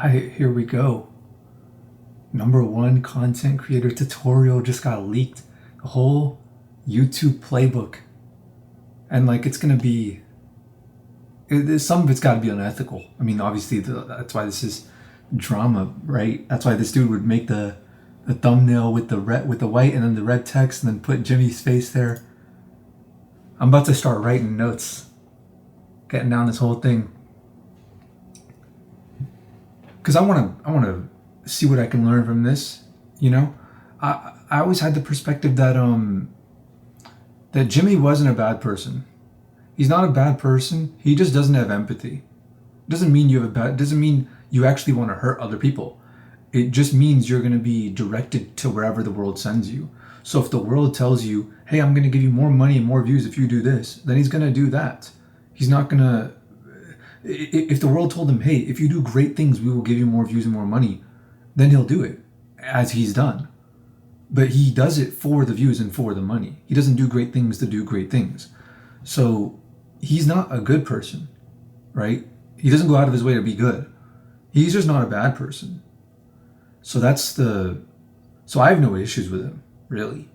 Here we go. #1 content creator tutorial just got leaked. The whole YouTube playbook. And like, it's gonna be, some of it's got to be unethical. I mean, obviously that's why this is drama, right? That's why this dude would make the thumbnail with the white and then the red text and then put Jimmy's face there. I'm about to start writing notes, getting down this whole thing, because I want to see what I can learn from this. You know, I always had the perspective that that Jimmy wasn't a bad person. He's not a bad person. He just doesn't have empathy. Doesn't mean doesn't mean you actually want to hurt other people. It just means you're going to be directed to wherever the world sends you. So if the world tells you, hey, I'm going to give you more money and more views if you do this, then he's going to do that. He's not going to, if the world told him, hey, if you do great things, we will give you more views and more money, then he'll do it, as he's done. But he does it for the views and for the money. He doesn't do great things to do great things. So he's not a good person, right? He doesn't go out of his way to be good. He's just not a bad person. So so I have no issues with him, really.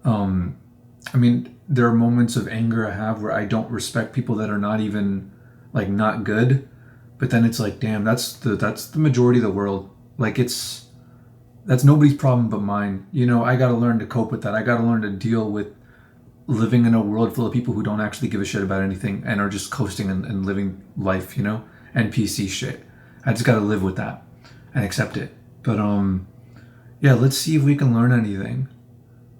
I mean, there are moments of anger I have where I don't respect people that are not even, like, not good. But then it's like, damn, that's the majority of the world. Like, that's nobody's problem but mine. You know, I got to learn to cope with that. I got to learn to deal with living in a world full of people who don't actually give a shit about anything and are just coasting and living life, you know, NPC shit. I just got to live with that and accept it. But yeah, let's see if we can learn anything,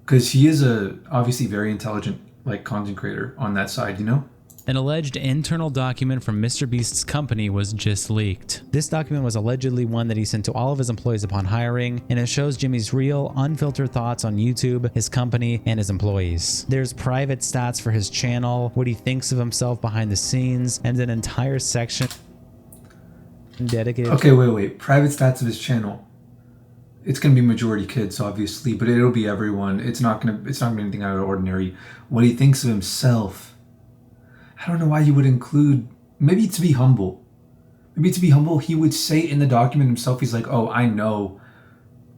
because he is a obviously very intelligent, like, content creator on that side, you know. An alleged internal document from MrBeast's company was just leaked. This document was allegedly one that he sent to all of his employees upon hiring, and it shows Jimmy's real, unfiltered thoughts on YouTube, his company, and his employees. There's private stats for his channel, what he thinks of himself behind the scenes, and an entire section dedicated. Okay, wait. Private stats of his channel. It's gonna be majority kids, obviously, but it'll be everyone. It's not gonna be anything out of the ordinary. What he thinks of himself. I don't know why you would include, maybe to be humble. He would say in the document himself, he's like, oh, I know.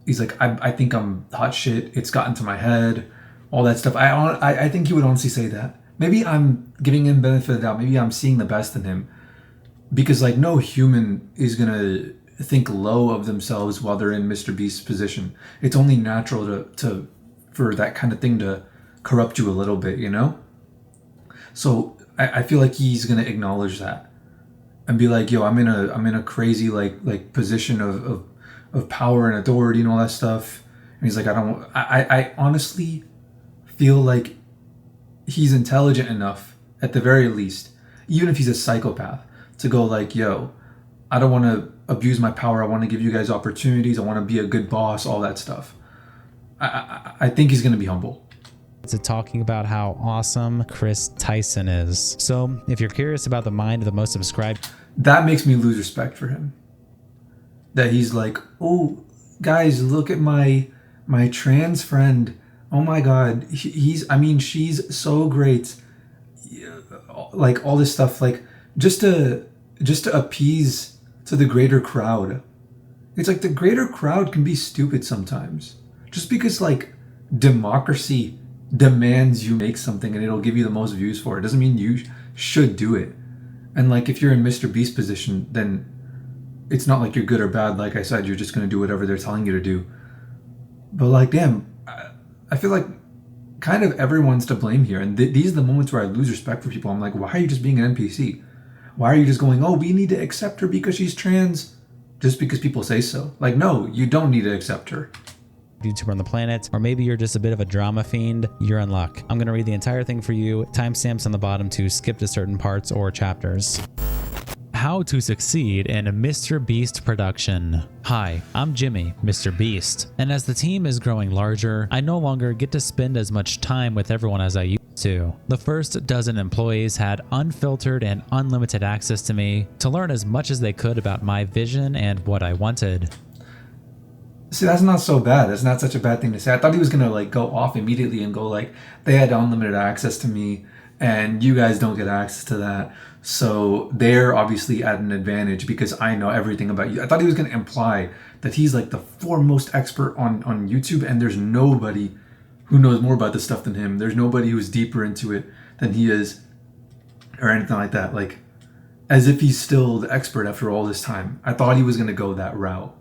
He's like, I think I'm hot shit. It's gotten to my head. All that stuff. I think he would honestly say that. Maybe I'm giving him benefit of the doubt. Maybe I'm seeing the best in him. Because, like, no human is going to think low of themselves while they're in MrBeast's position. It's only natural for that kind of thing to corrupt you a little bit, you know? So I feel like he's gonna acknowledge that and be like, yo, I'm in a crazy like position of power and authority and all that stuff. And he's like, I honestly feel like he's intelligent enough, at the very least, even if he's a psychopath, to go like, yo, I don't want to abuse my power. I want to give you guys opportunities. I want to be a good boss, all that stuff. I think he's gonna be humble. To talking about how awesome Kris Tyson is. So if you're curious about the mind of the most subscribed, that makes me lose respect for him. That he's like, oh, guys, look at my trans friend. Oh my God, she's so great. Like, all this stuff, like, just to appease to the greater crowd. It's like the greater crowd can be stupid sometimes. Just because, like, democracy demands you make something and it'll give you the most views for it doesn't mean you should do it. And, like, if you're in MrBeast's position, then it's not like you're good or bad. Like I said, you're just going to do whatever they're telling you to do. But, like, damn, I feel like kind of everyone's to blame here. And these are the moments where I lose respect for people. I'm like, why are you just being an NPC? Why are you just going, oh, we need to accept her because she's trans, just because people say so? Like, no, you don't need to accept her. YouTuber on the planet, or maybe you're just a bit of a drama fiend, you're in luck. I'm going to read the entire thing for you, timestamps on the bottom to skip to certain parts or chapters. How to succeed in a MrBeast production. Hi, I'm Jimmy, MrBeast, and as the team is growing larger, I no longer get to spend as much time with everyone as I used to. The first dozen employees had unfiltered and unlimited access to me to learn as much as they could about my vision and what I wanted. See, that's not so bad. That's not such a bad thing to say. I thought he was going to, like, go off immediately and go, like, they had unlimited access to me and you guys don't get access to that. So they're obviously at an advantage because I know everything about you. I thought he was going to imply that he's like the foremost expert on YouTube, and there's nobody who knows more about this stuff than him. There's nobody who's deeper into it than he is, or anything like that. Like, as if he's still the expert after all this time. I thought he was going to go that route,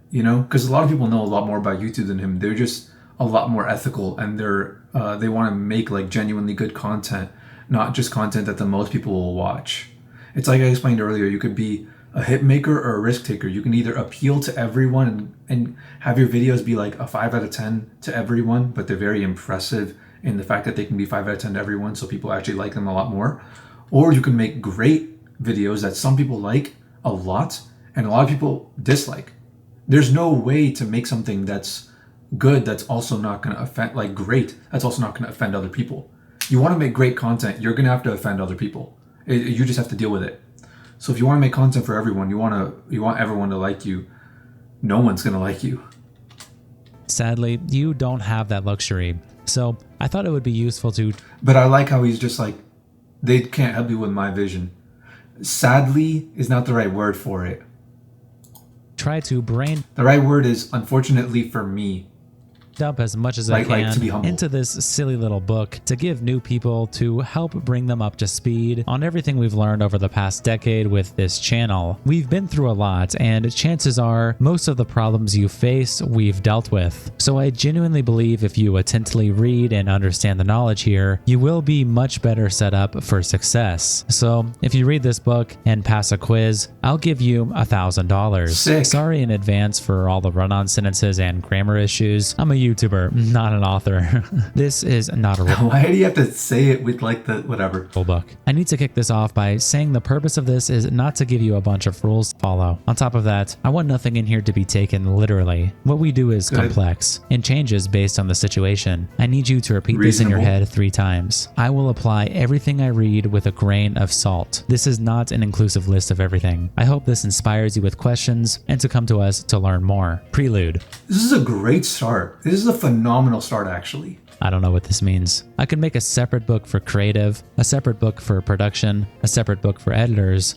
you know, because a lot of people know a lot more about YouTube than him. They're just a lot more ethical, and they want to make like genuinely good content, not just content that the most people will watch. It's like I explained earlier, you could be a hit maker or a risk taker. You can either appeal to everyone and have your videos be like a 5 out of 10 to everyone, but they're very impressive in the fact that they can be 5 out of 10 to everyone, so people actually like them a lot more. Or you can make great videos that some people like a lot and a lot of people dislike. There's no way to make something that's good that's also not going to offend, like great, that's also not going to offend other people. You want to make great content, you're going to have to offend other people. You just have to deal with it. So if you want to make content for everyone, you want everyone to like you, no one's going to like you. Sadly, you don't have that luxury. So I thought it would be useful to... But I like how he's just like, they can't help you with my vision. Sadly is not the right word for it. Try to brain... The right word is, unfortunately for me. Dump as much as I can to be humble. into this silly little book to give new people, to help bring them up to speed on everything we've learned over the past decade with this channel. We've been through a lot, and chances are most of the problems you face we've dealt with. So I genuinely believe if you attentively read and understand the knowledge here, you will be much better set up for success. So if you read this book and pass a quiz, I'll give you $1,000. Sick. Sorry in advance for all the run-on sentences and grammar issues. I'm a YouTuber, not an author. This is not a Why do you have to say it with like the whatever? book. I need to kick this off by saying the purpose of this is not to give you a bunch of rules to follow. On top of that, I want nothing in here to be taken literally. What we do is complex and changes based on the situation. I need you to repeat this in your head 3 times. I will apply everything I read with a grain of salt. This is not an inclusive list of everything. I hope this inspires you with questions and to come to us to learn more. Prelude. This is a great start. This is a phenomenal start, actually. I don't know what this means. I could make a separate book for creative, a separate book for production, a separate book for editors.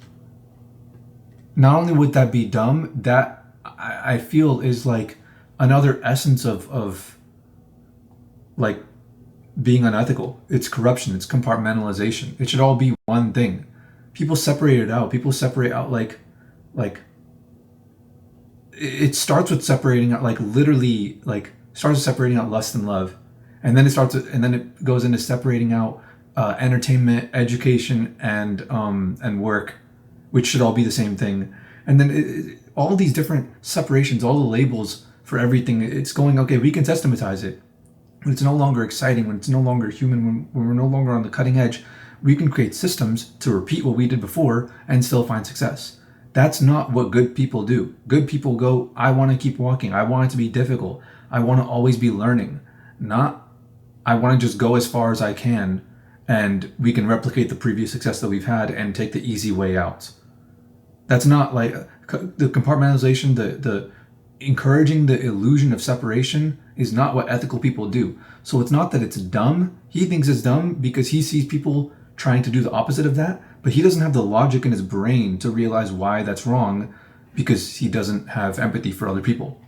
Not only would that be dumb, that I feel is like another essence of like being unethical. It's corruption. It's compartmentalization. It should all be one thing. People separate it out. People separate out like it starts with separating out, like literally like starts with separating out lust and love, and then it goes into separating out entertainment, education, and work, which should all be the same thing. And then all these different separations, all the labels for everything, it's going, okay, we can systematize it. When it's no longer exciting, when it's no longer human, when we're no longer on the cutting edge, we can create systems to repeat what we did before and still find success. That's not what good people do. Good people go, I want to keep walking. I want it to be difficult. I want to always be learning. Not, I want to just go as far as I can and we can replicate the previous success that we've had and take the easy way out. That's not like the compartmentalization, the encouraging the illusion of separation is not what ethical people do. So it's not that it's dumb. He thinks it's dumb because he sees people trying to do the opposite of that, but he doesn't have the logic in his brain to realize why that's wrong because he doesn't have empathy for other people,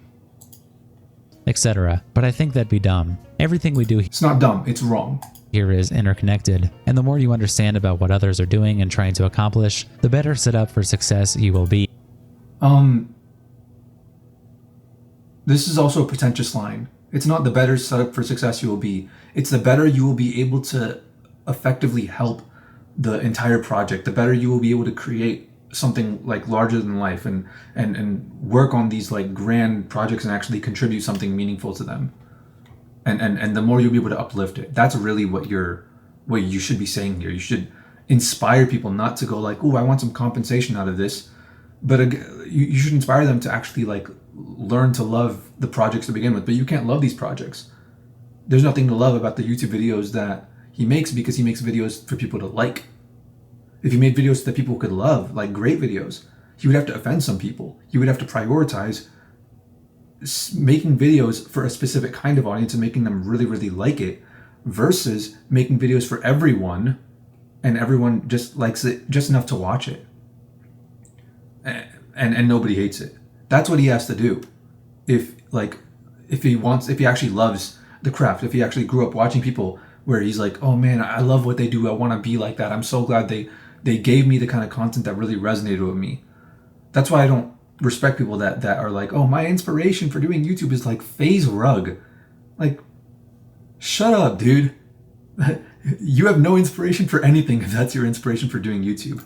etc. But I think that'd be dumb. Everything we do it's not dumb, it's wrong. Here is interconnected, and the more you understand about what others are doing and trying to accomplish, the better set up for success you will be. This is also a pretentious line. It's not the better set up for success you will be. It's the better you will be able to effectively help the entire project. The better you will be able to create something like larger than life and work on these like grand projects and actually contribute something meaningful to them. And the more you'll be able to uplift it. That's really what you should be saying here. You should inspire people not to go like, oh, I want some compensation out of this. But you should inspire them to actually like learn to love the projects to begin with. But you can't love these projects. There's nothing to love about the YouTube videos that he makes because he makes videos for people to like. If he made videos that people could love, like great videos, he would have to offend some people. He would have to prioritize making videos for a specific kind of audience and making them really, really like it versus making videos for everyone and everyone just likes it just enough to watch it, and nobody hates it. That's what he has to do. If he actually loves the craft, if he actually grew up watching people where he's like, oh man, I love what they do, I want to be like that, I'm so glad they gave me the kind of content that really resonated with me. That's why I don't respect people that are like, oh, my inspiration for doing YouTube is like FaZe Rug. Like, shut up, dude. You have no inspiration for anything if that's your inspiration for doing YouTube.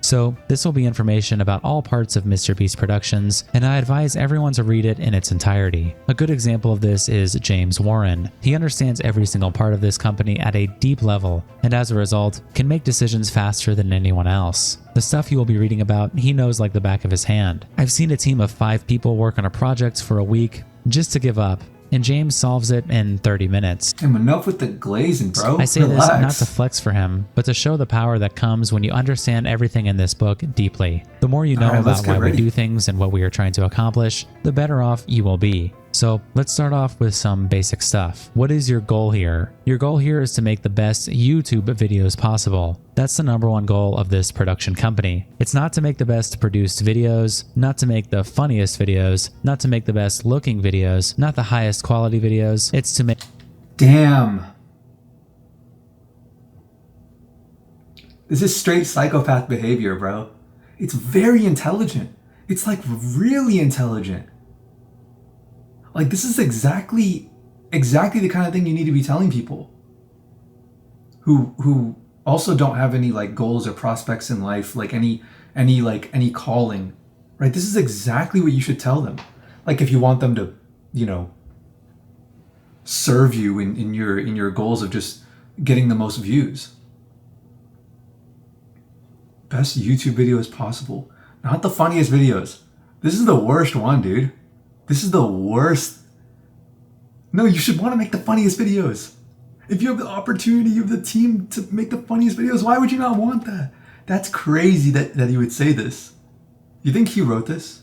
So this will be information about all parts of MrBeast Productions, and I advise everyone to read it in its entirety. A good example of this is James Warren. He understands every single part of this company at a deep level, and as a result, can make decisions faster than anyone else. The stuff you will be reading about, he knows like the back of his hand. I've seen a team of 5 people work on a project for a week just to give up, and James solves it in 30 minutes. Enough with the glazing, bro. I say Relax. this not to flex for him, but to show the power that comes when you understand everything in this book deeply. The more you know about why we do things and what we are trying to accomplish, the better off you will be. So let's start off with some basic stuff. What is your goal here? Your goal here is to make the best YouTube videos possible. That's the #1 goal of this production company. It's not to make the best produced videos, not to make the funniest videos, not to make the best looking videos, not the highest quality videos. It's to make... Damn. This is straight psychopath behavior, bro. It's very intelligent. It's like really intelligent. Like, this is exactly the kind of thing you need to be telling people who also don't have any like goals or prospects in life, like any calling, right? This is exactly what you should tell them. Like, if you want them to, serve you in your goals of just getting the most views. Best YouTube videos possible. Not the funniest videos. This is the worst one, dude. This is the worst. No, you should want to make the funniest videos. If you have the opportunity, you have the team to make the funniest videos, why would you not want that? That's crazy that he would say this. You think he wrote this?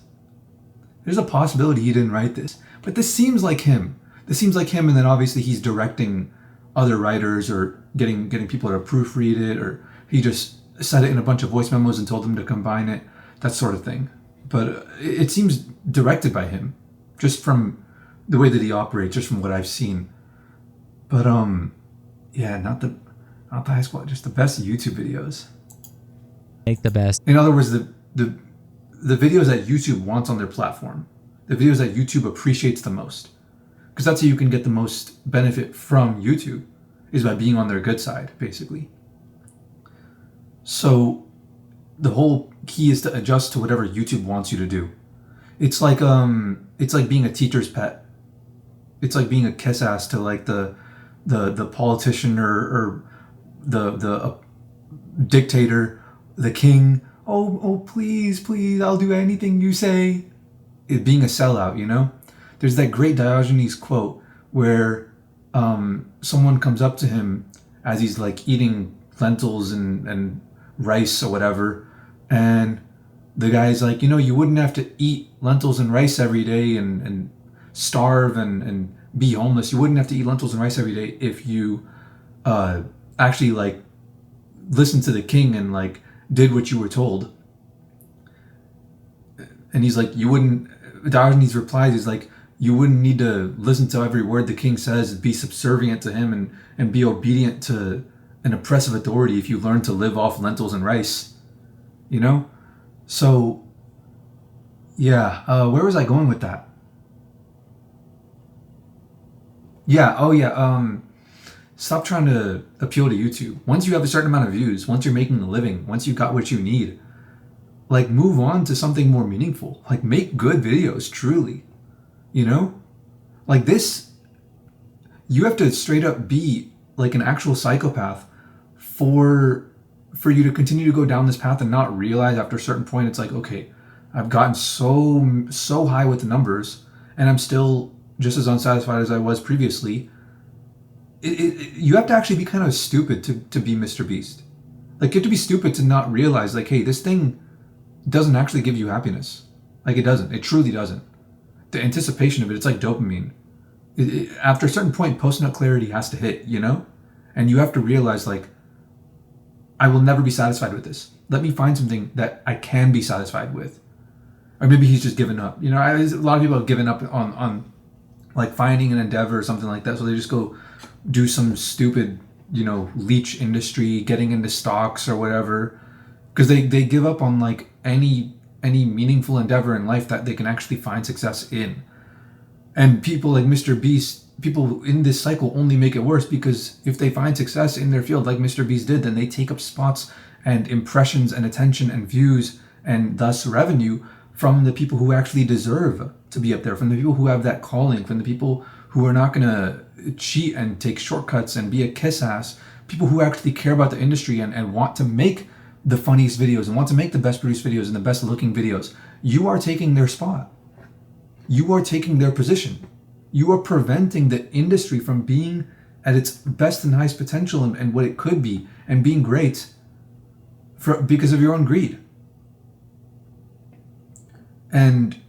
There's a possibility he didn't write this. But this seems like him. This seems like him, and then obviously he's directing other writers or getting people to proofread it, or he just said it in a bunch of voice memos and told them to combine it, that sort of thing. But it seems directed by him, just from the way that he operates, just from what I've seen. But yeah, not the highest quality, just the best YouTube videos. Make the best. In other words, the videos that YouTube wants on their platform, the videos that YouTube appreciates the most, because that's how you can get the most benefit from YouTube, is by being on their good side, basically. So the whole key is to adjust to whatever YouTube wants you to do. It's like being a teacher's pet. It's like being a kiss ass to like the politician or the dictator, the king. Oh, please, I'll do anything you say. It being a sellout, There's that great Diogenes quote where someone comes up to him as he's like eating lentils and rice or whatever, and the guy's like, you wouldn't have to eat lentils and rice every day and starve and be homeless. You wouldn't have to eat lentils and rice every day if you actually like listened to the king and like did what you were told. And he's like, Diogenes replies, he's like, you wouldn't need to listen to every word the king says, be subservient to him and be obedient to an oppressive authority if you learn to live off lentils and rice, So, yeah, where was I going with that? Stop trying to appeal to YouTube. Once you have a certain amount of views, once you're making a living, once you got what you need, like move on to something more meaningful. Like make good videos, truly. Like this, you have to straight up be like an actual psychopath for you to continue to go down this path and not realize after a certain point, it's like, okay, I've gotten so high with the numbers and I'm still just as unsatisfied as I was previously. You have to actually be kind of stupid to be MrBeast. Like, you have to be stupid to not realize, like, hey, this thing doesn't actually give you happiness. Like, it doesn't. It truly doesn't. The anticipation of it, it's like dopamine. After a certain point, post-nut clarity has to hit, And you have to realize, like, I will never be satisfied with this. Let me find something that I can be satisfied with. Or maybe he's just given up. You know, a lot of people have given up on like finding an endeavor or something like that. So they just go do some stupid, you know, leech industry, getting into stocks or whatever. Because they give up on like any meaningful endeavor in life that they can actually find success in. And people like MrBeast, people in this cycle only make it worse, because if they find success in their field like MrBeast did, then they take up spots and impressions and attention and views and thus revenue from the people who actually deserve to be up there, from the people who have that calling, from the people who are not going to cheat and take shortcuts and be a kiss ass, people who actually care about the industry and want to make the funniest videos and want to make the best produced videos and the best looking videos. You are taking their spot. You are taking their position. You are preventing the industry from being at its best and highest potential and what it could be and being great because of your own greed. And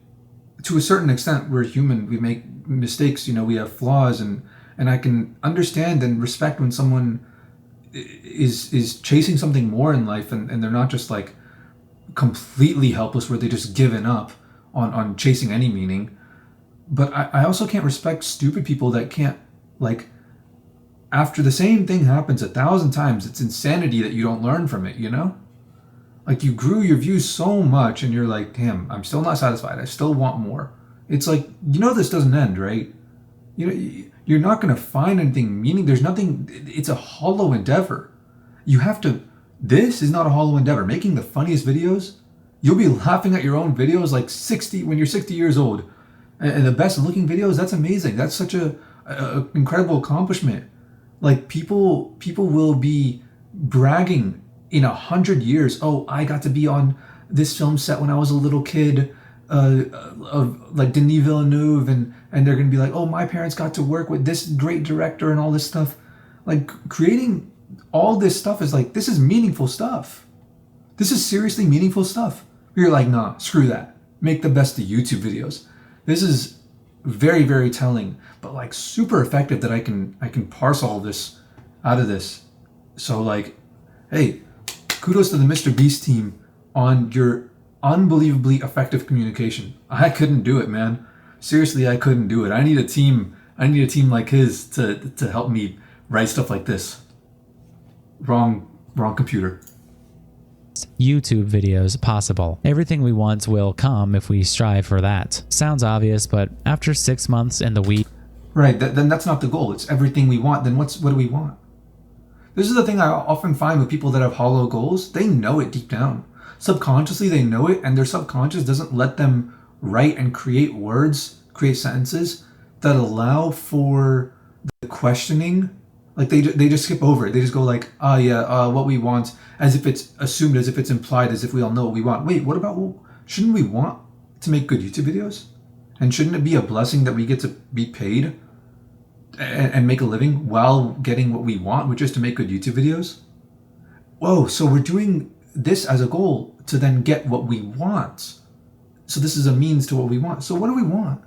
to a certain extent, we're human. We make mistakes. You know, we have flaws, and I can understand and respect when someone is chasing something more in life, and they're not just like completely helpless where they just given up on chasing any meaning. But I also can't respect stupid people that can't, like, after the same thing happens 1,000 times, it's insanity that you don't learn from it, you know? Like, you grew your views so much and you're like, damn, I'm still not satisfied. I still want more. It's like, you know, this doesn't end, right? You know, you're not going to find anything meaning. There's nothing. It's a hollow endeavor. You have to. This is not a hollow endeavor. Making the funniest videos, you'll be laughing at your own videos like 60 when you're 60 years old. And the best looking videos, that's amazing. That's such a incredible accomplishment. Like, people will be bragging in 100 years, oh, I got to be on this film set when I was a little kid, of like Denis Villeneuve, and they're gonna be like, oh, my parents got to work with this great director and all this stuff. Like, creating all this stuff is like, this is meaningful stuff. This is seriously meaningful stuff. You're like, nah, screw that. Make the best of YouTube videos. This is very, very telling, but like super effective that I can parse all this out of this. So like, hey, kudos to the MrBeast team on your unbelievably effective communication. I couldn't do it, man. Seriously, I couldn't do it. I need a team like his to help me write stuff like this. Wrong computer. YouTube videos possible. Everything we want will come if we strive for that. Sounds obvious, but after 6 months in the week... Right, then that's not the goal. It's everything we want. Then what do we want? This is the thing I often find with people that have hollow goals. They know it deep down. Subconsciously, they know it, and their subconscious doesn't let them write and create words, create sentences that allow for the questioning. Like, they just skip over it. They just go like, what we want, as if it's assumed, as if it's implied, as if we all know what we want. Wait, what about, shouldn't we want to make good YouTube videos? And shouldn't it be a blessing that we get to be paid and make a living while getting what we want, which is to make good YouTube videos? Whoa, so we're doing this as a goal to then get what we want. So this is a means to what we want. So what do we want?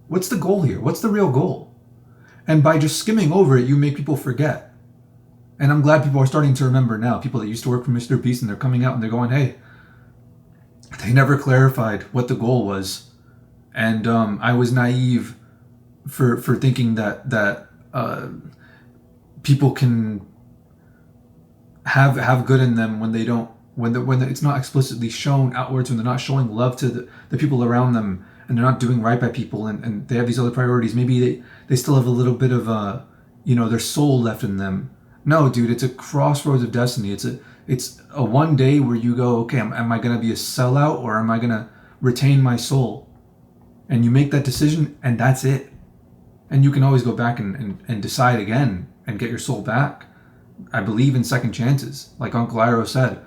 What's the goal here? What's the real goal? And by just skimming over it, you make people forget. And I'm glad people are starting to remember now. People that used to work for MrBeast, and they're coming out and they're going, hey, they never clarified what the goal was. And I was naive for thinking that people can have good in them when they don't, when it's not explicitly shown outwards, when they're not showing love to the people around them, and they're not doing right by people, and they have these other priorities. Maybe they still have a little bit of their soul left in them. No, dude, it's a crossroads of destiny. It's a one day where you go, okay, am I going to be a sellout, or am I going to retain my soul? And you make that decision, and that's it. And you can always go back and decide again and get your soul back. I believe in second chances, like Uncle Iroh said.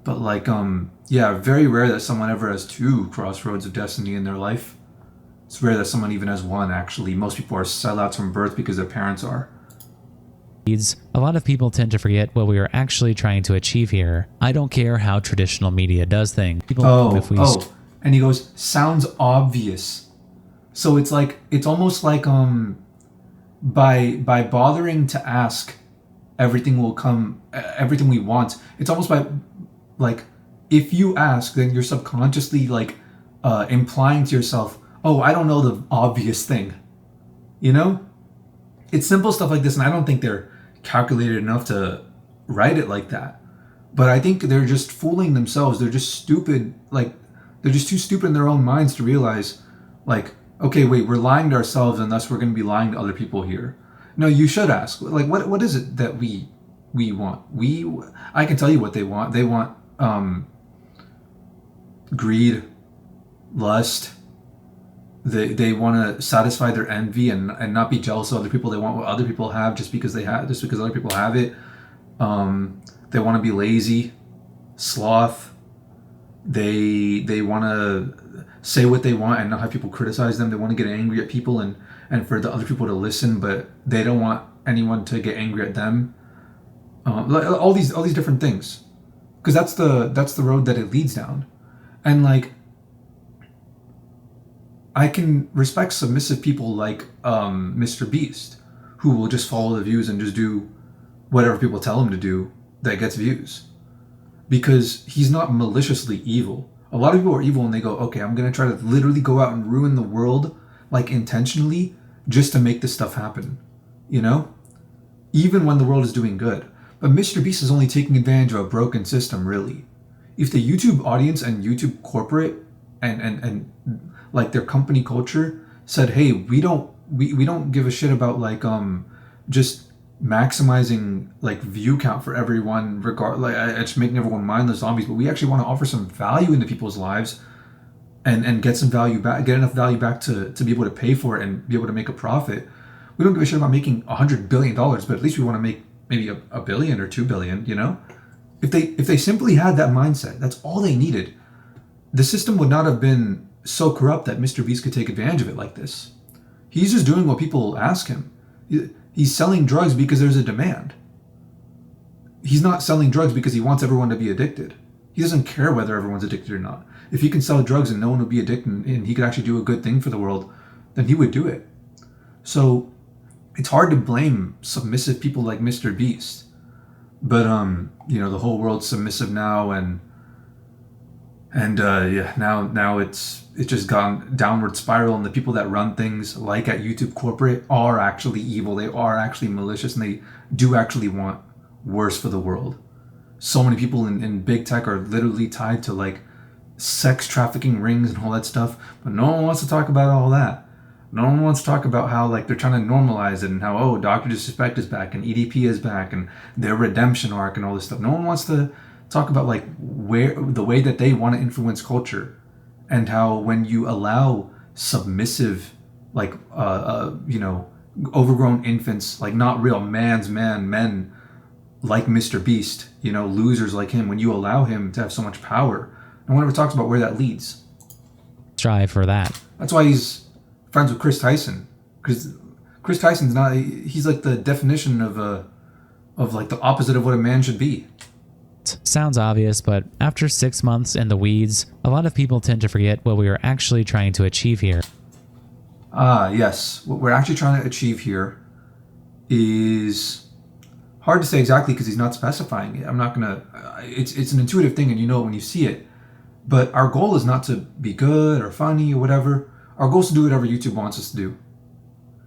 But like, very rare that someone ever has two crossroads of destiny in their life. It's rare that someone even has one, actually. Most people are sellouts from birth because their parents are. A lot of people tend to forget what we are actually trying to achieve here. I don't care how traditional media does things. And he goes, sounds obvious. So it's like, it's almost like by bothering to ask everything will come, everything we want. It's almost like, if you ask, then you're subconsciously like implying to yourself, oh, I don't know the obvious thing. You know? It's simple stuff like this, and I don't think they're calculated enough to write it like that. But I think they're just fooling themselves. They're just stupid. Like, they're just too stupid in their own minds to realize, like, okay, wait, we're lying to ourselves, and thus we're going to be lying to other people here. No, you should ask, like, what is it that we want? I can tell you what they want. They want greed, lust. They want to satisfy their envy and not be jealous of other people. They want what other people have just because other people have it. They want to be lazy, sloth. They want to say what they want and not have people criticize them. They want to get angry at people and for the other people to listen, but they don't want anyone to get angry at them. All these different things, because that's the road that it leads down. And like, I can respect submissive people like MrBeast, who will just follow the views and just do whatever people tell him to do that gets views, because he's not maliciously evil. A lot of people are evil and they go, okay, I'm going to try to literally go out and ruin the world, like intentionally, just to make this stuff happen, you know? Even when the world is doing good. But MrBeast is only taking advantage of a broken system, really. If the YouTube audience and YouTube corporate and like their company culture said, hey, we don't give a shit about like just maximizing like view count for everyone, it's making everyone mindless zombies, but we actually want to offer some value into people's lives and get some value back, get enough value back to be able to pay for it and be able to make a profit. We don't give a shit about making $100 billion, but at least we want to make maybe a billion or 2 billion, you know? If they simply had that mindset, that's all they needed. The system would not have been so corrupt that MrBeast could take advantage of it like this. He's just doing what people ask him. He's selling drugs because there's a demand. He's not selling drugs because he wants everyone to be addicted. He doesn't care whether everyone's addicted or not. If he can sell drugs and no one will be addicted and he could actually do a good thing for the world, then he would do it. So it's hard to blame submissive people like MrBeast. But the whole world's submissive now, and now it's just gone downward spiral, and the people that run things like at YouTube corporate are actually evil. They are actually malicious, and they do actually want worse for the world. So many people in big tech are literally tied to like sex trafficking rings and all that stuff, but no one wants to talk about all that. No one wants to talk about how like they're trying to normalize it and how, oh, Dr. Disrespect is back and EDP is back and their redemption arc and all this stuff. No one wants to talk about like the way that they want to influence culture, and how when you allow submissive, like overgrown infants, like not real men like MrBeast, losers like him, when you allow him to have so much power, no one ever talks about where that leads. Strive for that. That's why he's friends with Kris Tyson, because Kris Tyson's he's like the definition of like the opposite of what a man should be. Sounds obvious, but after 6 months in the weeds, a lot of people tend to forget what we are actually trying to achieve here. Yes. What we're actually trying to achieve here is hard to say exactly because he's not specifying it. I'm not gonna. It's an intuitive thing, and you know it when you see it. But our goal is not to be good or funny or whatever. Our goal is to do whatever YouTube wants us to do.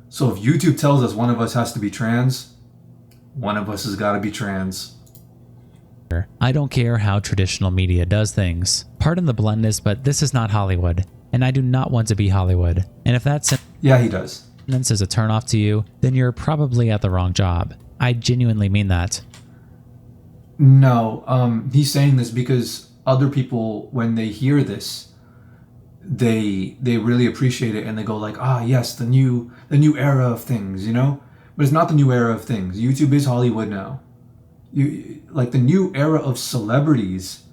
So if YouTube tells us one of us has to be trans, one of us has got to be trans. I don't care how traditional media does things. Pardon the bluntness, but this is not Hollywood, and I do not want to be Hollywood. And if that yeah, he does. Sentence is a turnoff to you, then you're probably at the wrong job. I genuinely mean that. No, he's saying this because other people, when they hear this, they really appreciate it and they go like, yes, the new era of things, But it's not the new era of things. YouTube is Hollywood now. Like the new era of celebrities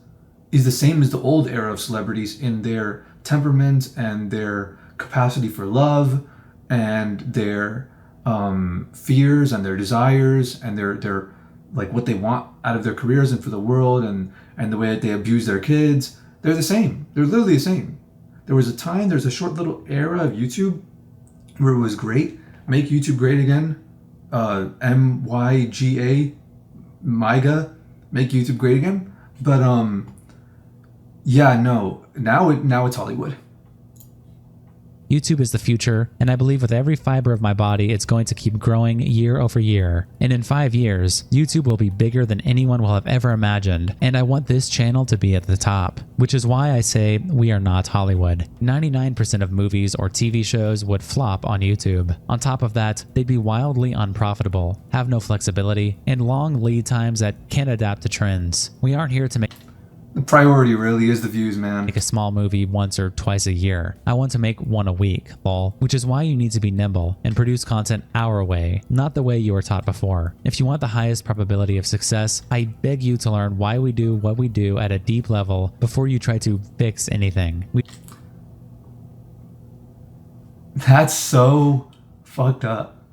is the same as the old era of celebrities in their temperament and their capacity for love and their fears and their desires and their like what they want out of their careers and for the world and the way that they abuse their kids. They're the same. They're literally the same. There's a short little era of YouTube where it was great. Make YouTube great again. MYGA, MIGA, make YouTube great again. But yeah, no, now it's Hollywood. YouTube is the future, and I believe with every fiber of my body, it's going to keep growing year over year. And in 5 years, YouTube will be bigger than anyone will have ever imagined, and I want this channel to be at the top. Which is why I say we are not Hollywood. 99% of movies or TV shows would flop on YouTube. On top of that, they'd be wildly unprofitable, have no flexibility, and long lead times that can't adapt to trends. We aren't here to make The priority really is the views, man. a small movie once or twice a year. I want to make one a week, lol. Which is why you need to be nimble and produce content our way, not the way you were taught before. If you want the highest probability of success, I beg you to learn why we do what we do at a deep level before you try to fix anything. That's so fucked up.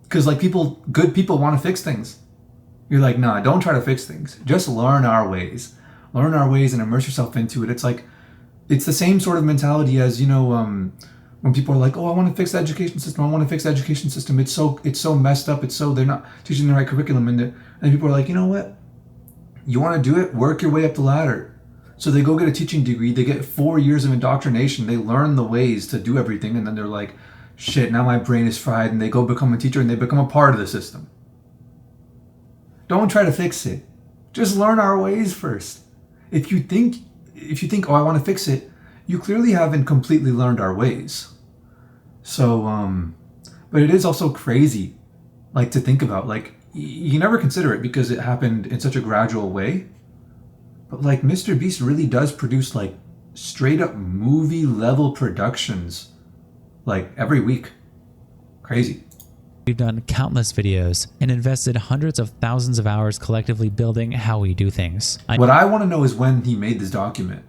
Because like good people want to fix things. You're like, nah, don't try to fix things. Just learn our ways. Learn our ways and immerse yourself into it. It's like, it's the same sort of mentality as, when people are like, oh, I want to fix the education system. I want to fix the education system. It's so messed up. They're not teaching the right curriculum. And people are like, you know what? You want to do it? Work your way up the ladder. So they go get a teaching degree. They get 4 years of indoctrination. They learn the ways to do everything. And then they're like, shit, now my brain is fried. And they go become a teacher and they become a part of the system. Don't try to fix it. Just learn our ways first. If you think, oh, I want to fix it, you clearly haven't completely learned our ways. So, but it is also crazy, like, to think about. Like, you never consider it because it happened in such a gradual way. But like, MrBeast really does produce like straight up movie level productions, like every week. Crazy. We've done countless videos and invested hundreds of thousands of hours collectively building how we do things. What I want to know is when he made this document.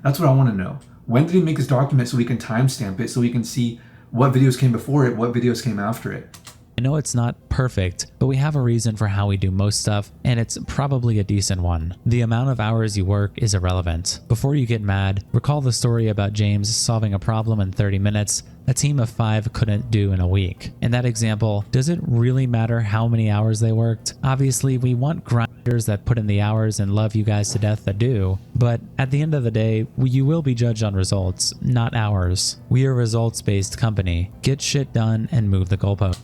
That's what I want to know. When did he make this document so we can timestamp it, so we can see what videos came before it, what videos came after it? I know it's not perfect, but we have a reason for how we do most stuff, and it's probably a decent one. The amount of hours you work is irrelevant. Before you get mad, recall the story about James solving a problem in 30 minutes a team of 5 couldn't do in a week. In that example, does it really matter how many hours they worked? Obviously, we want grinders that put in the hours and love you guys to death that do, but at the end of the day, you will be judged on results, not hours. We are a results-based company. Get shit done and move the goalpost.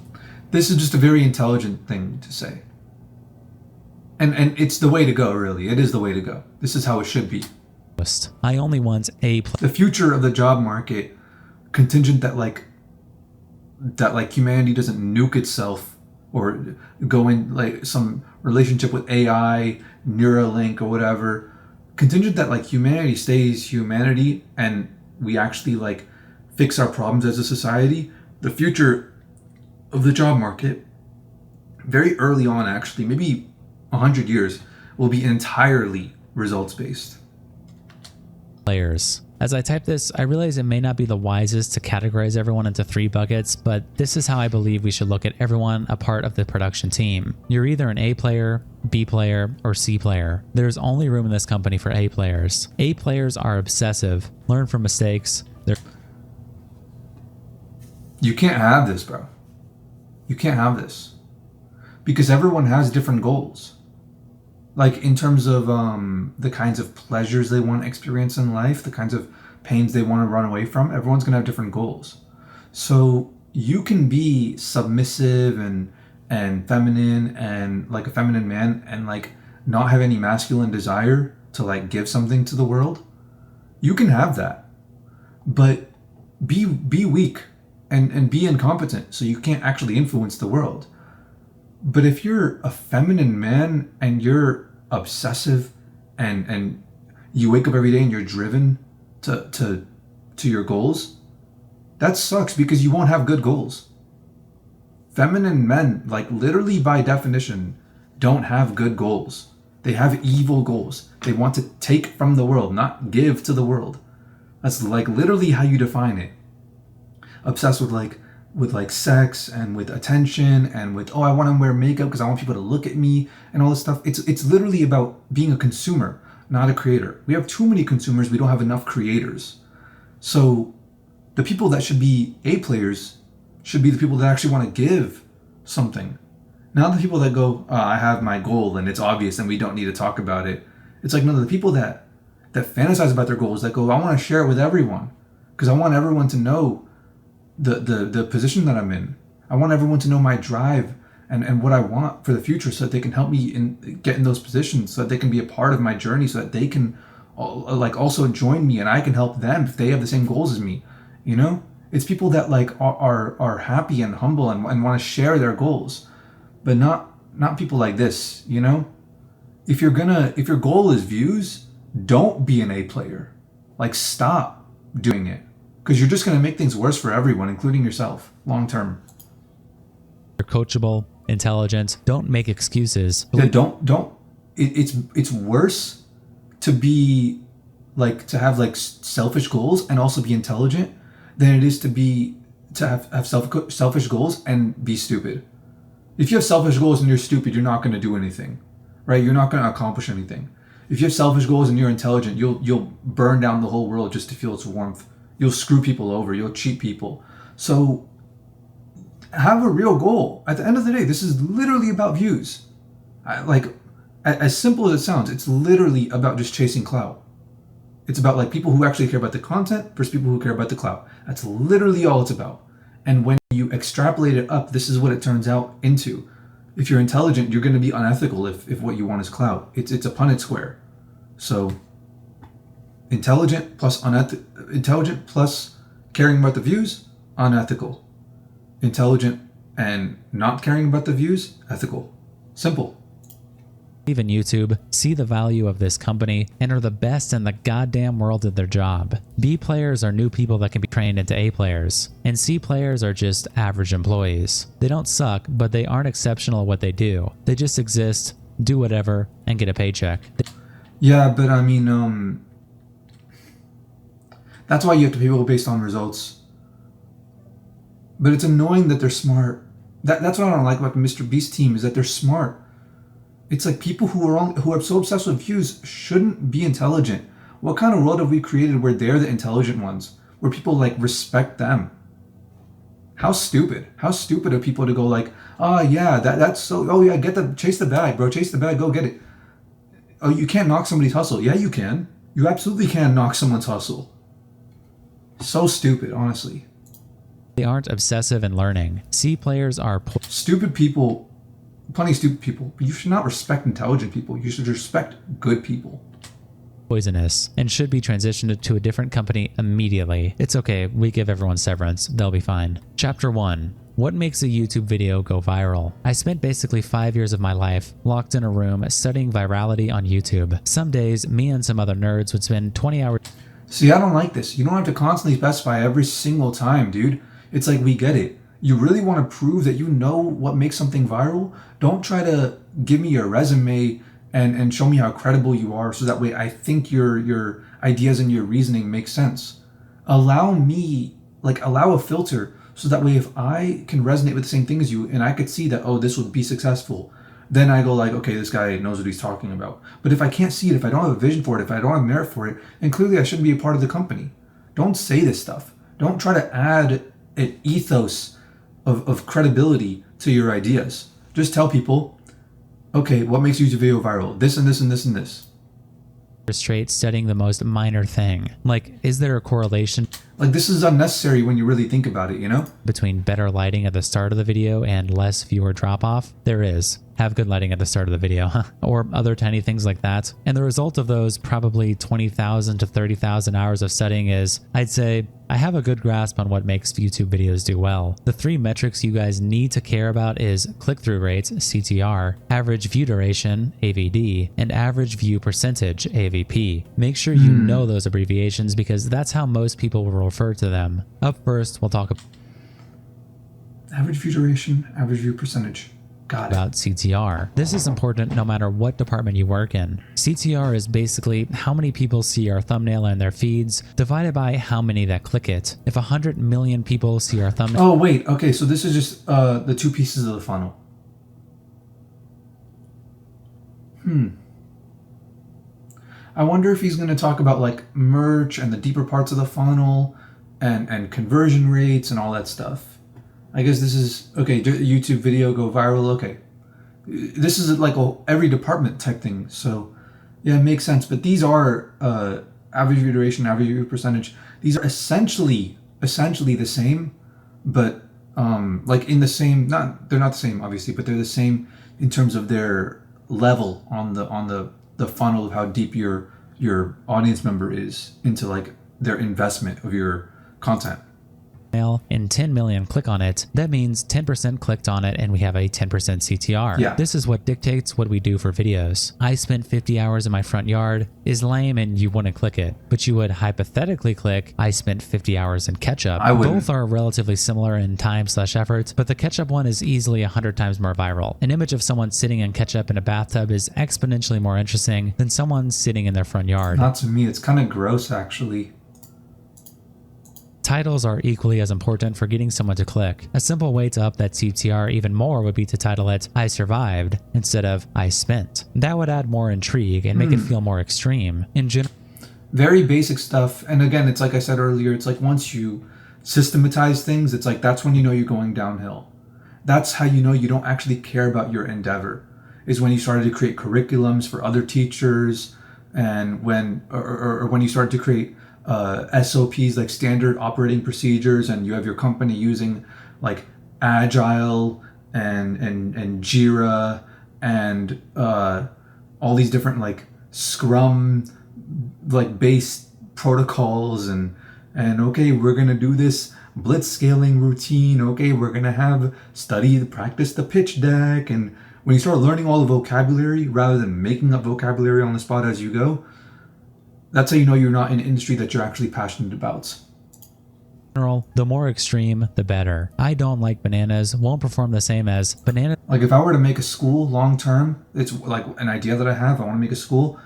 This is just a very intelligent thing to say. And it's the way to go, really. It is the way to go. This is how it should be. I only want a the future of the job market, contingent that humanity doesn't nuke itself or go in like some relationship with AI, Neuralink or whatever. Contingent that like humanity stays humanity and we actually like fix our problems as a society. The future of the job market, very early on actually, maybe 100 years, will be entirely results-based. Players. As I type this, I realize it may not be the wisest to categorize everyone into 3 buckets, but this is how I believe we should look at everyone a part of the production team. You're either an A player, B player, or C player. There's only room in this company for A players. A players are obsessive, learn from mistakes. You can't have this, bro. You can't have this. Because everyone has different goals. Like in terms of the kinds of pleasures they want to experience in life, the kinds of pains they want to run away from, everyone's going to have different goals. So you can be submissive and feminine and like a feminine man and like not have any masculine desire to like give something to the world. You can have that. But be weak and be incompetent so you can't actually influence the world. But if you're a feminine man and you're obsessive and you wake up every day and you're driven to your goals, that sucks because you won't have good goals. Feminine men, like literally by definition, don't have good goals. They have evil goals. They want to take from the world, not give to the world. That's like literally how you define it. Obsessed with like sex and with attention and with, oh, I want to wear makeup because I want people to look at me and all this stuff. It's literally about being a consumer, not a creator. We have too many consumers. We don't have enough creators. So the people that should be A players should be the people that actually want to give something, Not the people that go, I have my goal and it's obvious and we don't need to talk about it. It's like, no, the people that fantasize about their goals, that go, I want to share it with everyone because I want everyone to know the position that I'm in. I want everyone to know my drive and what I want for the future so that they can help me get in those positions, so that they can be a part of my journey, so that they can like also join me and I can help them if they have the same goals as me. You know, it's people that like are happy and humble and want to share their goals, but not people like this. You know, if your goal is views, don't be an A player. Like, stop doing it, because you're just gonna make things worse for everyone, including yourself, long term. You're coachable, intelligent. Don't make excuses. Yeah, don't. It's worse to be like, to have like selfish goals and also be intelligent than it is to have selfish goals and be stupid. If you have selfish goals and you're stupid, you're not going to do anything, right? You're not going to accomplish anything. If you have selfish goals and you're intelligent, you'll burn down the whole world just to feel its warmth. You'll screw people over. You'll cheat people. So have a real goal. At the end of the day, this is literally about views. As simple as it sounds, it's literally about just chasing clout. It's about like people who actually care about the content versus people who care about the clout. That's literally all it's about. And when you extrapolate it up, this is what it turns out into. If you're intelligent, you're going to be unethical if what you want is clout. It's a Punnett square. So intelligent plus caring about the views, unethical. Intelligent and not caring about the views, ethical. Simple. Even YouTube, see the value of this company, and are the best in the goddamn world at their job. B players are new people that can be trained into A players, and C players are just average employees. They don't suck, but they aren't exceptional at what they do. They just exist, do whatever, and get a paycheck. Yeah, but I mean, that's why you have to pay people based on results. But it's annoying that they're smart. That's what I don't like about the MrBeast team, is that they're smart. It's like people who are so obsessed with views shouldn't be intelligent. What kind of world have we created where they're the intelligent ones? Where people like respect them? How stupid. How stupid are people to go like, oh yeah, that's so, oh yeah, chase the bag, bro, chase the bag, go get it. Oh, you can't knock somebody's hustle. Yeah, you can. You absolutely can knock someone's hustle. So stupid, honestly. They aren't obsessive in learning. C players are stupid people. Plenty of stupid people, but you should not respect intelligent people. You should respect good people. Poisonous and should be transitioned to a different company immediately. It's okay, we give everyone severance, they'll be fine. Chapter 1. What makes a YouTube video go viral? I spent basically 5 years of my life locked in a room studying virality on YouTube. Some days, me and some other nerds would spend 20 hours. See, I don't like this. You don't have to constantly specify every single time, dude. It's like, we get it. You really want to prove that you know what makes something viral? Don't try to give me your resume and show me how credible you are, so that way I think your ideas and your reasoning make sense. Allow a filter, so that way if I can resonate with the same thing as you and I could see that, oh, this would be successful, then I go like, okay, this guy knows what he's talking about. But if I can't see it, if I don't have a vision for it, if I don't have merit for it, then clearly I shouldn't be a part of the company. Don't say this stuff. Don't try to add an ethos of credibility to your ideas. Just tell people, okay, what makes YouTube video viral? This and this and this and this. Straight studying the most minor thing. Like, is there a correlation? Like, this is unnecessary when you really think about it, you know? Between better lighting at the start of the video and less viewer drop off? There is. Have good lighting at the start of the video, or other tiny things like that. And the result of those probably 20,000 to 30,000 hours of studying is, I'd say, I have a good grasp on what makes YouTube videos do well. The 3 metrics you guys need to care about is click-through rates, CTR, average view duration, AVD, and average view percentage, AVP. Make sure you know those abbreviations, because that's how most people will refer to them. Up first, we'll talk about average view duration, average view percentage. Got it. About CTR. This is important no matter what department you work in. CTR is basically how many people see our thumbnail in their feeds divided by how many that click it. If 100 million people see our thumbnail... Oh, wait. Okay, so this is just the 2 pieces of the funnel. I wonder if he's going to talk about like merch and the deeper parts of the funnel and conversion rates and all that stuff. I guess this is, okay, YouTube video go viral, okay. This is like every department type thing. So yeah, it makes sense. But these are average view duration, average view percentage. These are essentially the same, but like in the same, they're not the same obviously, but they're the same in terms of their level on the funnel of how deep your audience member is into like their investment of your content. And 10 million click on it, that means 10% clicked on it and we have a 10% CTR. Yeah. This is what dictates what we do for videos. I spent 50 hours in my front yard is lame and you wouldn't click it, but you would hypothetically click, I spent 50 hours in ketchup. I wouldn't. Both are relatively similar in time/effort, but the ketchup one is easily 100 times more viral. An image of someone sitting in ketchup in a bathtub is exponentially more interesting than someone sitting in their front yard. Not to me, it's kind of gross actually. Titles are equally as important for getting someone to click. A simple way to up that CTR even more would be to title it, I survived, instead of I spent. That would add more intrigue and make it feel more extreme. In general, very basic stuff. And again, it's like I said earlier, it's like once you systematize things, it's like that's when you know you're going downhill. That's how you know you don't actually care about your endeavor, is when you started to create curriculums for other teachers, and when you started to create SOPs, like standard operating procedures, and you have your company using like Agile and Jira and all these different like Scrum like based protocols, and okay, we're gonna do this blitz scaling routine. Okay, we're gonna have practice the pitch deck. And when you start learning all the vocabulary rather than making up vocabulary on the spot as you go, that's how you know you're not in an industry that you're actually passionate about. the more extreme, the better. I don't like bananas won't perform the same as banana. Like if I were to make a school long term, it's like an idea that I have. I want to make a school,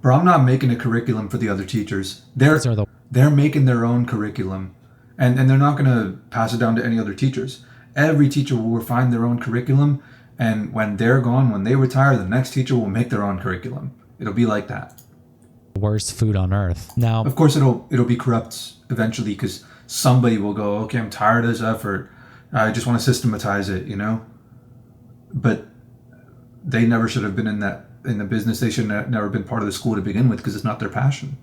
but I'm not making a curriculum for the other teachers. They're making their own curriculum, and they're not going to pass it down to any other teachers. Every teacher will refine their own curriculum, and when they're gone, when they retire, the next teacher will make their own curriculum. It'll be like that. Worst food on earth. Now, of course, it'll be corrupt eventually, because somebody will go, okay, I'm tired of this effort. I just want to systematize it, you know. But they never should have been in the business. They should have never been part of the school to begin with, because it's not their passion.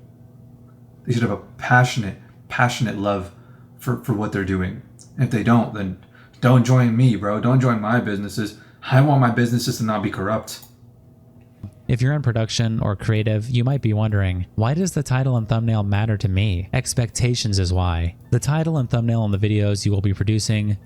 They should have a passionate love for what they're doing. And if they don't, then don't join me, bro. Don't join my businesses. I want my businesses to not be corrupt. if you're in production or creative, you might be wondering, why does the title and thumbnail matter to me? Expectations is why. The title and thumbnail on the videos you will be producing,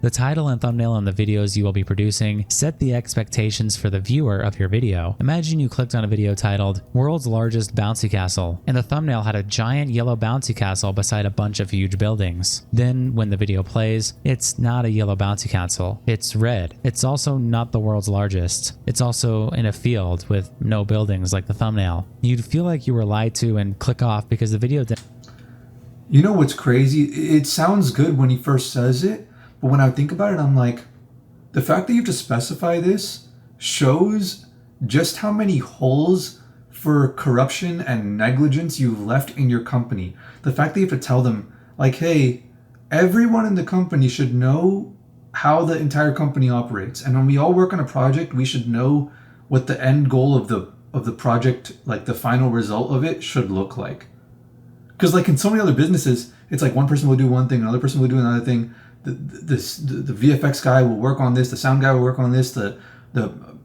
set the expectations for the viewer of your video. Imagine you clicked on a video titled, World's Largest Bouncy Castle, and the thumbnail had a giant yellow bouncy castle beside a bunch of huge buildings. Then, when the video plays, it's not a yellow bouncy castle, it's red. It's also not the world's largest. It's also in a field with no buildings like the thumbnail. You'd feel like you were lied to and click off because the video didn't. You know what's crazy? It sounds good when he first says it, but when I think about it, I'm like, the fact that you have to specify this shows just how many holes for corruption and negligence you've left in your company. The fact that you have to tell them, like, hey, everyone in the company should know how the entire company operates. And when we all work on a project, we should know what the end goal of the project, like the final result of it, should look like. Because like in so many other businesses, it's like one person will do one thing, another person will do another thing. The VFX guy will work on this, the sound guy will work on this, the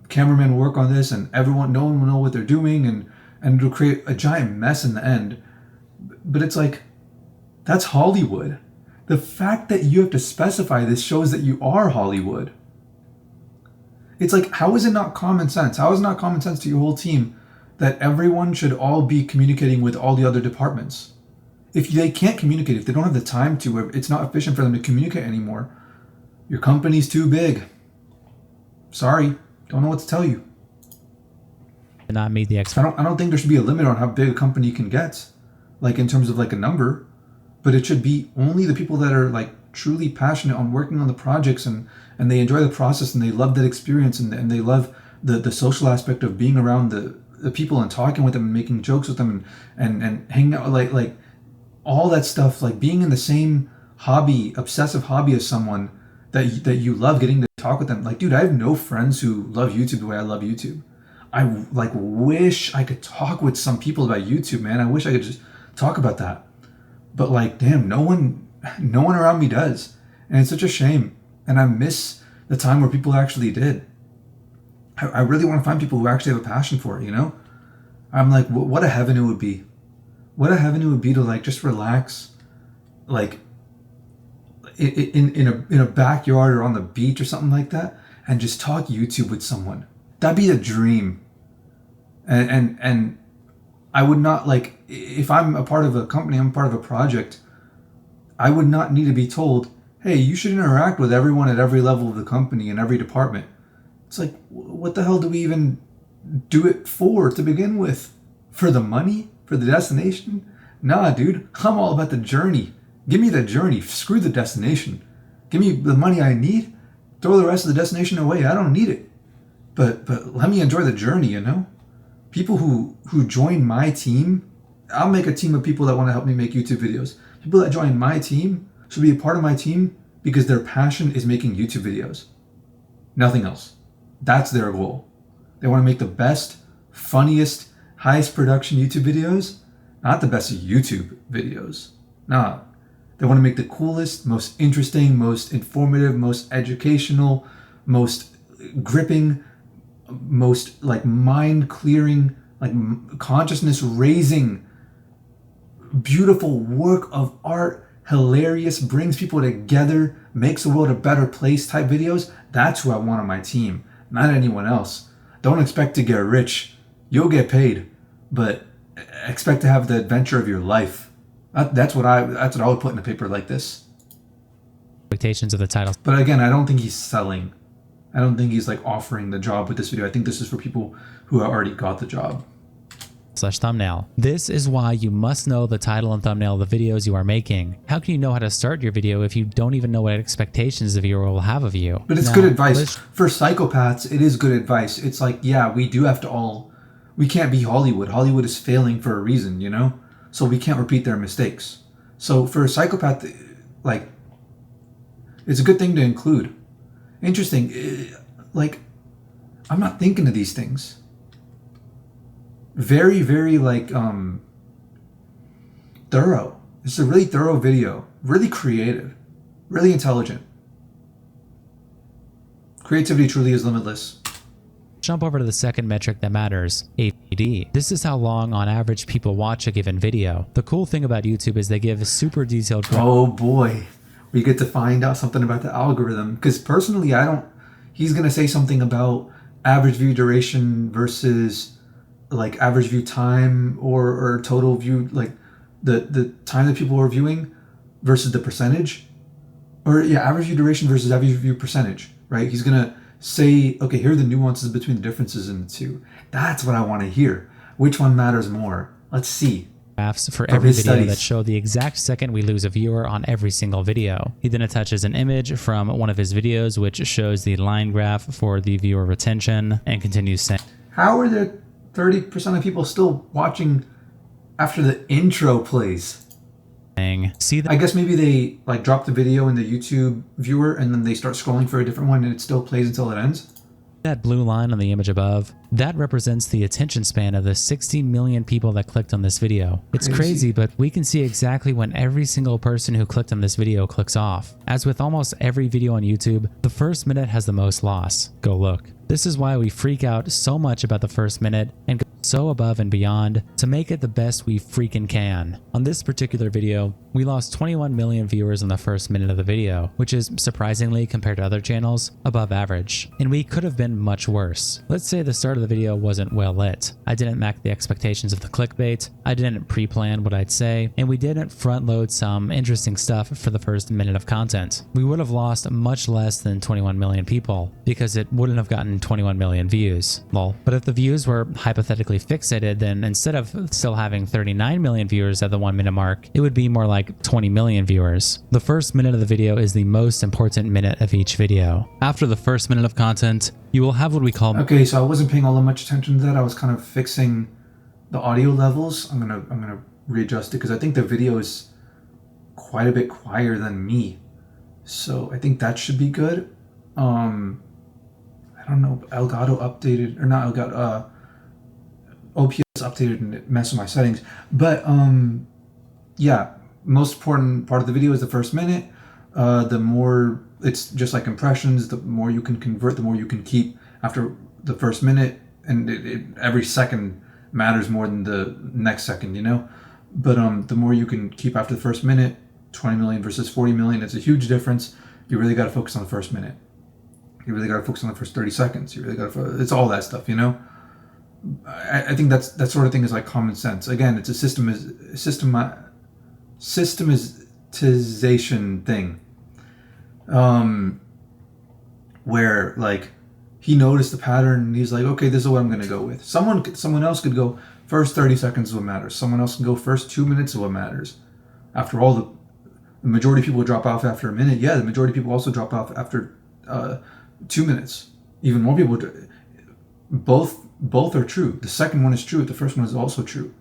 cameraman will work on this, and no one will know what they're doing, and it'll create a giant mess in the end. But it's like, that's Hollywood. The fact that you have to specify this shows that you are Hollywood. It's like, how is it not common sense? How is it not common sense to your whole team that everyone should all be communicating with all the other departments? If they can't communicate, if they don't have the time to, it's not efficient for them to communicate anymore, your company's too big. Sorry, don't know what to tell you. Not meet the I don't think there should be a limit on how big a company can get, like in terms of like a number, but it should be only the people that are like truly passionate on working on the projects, and they enjoy the process, and they love that experience, and they love the social aspect of being around the people and talking with them and making jokes with them and hanging out, like all that stuff, like being in the same obsessive hobby as someone that you love, getting to talk with them. Like, dude, I have no friends who love YouTube the way I love YouTube. I like wish I could talk with some people about YouTube, man. I wish I could just talk about that. But like, damn, no one around me does. And it's such a shame. And I miss the time where people actually did. I really want to find people who actually have a passion for it, you know? I'm like, what a heaven it would be. What a heaven it would be to like just relax, like in a backyard or on the beach or something like that, and just talk YouTube with someone. That'd be a dream. And I would not, like, if I'm a part of a company, I'm part of a project, I would not need to be told, hey, you should interact with everyone at every level of the company in every department. It's like, what the hell do we even do it for to begin with? For the money? For the destination? Nah, dude, I'm all about the journey. Give me the journey. Screw the destination. Give me the money I need. Throw the rest of the destination away. I don't need it. But let me enjoy the journey, you know? People who join my team, I'll make a team of people that want to help me make YouTube videos. People that join my team should be a part of my team because their passion is making YouTube videos. Nothing else. That's their goal. They want to make the best, funniest, highest production YouTube videos, not the best YouTube videos. Nah. They want to make the coolest, most interesting, most informative, most educational, most gripping, most like mind clearing, like consciousness raising, beautiful work of art, hilarious, brings people together, makes the world a better place type videos. That's who I want on my team, not anyone else. Don't expect to get rich. You'll get paid, but expect to have the adventure of your life. That's what I would put in a paper like this. Expectations of the title. But again, I don't think he's selling. I don't think he's like offering the job with this video. I think this is for people who already got the job. /thumbnail. This is why you must know the title and thumbnail of the videos you are making. How can you know how to start your video if you don't even know what expectations the viewer will have of you? But it's good advice. For psychopaths, it is good advice. It's like, yeah, we do have to we can't be Hollywood. Hollywood is failing for a reason, you know? So we can't repeat their mistakes. So for a psychopath, like, it's a good thing to include. Interesting. Like, I'm not thinking of these things. Very, very, like, thorough. It's a really thorough video. Really creative. Really intelligent. Creativity truly is limitless. Jump over to the second metric that matters, AVD. This is how long on average people watch a given video. The cool thing about YouTube is they give super detailed... Oh boy, we get to find out something about the algorithm. Because personally, he's going to say something about average view duration versus like average view time or total view, like the time that people are viewing versus the percentage. Or yeah, average view duration versus average view percentage, right? He's going to say, okay, here are the nuances between the differences in the two. That's what I want to hear. Which one matters more? Let's see. Graphs for every video that show the exact second we lose a viewer on every single video. He then attaches an image from one of his videos which shows the line graph for the viewer retention and continues saying, how are there 30% of people still watching after the intro plays? I guess maybe they like drop the video in the YouTube viewer and then they start scrolling for a different one and it still plays until it ends. That blue line on the image above, that represents the attention span of the 60 million people that clicked on this video. It's crazy, but we can see exactly when every single person who clicked on this video clicks off. As with almost every video on YouTube, the first minute has the most loss. Go look. This is why we freak out so much about the first minute and go so above and beyond to make it the best we freaking can. On this particular video, we lost 21 million viewers in the first minute of the video, which is surprisingly, compared to other channels, above average. And we could have been much worse. Let's say the start of the video wasn't well lit. I didn't match the expectations of the clickbait, I didn't pre-plan what I'd say, and we didn't front load some interesting stuff for the first minute of content. We would have lost much less than 21 million people, because it wouldn't have gotten 21 million views. Lol. But if the views were hypothetically fixated, then instead of still having 39 million viewers at the 1 minute mark, it would be more like 20 million viewers. The first minute of the video is the most important minute of each video. After the first minute of content, you will have what we call... Okay, so I wasn't paying all that much attention to that. I was kind of fixing the audio levels. I'm gonna readjust it because I think the video is quite a bit quieter than me. So I think that should be good. I don't know, Elgato updated, or not Elgato, OPS updated and it messed with my settings. But yeah, most important part of the video is the first minute. The more, it's just like impressions, the more you can convert, the more you can keep after the first minute, and every second matters more than the next second, you know. But the more you can keep after the first minute, 20 million versus 40 million, it's a huge difference. You really got to focus on the first minute. You really got to focus on the first 30 seconds. You really got to, it's all that stuff, you know. I think that sort of thing is like common sense. Again, it's a systematization thing, where like he noticed the pattern and he's like, okay, this is what I'm gonna go with. Someone else could go first 30 seconds is what matters. Someone else can go first 2 minutes is what matters. After all, the majority of people drop off after a minute. Yeah, the majority of people also drop off after 2 minutes. Even more people. Both are true. The second one is true if the first one is also true,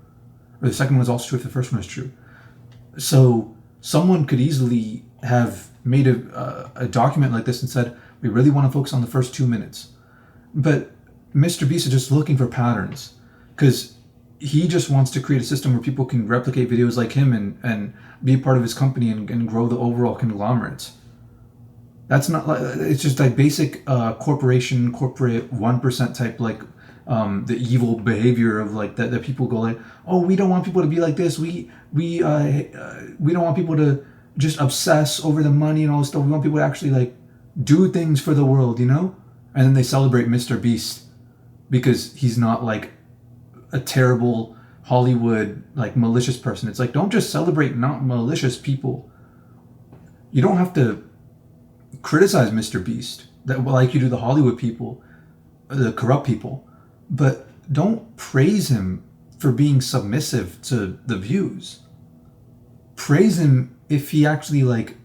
or the second one is also true if the first one is true. So someone could easily have made a document like this and said, we really want to focus on the first 2 minutes. But MrBeast is just looking for patterns, because he just wants to create a system where people can replicate videos like him and be a part of his company and grow the overall conglomerate. That's not like, it's just like basic corporate 1% type, like the evil behavior of like that people go like, oh, we don't want people to be like this. We don't want people to just obsess over the money and all this stuff. We want people to actually like do things for the world, you know? And then they celebrate MrBeast because he's not like a terrible Hollywood like malicious person. It's like, don't just celebrate not malicious people. You don't have to criticize MrBeast that like you do the Hollywood people, the corrupt people, but don't praise him for being submissive to the views. Praise him if he actually like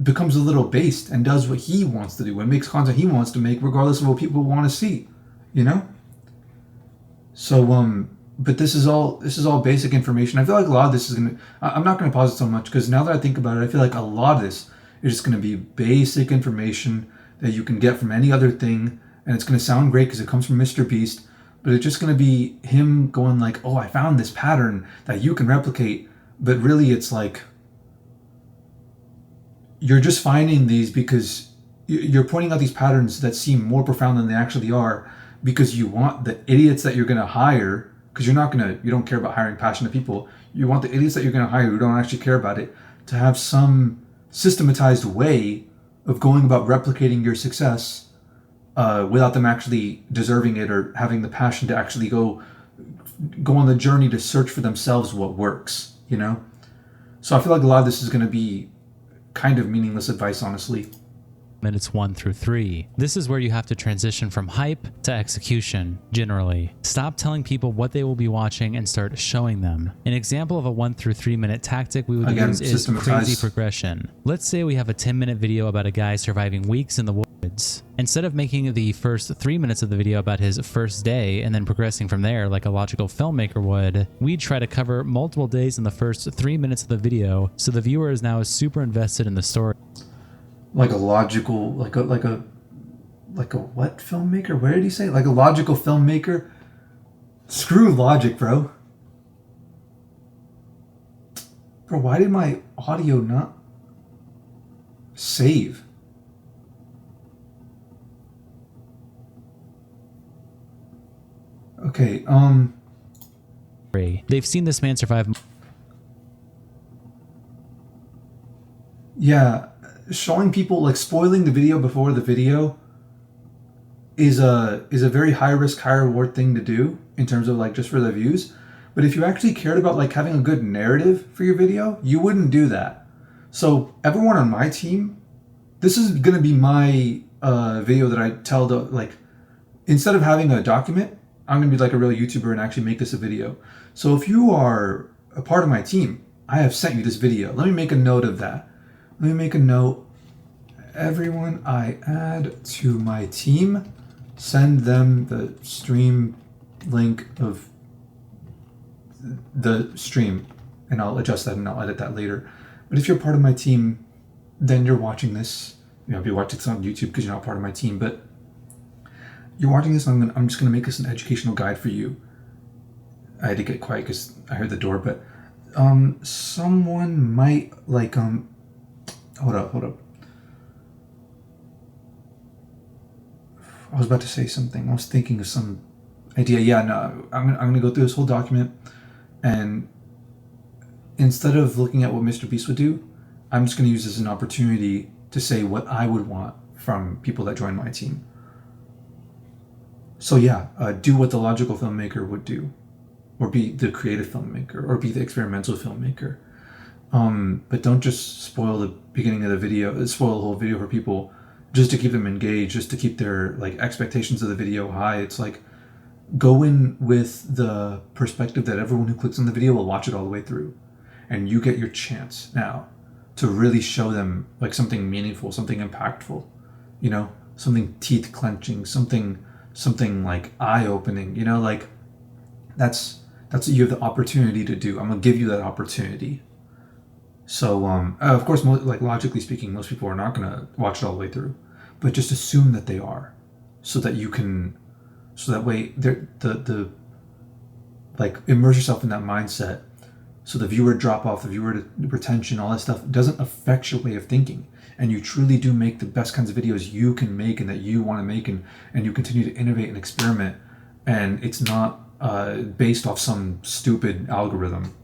becomes a little based and does what he wants to do and makes content he wants to make, regardless of what people want to see, you know. So but this is all basic information. I feel like a lot of this is gonna, I'm not gonna pause it so much, because now that I think about it, I feel like a lot of this is just gonna be basic information that you can get from any other thing, and it's gonna sound great because it comes from MrBeast, but it's just gonna be him going like, oh, I found this pattern that you can replicate. But really it's like, you're just finding these because you're pointing out these patterns that seem more profound than they actually are, because you want the idiots that you're going to hire, because you don't care about hiring passionate people. You want the idiots that you're going to hire who don't actually care about it to have some systematized way of going about replicating your success without them actually deserving it or having the passion to actually go on the journey to search for themselves what works, you know? So I feel like a lot of this is going to be kind of meaningless advice, honestly. Minutes 1 through 3. This is where you have to transition from hype to execution, generally. Stop telling people what they will be watching and start showing them. An example of a 1 through 3 minute tactic we would use is crazy progression. Let's say we have a 10-minute video about a guy surviving weeks in the woods. Instead of making the first 3 minutes of the video about his first day and then progressing from there like a logical filmmaker would, we'd try to cover multiple days in the first 3 minutes of the video, so the viewer is now super invested in the story. Like a logical, like a what filmmaker? Where did he say? Like a logical filmmaker? Screw logic, bro. Bro, why did my audio not save? Okay, They've seen this man survive. Yeah. Showing people, like spoiling the video before the video is a very high risk, high reward thing to do in terms of like just for the views. But if you actually cared about like having a good narrative for your video, you wouldn't do that. So everyone on my team, this is gonna be my video that I tell the, like, instead of having a document, I'm gonna be like a real YouTuber and actually make this a video. So if you are a part of my team, I have sent you this video. Let me make a note of that. Let me make a note. Everyone I add to my team, send them the stream link of the stream, and I'll adjust that and I'll edit that later. But if you're part of my team, then you're watching this if you watch this on YouTube because you're not part of my team, but you're watching this, I'm just gonna make this an educational guide for you. I had to get quiet because I heard the door, but someone might like hold up. I was about to say something. I was thinking of some idea. Yeah, no, I'm gonna go through this whole document, and instead of looking at what MrBeast would do, I'm just gonna use this as an opportunity to say what I would want from people that join my team. So yeah, do what the logical filmmaker would do, or be the creative filmmaker, or be the experimental filmmaker. But don't just spoil the beginning of the video, spoil the whole video for people, just to keep them engaged, just to keep their like expectations of the video high. It's like, go in with the perspective that everyone who clicks on the video will watch it all the way through, and you get your chance now to really show them like something meaningful, something impactful, something teeth clenching, something like eye opening, like that's what you have the opportunity to do. I'm gonna give you that opportunity. So of course, like logically speaking, most people are not gonna watch it all the way through, but just assume that they are, so that way the like immerse yourself in that mindset, so the viewer drop off, the viewer retention, all that stuff doesn't affect your way of thinking, and you truly do make the best kinds of videos you can make and that you want to make, and you continue to innovate and experiment, and it's not based off some stupid algorithm.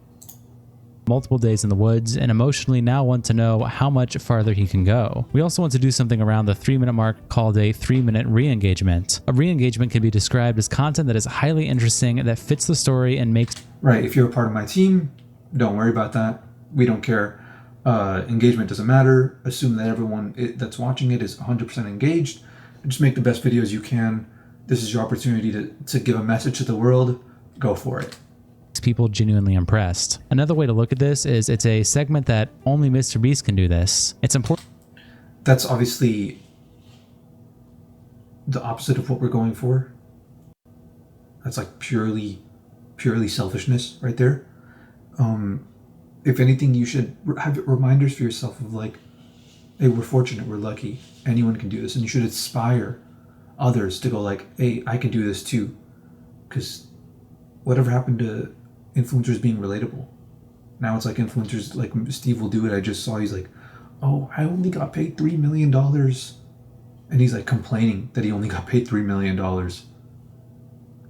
Multiple days in the woods, and emotionally now want to know how much farther he can go. We also want to do something around the 3-minute mark called a 3-minute re-engagement. A re-engagement can be described as content that is highly interesting, that fits the story and makes... Right, if you're a part of my team, don't worry about that. We don't care. Engagement doesn't matter. Assume that everyone that's watching it is 100% engaged. Just make the best videos you can. This is your opportunity to give a message to the world. Go for it. People genuinely impressed. Another way to look at this is it's a segment that only MrBeast can do this. It's important. That's obviously the opposite of what we're going for. That's like purely selfishness right there. If anything, you should have reminders for yourself of like, hey, we're fortunate, we're lucky, anyone can do this, and you should inspire others to go like, hey, I can do this too. Because whatever happened to influencers being relatable? Now it's like influencers like Steve will do it. I just saw he's like, oh, I only got paid $3 million. And he's like complaining that he only got paid $3 million.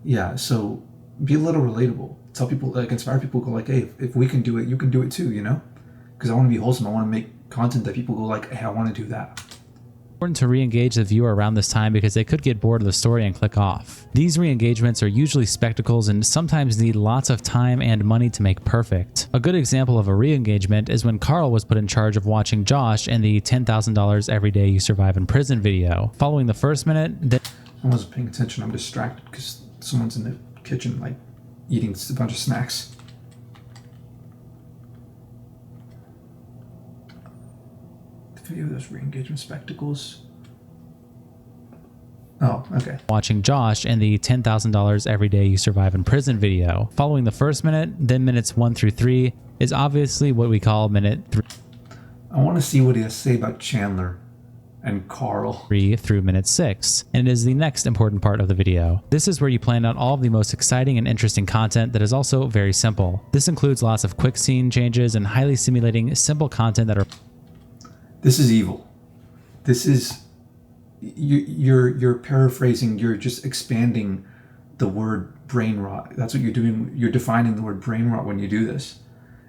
Yeah, so be a little relatable. Tell people, like inspire people, go like, hey, if we can do it, you can do it too, Because I want to be wholesome. I want to make content that people go like, hey, I want to do that. Important to re-engage the viewer around this time because they could get bored of the story and click off. These re-engagements are usually spectacles and sometimes need lots of time and money to make perfect. A good example of a re-engagement is when Carl was put in charge of watching Josh in the $10,000 Every Day You Survive in Prison video. Following the first minute, I wasn't paying attention. I'm distracted because someone's in the kitchen like eating a bunch of snacks. Video, those re-engagement spectacles. Oh, okay. Watching Josh in the $10,000 Every Day You Survive in Prison video. Following the first minute, then minutes 1 through 3 is obviously what we call minute 3. I want to see what he has to say about Chandler and Carl. 3 through minute 6, and it is the next important part of the video. This is where you plan out all of the most exciting and interesting content that is also very simple. This includes lots of quick scene changes and highly simulating simple content that are... This is evil. This is you're paraphrasing. You're just expanding the word brain rot. That's what you're doing. You're defining the word brain rot when you do this.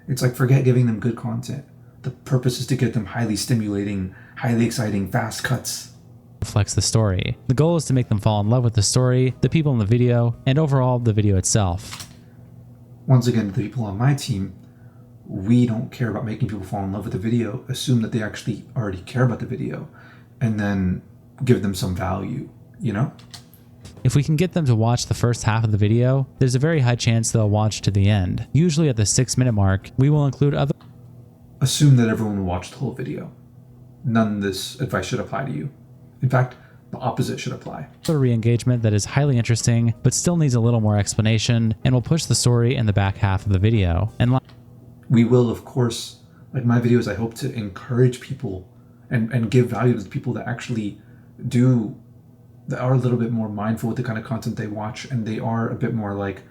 It's like, forget giving them good content. The purpose is to get them highly stimulating, highly exciting, fast cuts. Reflects the story. The goal is to make them fall in love with the story, the people in the video, and overall the video itself. Once again, the people on my team, we don't care about making people fall in love with the video. Assume that they actually already care about the video, and then give them some value, If we can get them to watch the first half of the video, there's a very high chance they'll watch to the end. Usually at the 6-minute mark, we will include other... Assume that everyone will watch the whole video. None of this advice should apply to you. In fact, the opposite should apply. A re-engagement that is highly interesting, but still needs a little more explanation, and will push the story in the back half of the video. And we will, of course, like my videos, I hope to encourage people and give value to the people that actually that are a little bit more mindful with the kind of content they watch, and they are a bit more like,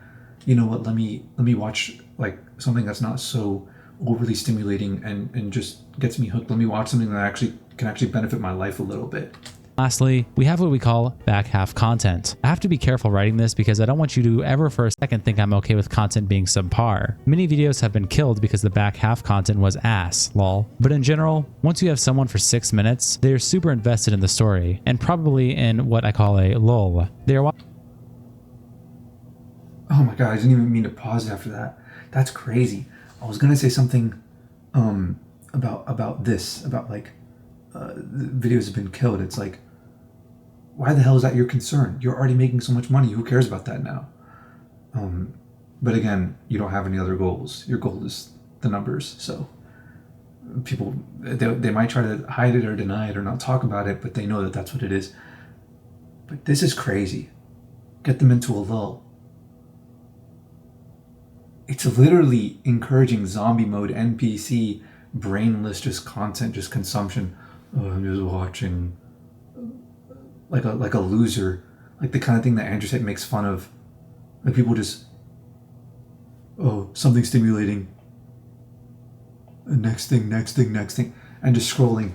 you know what, let me watch like something that's not so overly stimulating and just gets me hooked. Let me watch something that can actually benefit my life a little bit. Lastly, we have what we call back half content. I have to be careful writing this because I don't want you to ever for a second think I'm okay with content being subpar. Many videos have been killed because the back half content was ass, lol. But in general, once you have someone for 6 minutes, they are super invested in the story, and probably in what I call a lull. They are Oh my god, I didn't even mean to pause after that. That's crazy. I was gonna say something about this, about like the videos have been killed. It's like, why the hell is that your concern? You're already making so much money. Who cares about that now? But again, you don't have any other goals. Your goal is the numbers. So people, they might try to hide it or deny it or not talk about it, but they know that that's what it is. But this is crazy. Get them into a lull. It's literally encouraging zombie mode, NPC, brainless, just content, just consumption. Oh, I'm just watching like a loser, like the kind of thing that Andrew Tate makes fun of. Like people just, oh, something stimulating. Next thing, and just scrolling.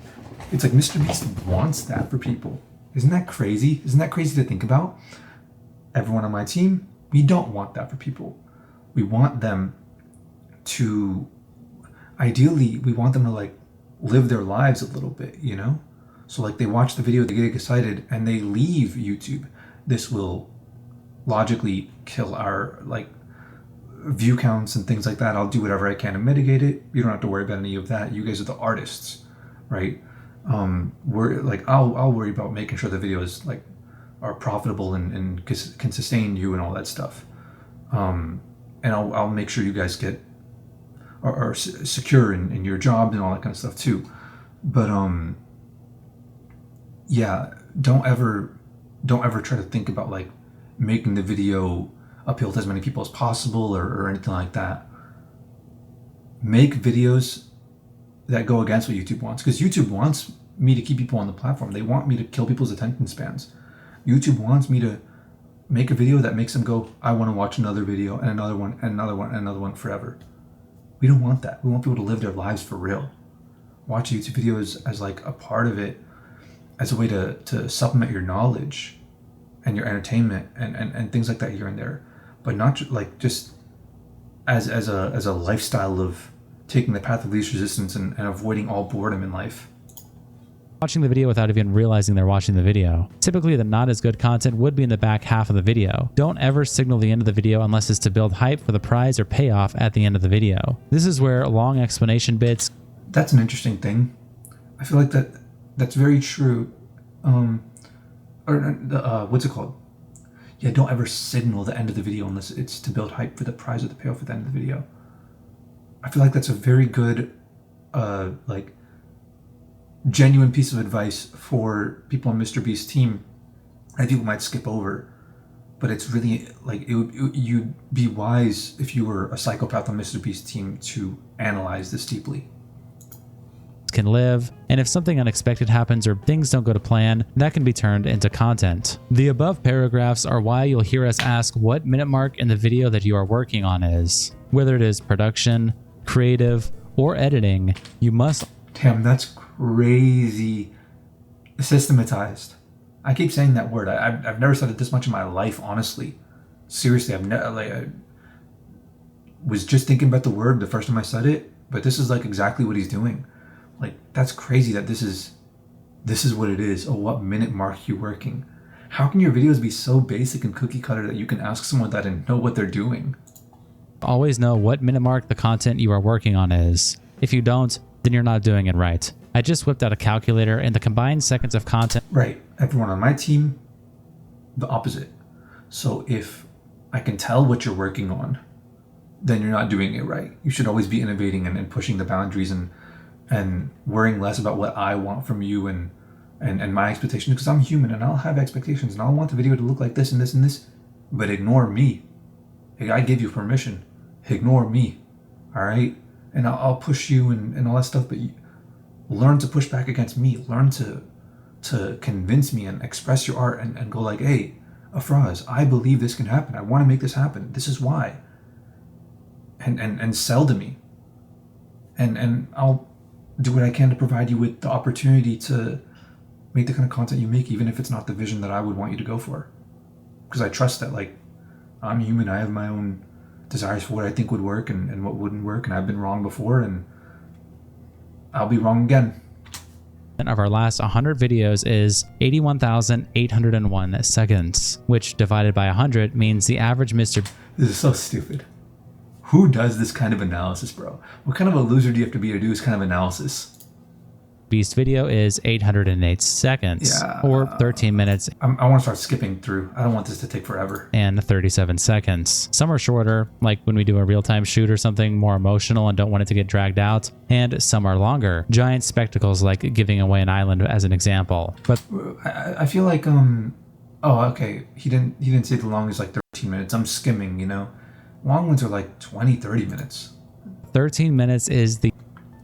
It's like MrBeast wants that for people. Isn't that crazy? Isn't that crazy to think about? Everyone on my team, we don't want that for people. We want them to, ideally, we want them to like live their lives a little bit, you know? So like they watch the video, they get excited, and they leave YouTube. This will logically kill our like view counts and things like that. I'll do whatever I can to mitigate it. You don't have to worry about any of that. You guys are the artists, right? We're like, I'll worry about making sure the videos like are profitable and can sustain you and all that stuff. And I'll make sure you guys are secure in your job and all that kind of stuff too. But yeah, don't ever try to think about like making the video appeal to as many people as possible or anything like that. Make videos that go against what YouTube wants, because YouTube wants me to keep people on the platform. They want me to kill people's attention spans. YouTube wants me to make a video that makes them go, I want to watch another video and another one and another one and another one forever. We don't want that. We want people to live their lives for real. Watch YouTube videos as like a part of it, as a way to supplement your knowledge and your entertainment and things like that here and there, but not like just as a lifestyle of taking the path of least resistance and avoiding all boredom in life. watching the video without even realizing they're watching the video. Typically, the not as good content would be in the back half of the video. Don't ever signal the end of the video unless it's to build hype for the prize or payoff at the end of the video. This is where long explanation bits... That's an interesting thing. I feel like that's very true. What's it called? Yeah, don't ever signal the end of the video unless it's to build hype for the prize or the payoff at the end of the video. I feel like that's a very good, genuine piece of advice for people on MrBeast's team that people might skip over. But it's really, you'd be wise if you were a psychopath on MrBeast's team to analyze this deeply. Can live, and if something unexpected happens or things don't go to plan, that can be turned into content. The above paragraphs are why you'll hear us ask what minute mark in the video that you are working on is. Whether it is production, creative, or editing, you must... Damn, that's crazy systematized. I keep saying that word. I've never said it this much in my life, honestly. Seriously, I was just thinking about the word the first time I said it, but this is like exactly what he's doing. Like, that's crazy that this is what it is. Oh, what minute mark you working? How can your videos be so basic and cookie cutter that you can ask someone that and know what they're doing? Always know what minute mark the content you are working on is. If you don't, then you're not doing it right. I just whipped out a calculator and the combined seconds of content... Right. Everyone on my team, the opposite. So if I can tell what you're working on, then you're not doing it right. You should always be innovating and pushing the boundaries and worrying less about what I want from you and my expectations, because I'm human and I'll have expectations and I'll want the video to look like this and this and this, but ignore me. I give you permission. Ignore me. All right? And I'll push you and all that stuff, but Learn to push back against me. Learn to convince me and express your art and go like, hey, Afraz, I believe this can happen. I want to make this happen. This is why. And sell to me. And I'll do what I can to provide you with the opportunity to make the kind of content you make, even if it's not the vision that I would want you to go for. Because I trust that, like, I'm human. I have my own desires for what I think would work and what wouldn't work. And I've been wrong before, and I'll be wrong again. Of our last 100 videos is 81,801 seconds, which divided by 100 means the average Mr. This is so stupid. Who does this kind of analysis, bro? What kind of a loser do you have to be to do this kind of analysis? Beast video is 808 seconds, or 13 minutes. I want to start skipping through. I don't want this to take forever. And 37 seconds. Some are shorter, like when we do a real-time shoot or something more emotional and don't want it to get dragged out. And some are longer. Giant spectacles like giving away an island as an example. But I feel like, oh, okay. He didn't say the longest like 13 minutes. I'm skimming, you know? Long ones are like 20, 30 minutes. 13 minutes is the...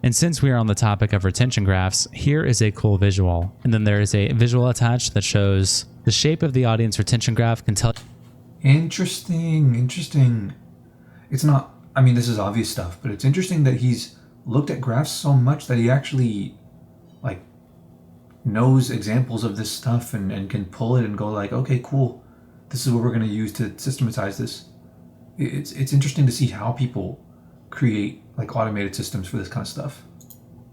And since we are on the topic of retention graphs, here is a cool visual. And then there is a visual attached that shows the shape of the audience retention graph can tell... Interesting. It's not... I mean, this is obvious stuff, but it's interesting that he's looked at graphs so much that he actually, like, knows examples of this stuff and can pull it and go like, okay, cool. This is what we're going to use to systematize this. It's interesting to see how people create like automated systems for this kind of stuff.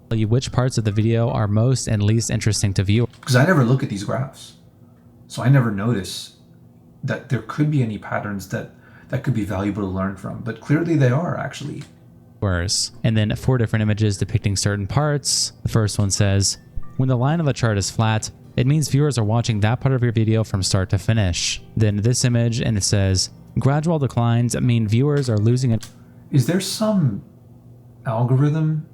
Tell you which parts of the video are most and least interesting to viewers. Because I never look at these graphs, so I never notice that there could be any patterns that could be valuable to learn from. But clearly they are, actually. And then 4 different images depicting certain parts. The first one says, when the line of the chart is flat, it means viewers are watching that part of your video from start to finish. Then this image, and it says, gradual declines mean viewers are losing it. Is there some algorithm?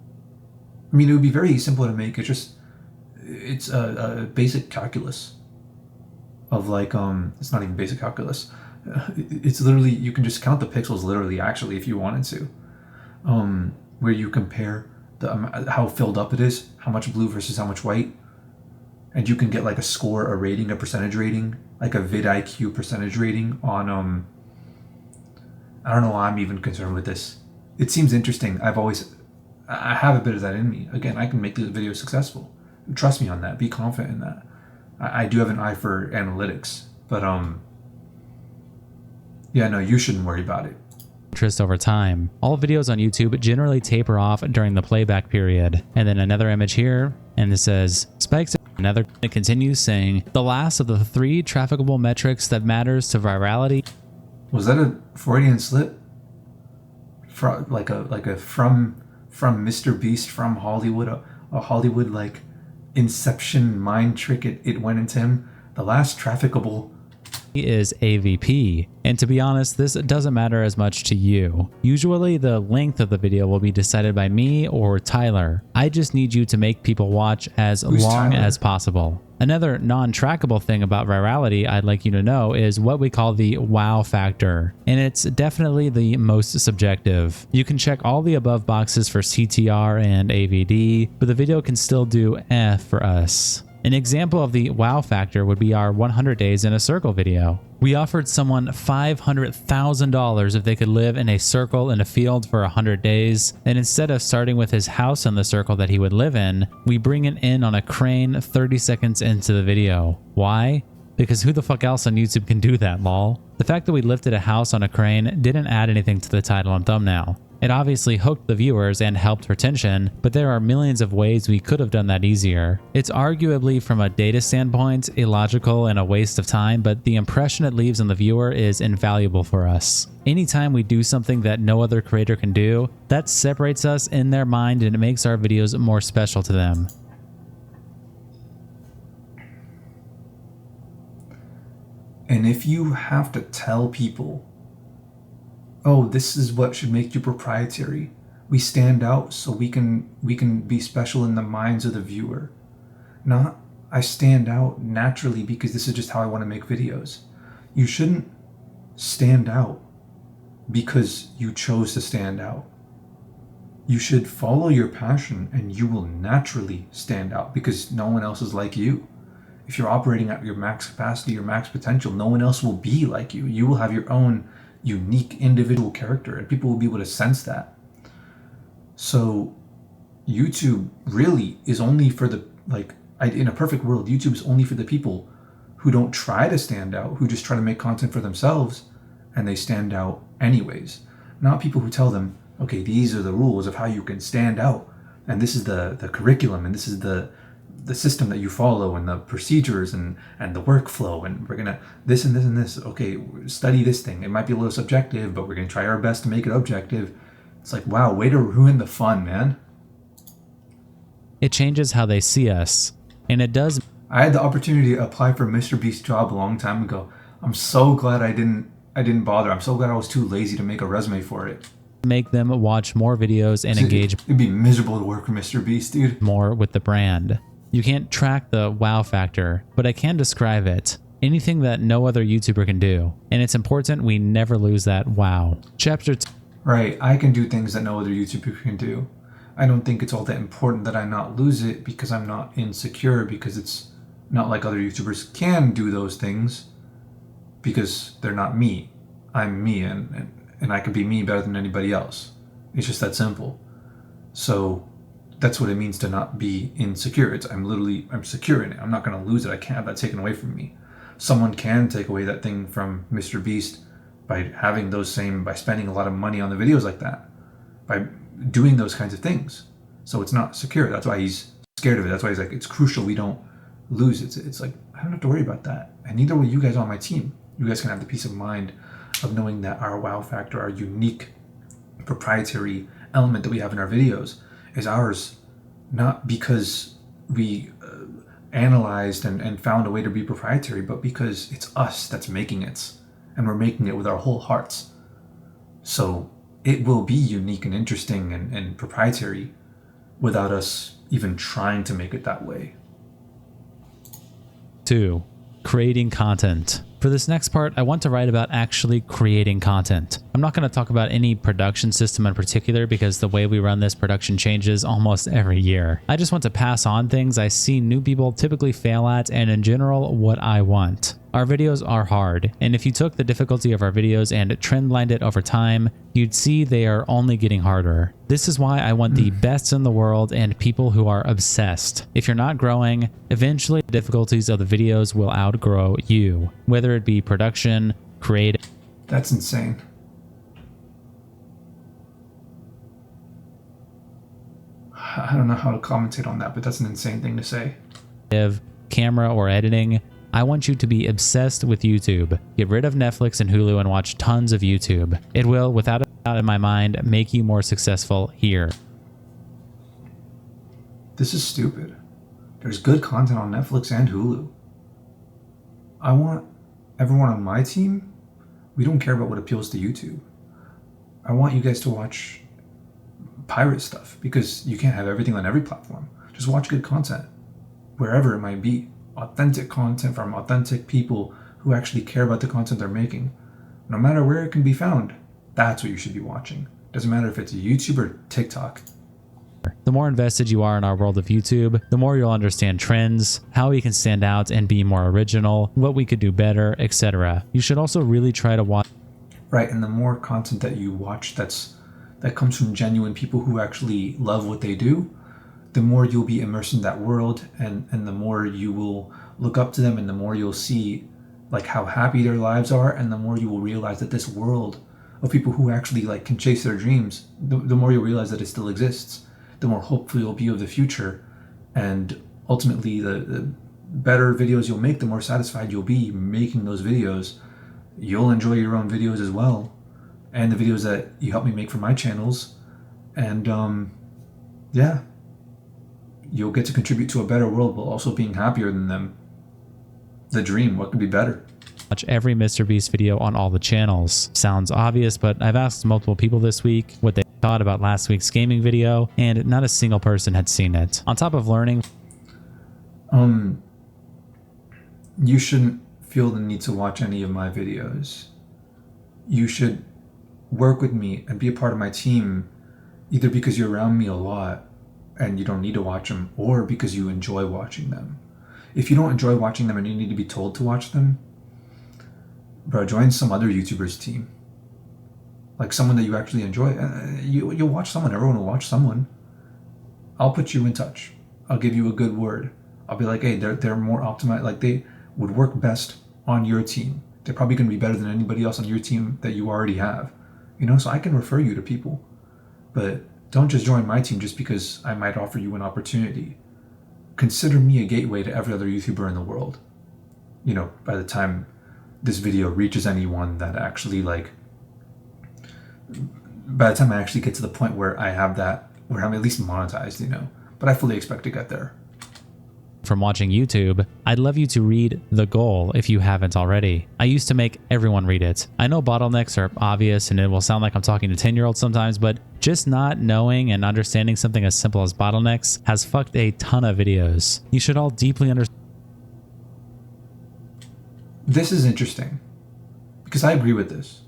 I mean, it would be very simple to make. It's a basic calculus of like, it's not even basic calculus. It's literally, you can just count the pixels literally, actually, if you wanted to. Where you compare how filled up it is, how much blue versus how much white. And you can get like a score, a rating, a percentage rating, like a vidIQ percentage rating on, I don't know why I'm even concerned with this. It seems interesting. I have a bit of that in me. Again, I can make the video successful. Trust me on that. Be confident in that. I do have an eye for analytics, but yeah, no, you shouldn't worry about it. Interest over time. All videos on YouTube generally taper off during the playback period. And then another image here, and it says, spikes. Another, it continues saying, the last of the 3 trafficable metrics that matters to virality. Was that a Freudian slip? From MrBeast, from Hollywood, a Hollywood like inception mind trick it went into him. The last trafficable is AVP. And to be honest, this doesn't matter as much to you. Usually the length of the video will be decided by me or Tyler. I just need you to make people watch as long as possible. Another non-trackable thing about virality I'd like you to know is what we call the wow factor, and it's definitely the most subjective. You can check all the above boxes for CTR and AVD, but the video can still do for us. An example of the wow factor would be our 100 days in a circle video. We offered someone $500,000 if they could live in a circle in a field for 100 days, and instead of starting with his house in the circle that he would live in, we bring it in on a crane 30 seconds into the video. Why? Because who the fuck else on YouTube can do that, lol? The fact that we lifted a house on a crane didn't add anything to the title and thumbnail. It obviously hooked the viewers and helped retention, but there are millions of ways we could have done that easier. It's arguably, from a data standpoint, illogical and a waste of time, but the impression it leaves on the viewer is invaluable for us. Anytime we do something that no other creator can do, that separates us in their mind and it makes our videos more special to them. And if you have to tell people, oh, this is what should make you proprietary. We stand out so we can be special in the minds of the viewer. Not, I stand out naturally because this is just how I want to make videos. You shouldn't stand out because you chose to stand out. You should follow your passion and you will naturally stand out because no one else is like you. If you're operating at your max capacity, your max potential, no one else will be like you. You will have your own unique individual character and people will be able to sense that. So YouTube really is only for the, in a perfect world, YouTube is only for the people who don't try to stand out, who just try to make content for themselves and they stand out anyways. Not people who tell them, okay, these are the rules of how you can stand out and this is the curriculum and this is the system that you follow and the procedures and the workflow and we're gonna this and this and this. Okay, study this thing. It might be a little subjective, but we're gonna try our best to make it objective. It's like, wow, way to ruin the fun, man. It changes how they see us, and it does. I had the opportunity to apply for MrBeast job a long time ago. I'm so glad I didn't bother. I'm so glad I was too lazy to make a resume for it. Make them watch more videos and engage. It'd be miserable to work for MrBeast, dude. More with the brand. You can't track the wow factor, but I can describe it. Anything that no other YouTuber can do. And it's important we never lose that wow. Chapter 2. Right, I can do things that no other YouTuber can do. I don't think it's all that important that I not lose it because I'm not insecure, because it's not like other YouTubers can do those things because they're not me. I'm me and I can be me better than anybody else. It's just that simple. So that's what it means to not be insecure. I'm secure in it. I'm not going to lose it. I can't have that taken away from me. Someone can take away that thing from MrBeast by by spending a lot of money on the videos like that, by doing those kinds of things. So it's not secure. That's why he's scared of it. That's why he's like, it's crucial we don't lose. It's like, I don't have to worry about that. And neither will you guys on my team. You guys can have the peace of mind of knowing that our wow factor, our unique proprietary element that we have in our videos is ours, not because we analyzed and found a way to be proprietary, but because it's us that's making it, and we're making it with our whole hearts. So it will be unique and interesting and proprietary without us even trying to make it that way. 2. Creating content. For this next part, I want to write about actually creating content. I'm not going to talk about any production system in particular because the way we run this production changes almost every year. I just want to pass on things I see new people typically fail at and in general what I want. Our videos are hard, and if you took the difficulty of our videos and trendlined it over time, you'd see they are only getting harder. This is why I want the best in the world and people who are obsessed. If you're not growing, eventually the difficulties of the videos will outgrow you, whether it be production, creative. That's insane. I don't know how to commentate on that, but that's an insane thing to say. Camera or editing. I want you to be obsessed with YouTube. Get rid of Netflix and Hulu and watch tons of YouTube. It will, without a doubt in my mind, make you more successful here. This is stupid. There's good content on Netflix and Hulu. I want everyone on my team, we don't care about what appeals to YouTube. I want you guys to watch pirate stuff because you can't have everything on every platform. Just watch good content, wherever it might be. Authentic content from authentic people who actually care about the content they're making. No matter where it can be found, that's what you should be watching. Doesn't matter if it's YouTube or TikTok. The more invested you are in our world of YouTube, the more you'll understand trends, how we can stand out and be more original, what we could do better, etc. You should also really try to watch. Right, and the more content that you watch that comes from genuine people who actually love what they do, the more you'll be immersed in that world, and the more you will look up to them, and the more you'll see like how happy their lives are, and the more you will realize that this world of people who actually like can chase their dreams, the more you'll realize that it still exists, the more hopeful you'll be of the future, and ultimately the better videos you'll make, the more satisfied you'll be making those videos. You'll enjoy your own videos as well, and the videos that you help me make for my channels, and yeah, you'll get to contribute to a better world while also being happier than them. The dream, what could be better? Watch every MrBeast video on all the channels. Sounds obvious, but I've asked multiple people this week what they thought about last week's gaming video, and not a single person had seen it. On top of learning, you shouldn't feel the need to watch any of my videos. You should work with me and be a part of my team either because you're around me a lot and you don't need to watch them, or because you enjoy watching them. If you don't enjoy watching them and you need to be told to watch them, bro, join some other YouTuber's team. Like someone that you actually enjoy. You'll watch someone. Everyone will watch someone. I'll put you in touch. I'll give you a good word. I'll be like, hey, they're more optimized. Like they would work best on your team. They're probably going to be better than anybody else on your team that you already have. You know, so I can refer you to people. But don't just join my team just because I might offer you an opportunity. Consider me a gateway to every other YouTuber in the world. You know, by the time this video reaches anyone that actually by the time I actually get to the point where I have that, where I'm at least monetized, you know, but I fully expect to get there. From watching YouTube, I'd love you to read the goal if you haven't already. I used to make everyone read it. I know bottlenecks are obvious and it will sound like I'm talking to 10-year-olds sometimes, but just not knowing and understanding something as simple as bottlenecks has fucked a ton of videos. You should all deeply understand. This is interesting because I agree with this.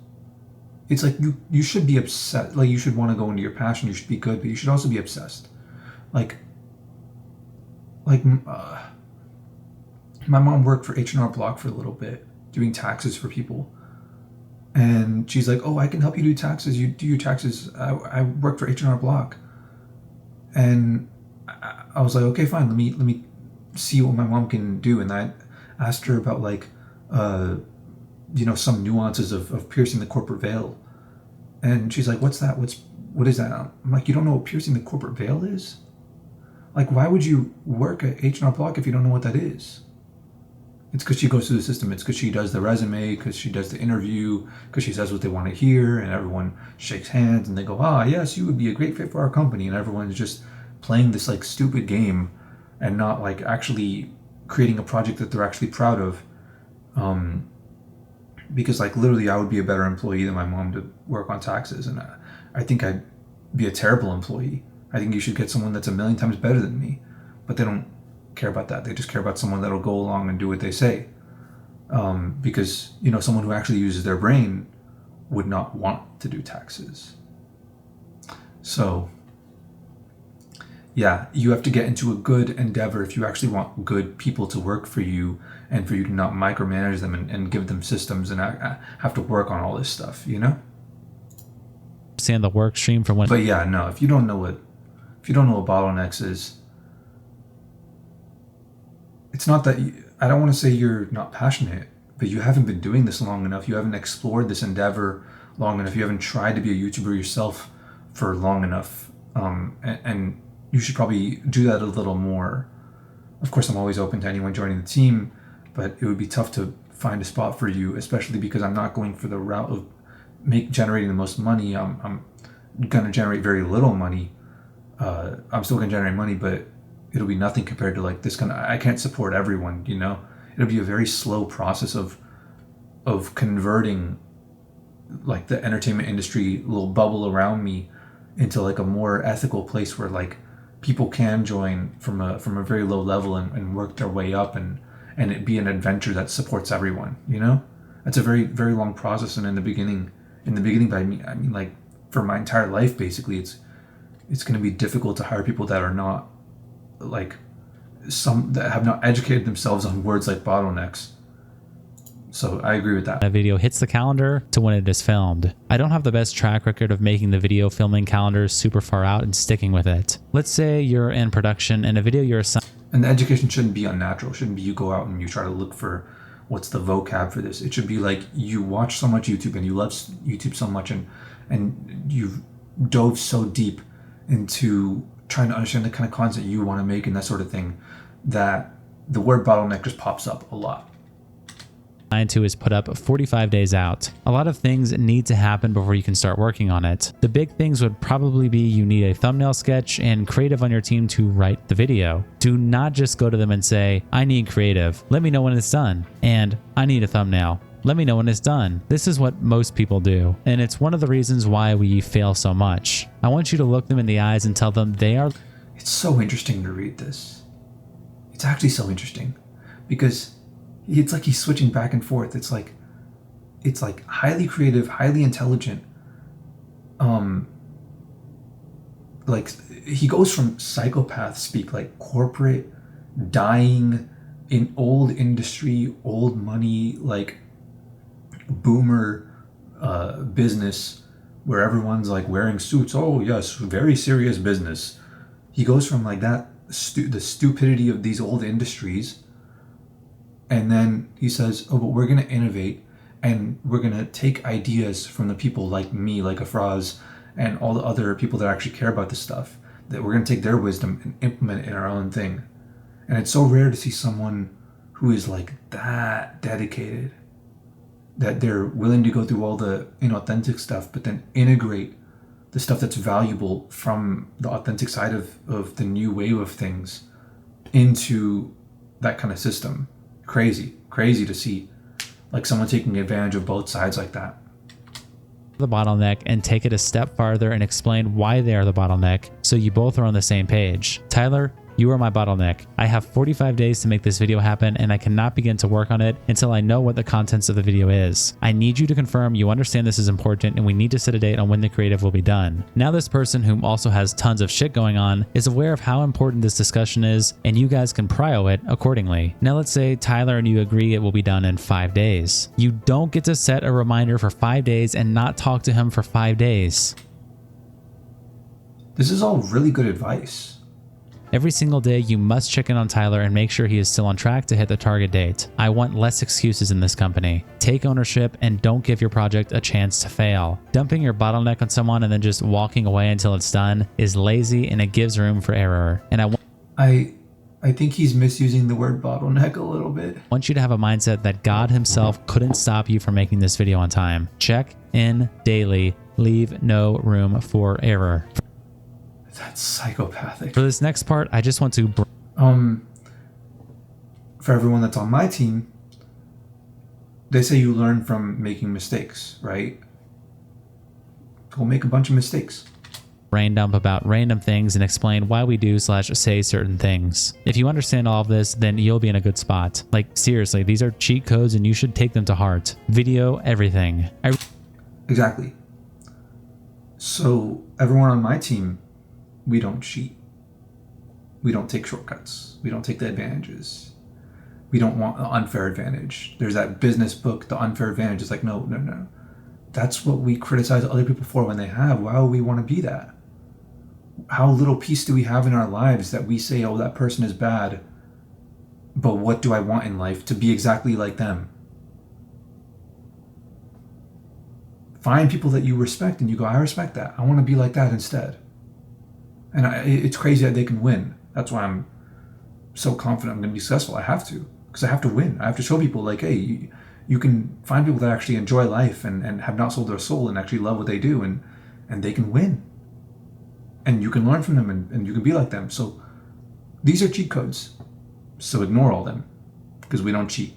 It's like you should be obsessed. Like you should want to go into your passion. You should be good, but you should also be obsessed. Like my mom worked for H&R Block for a little bit, doing taxes for people. And she's like, oh, I can help you do taxes. You do your taxes. I work for H&R Block. And I was like, okay, fine. Let me see what my mom can do. And I asked her about some nuances of piercing the corporate veil. And she's like, what's that? What is that? I'm like, you don't know what piercing the corporate veil is? Like, why would you work at H&R Block if you don't know what that is? It's because she goes through the system. It's because she does the resume, because she does the interview, because she says what they want to hear, and everyone shakes hands and they go, yes, you would be a great fit for our company. And everyone's just playing this like stupid game and not like actually creating a project that they're actually proud of. Because like literally I would be a better employee than my mom to work on taxes. And I think I'd be a terrible employee. I think you should get someone that's 1,000,000 times better than me. But they don't care about that. They just care about someone that'll go along and do what they say. Because, you know, someone who actually uses their brain would not want to do taxes. So, yeah, you have to get into a good endeavor if you actually want good people to work for you and for you to not micromanage them and give them systems and have to work on all this stuff, you know? Understand the work stream from when. But yeah, no, if you don't know what bottlenecks is, it's not that I don't want to say you're not passionate, but you haven't been doing this long enough. You haven't explored this endeavor long enough. You haven't tried to be a YouTuber yourself for long enough. And you should probably do that a little more. Of course, I'm always open to anyone joining the team, but it would be tough to find a spot for you, especially because I'm not going for the route of generating the most money. I'm going to generate very little money. I'm still going to generate money, but it'll be nothing compared to like this kind of, I can't support everyone, you know? It'll be a very slow process of converting like the entertainment industry little bubble around me into like a more ethical place where like people can join from a very low level and work their way up and it be an adventure that supports everyone, you know? It's a very, very long process. And in the beginning, but I mean like for my entire life, basically, it's going to be difficult to hire people that are not like that have not educated themselves on words like bottlenecks. So I agree with that. That video hits the calendar to when it is filmed. I don't have the best track record of making the video filming calendars super far out and sticking with it. Let's say you're in production and a video you're assigned. And the education shouldn't be unnatural. It shouldn't be you go out and you try to look for what's the vocab for this. It should be like you watch so much YouTube and you love YouTube so much and you've dove so deep into trying to understand the kind of content you want to make and that sort of thing that the word bottleneck just pops up a lot. To is put up 45 days out. A lot of things need to happen before you can start working on it. The big things would probably be you need a thumbnail sketch and creative on your team to write the video. Do not just go to them and say, I need creative, let me know when it's done, and I need a thumbnail, let me know when it's done. This is what most people do, and it's one of the reasons why we fail so much. I want you to look them in the eyes and tell them they are. It's so interesting to read this. It's actually so interesting because it's like he's switching back and forth. It's like highly creative, highly intelligent, like he goes from psychopath speak, like corporate, dying, in old industry, old money, like boomer business, where everyone's like wearing suits. Oh yes, very serious business. He goes from like that, the stupidity of these old industries, and then he says, oh, but we're going to innovate, and we're going to take ideas from the people like me, like Afraz, and all the other people that actually care about this stuff, that we're going to take their wisdom and implement it in our own thing. And it's so rare to see someone who is like that dedicated, that they're willing to go through all the inauthentic stuff, but then integrate the stuff that's valuable from the authentic side of the new wave of things into that kind of system. Crazy to see like someone taking advantage of both sides like that. The bottleneck and take it a step farther and explain why they are the bottleneck so you both are on the same page. Tyler, you are my bottleneck. I have 45 days to make this video happen, and I cannot begin to work on it until I know what the contents of the video is. I need you to confirm you understand this is important, and we need to set a date on when the creative will be done. Now this person, whom also has tons of shit going on, is aware of how important this discussion is, and you guys can prio it accordingly. Now let's say Tyler and you agree it will be done in 5 days. You don't get to set a reminder for 5 days and not talk to him for 5 days. This is all really good advice. Every single day, you must check in on Tyler and make sure he is still on track to hit the target date. I want less excuses in this company. Take ownership and don't give your project a chance to fail. Dumping your bottleneck on someone and then just walking away until it's done is lazy, and it gives room for error. And I think he's misusing the word bottleneck a little bit. want you to have a mindset that God himself couldn't stop you from making this video on time. Check in daily. Leave no room for error. That's psychopathic. For this next part, I just want to... For everyone that's on my team, they say you learn from making mistakes, right? Go make a bunch of mistakes. Brain dump about random things and explain why we do / say certain things. If you understand all of this, then you'll be in a good spot. Like, seriously, these are cheat codes and you should take them to heart. Video everything. Exactly. So everyone on my team, we don't cheat. We don't take shortcuts. We don't take the advantages. We don't want the unfair advantage. There's that business book, The Unfair Advantage. It's like, no. That's what we criticize other people for when they have. Why would we want to be that? How little peace do we have in our lives that we say, oh, that person is bad, but what do I want in life? To be exactly like them. Find people that you respect and you go, I respect that. I want to be like that instead. And it's crazy that they can win. That's why I'm so confident I'm going to be successful. I have to, because I have to win. I have to show people like, hey, you can find people that actually enjoy life and have not sold their soul and actually love what they do, and they can win. And you can learn from them and you can be like them. So these are cheat codes. So ignore all them, because we don't cheat.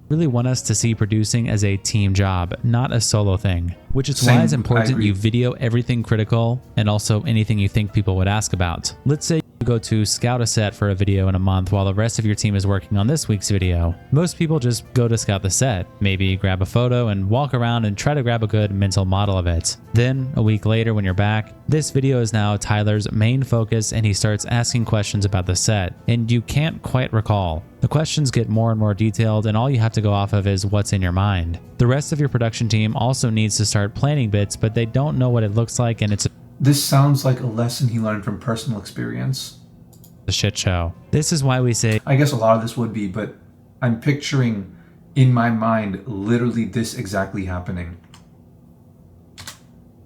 Really want us to see producing as a team job, not a solo thing, which is why it's important you video everything critical and also anything you think people would ask about. Let's say you go to scout a set for a video in a month while the rest of your team is working on this week's video. Most people just go to scout the set, maybe grab a photo and walk around and try to grab a good mental model of it. Then a week later when you're back, this video is now Tyler's main focus and he starts asking questions about the set, and you can't quite recall. The questions get more and more detailed, and all you have to go off of is what's in your mind. The rest of your production team also needs to start planning bits, but they don't know what it looks like, and it's This sounds like a lesson he learned from personal experience. a shit show. This is why we say, I guess a lot of this would be, but I'm picturing in my mind literally this exactly happening.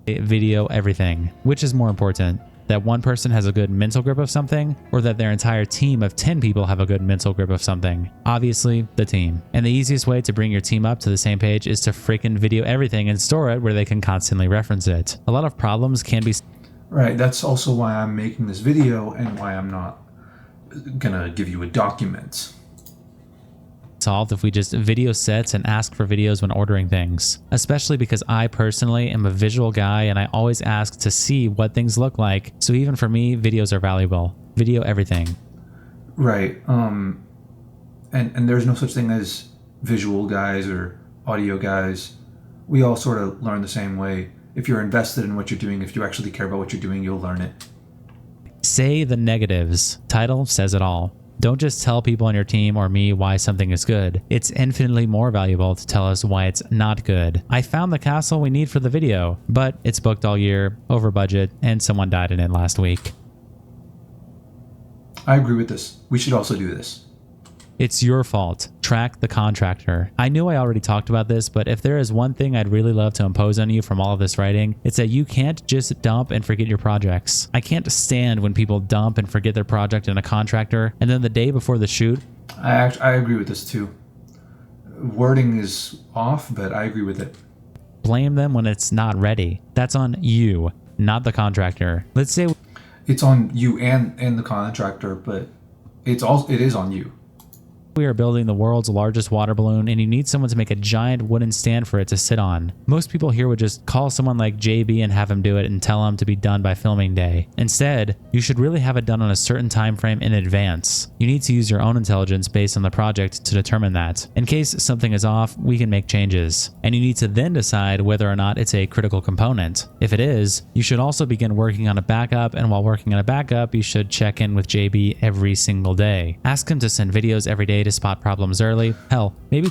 video everything. Which is more important? That one person has a good mental grip of something, or that their entire team of 10 people have a good mental grip of something? Obviously, the team. And the easiest way to bring your team up to the same page is to freaking video everything and store it where they can constantly reference it. A lot of problems can be... Right, that's also why I'm making this video and why I'm not gonna give you a document. solved if we just video sets and ask for videos when ordering things, especially because I personally am a visual guy and I always ask to see what things look like. So even for me, videos are valuable. Video everything. Right. And there's no such thing as visual guys or audio guys. We all sort of learn the same way. If you're invested in what you're doing, if you actually care about what you're doing, you'll learn it. Say the negatives. Title says it all. Don't just tell people on your team or me why something is good. It's infinitely more valuable to tell us why it's not good. I found the castle we need for the video, but it's booked all year, over budget, and someone died in it last week. I agree with this. We should also do this. It's your fault. Track the contractor. I knew I already talked about this, but if there is one thing I'd really love to impose on you from all of this writing, it's that you can't just dump and forget your projects. I can't stand when people dump and forget their project in a contractor, and then the day before the shoot. I agree with this too. Wording is off, but I agree with it. Blame them when it's not ready. That's on you, not the contractor. Let's say it's on you and the contractor, but it is on you. We are building the world's largest water balloon and you need someone to make a giant wooden stand for it to sit on. Most people here would just call someone like JB and have him do it and tell him to be done by filming day. Instead, you should really have it done on a certain time frame in advance. You need to use your own intelligence based on the project to determine that. In case something is off, we can make changes. And you need to then decide whether or not it's a critical component. If it is, you should also begin working on a backup, and while working on a backup, you should check in with JB every single day. Ask him to send videos every day to spot problems early. Hell, maybe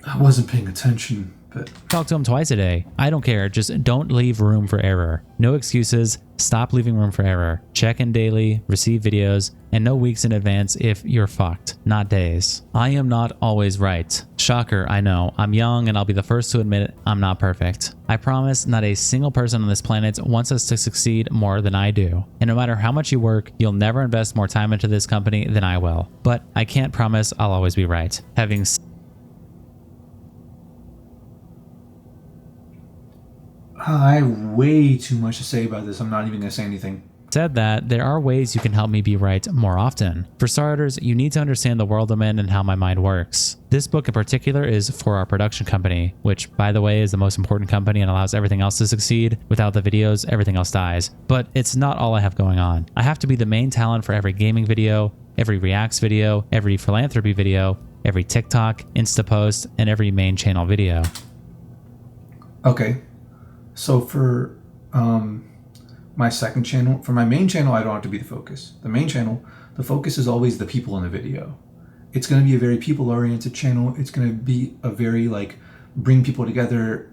I wasn't paying attention, but talk to him twice a day. I don't care, just don't leave room for error. No excuses, stop leaving room for error. Check in daily, receive videos, and know weeks in advance if you're fucked, not days. I am not always right. Shocker, I know. I'm young and I'll be the first to admit it, I'm not perfect. I promise not a single person on this planet wants us to succeed more than I do. And no matter how much you work, you'll never invest more time into this company than I will. But I can't promise I'll always be right. I have way too much to say about this. I'm not even going to say anything. Said that, there are ways you can help me be right more often. For starters, you need to understand the world I'm in and how my mind works. This book in particular is for our production company, which, by the way, is the most important company and allows everything else to succeed. Without the videos, everything else dies. But it's not all I have going on. I have to be the main talent for every gaming video, every Reacts video, every philanthropy video, every TikTok, Insta post, and every main channel video. Okay. So for my second channel, for my main channel, I don't have to be the focus. The main channel, the focus is always the people in the video. It's going to be a very people-oriented channel. It's going to be a very bring people together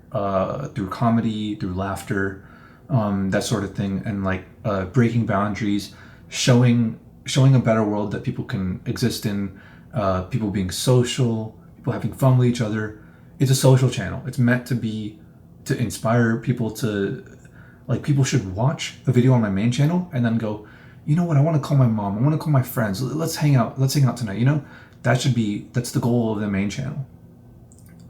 through comedy, through laughter, that sort of thing, and breaking boundaries, showing a better world that people can exist in, people being social, people having fun with each other. It's a social channel. It's meant to inspire people to, people should watch a video on my main channel and then go, you know what, I want to call my mom, I want to call my friends, let's hang out tonight, that's the goal of the main channel.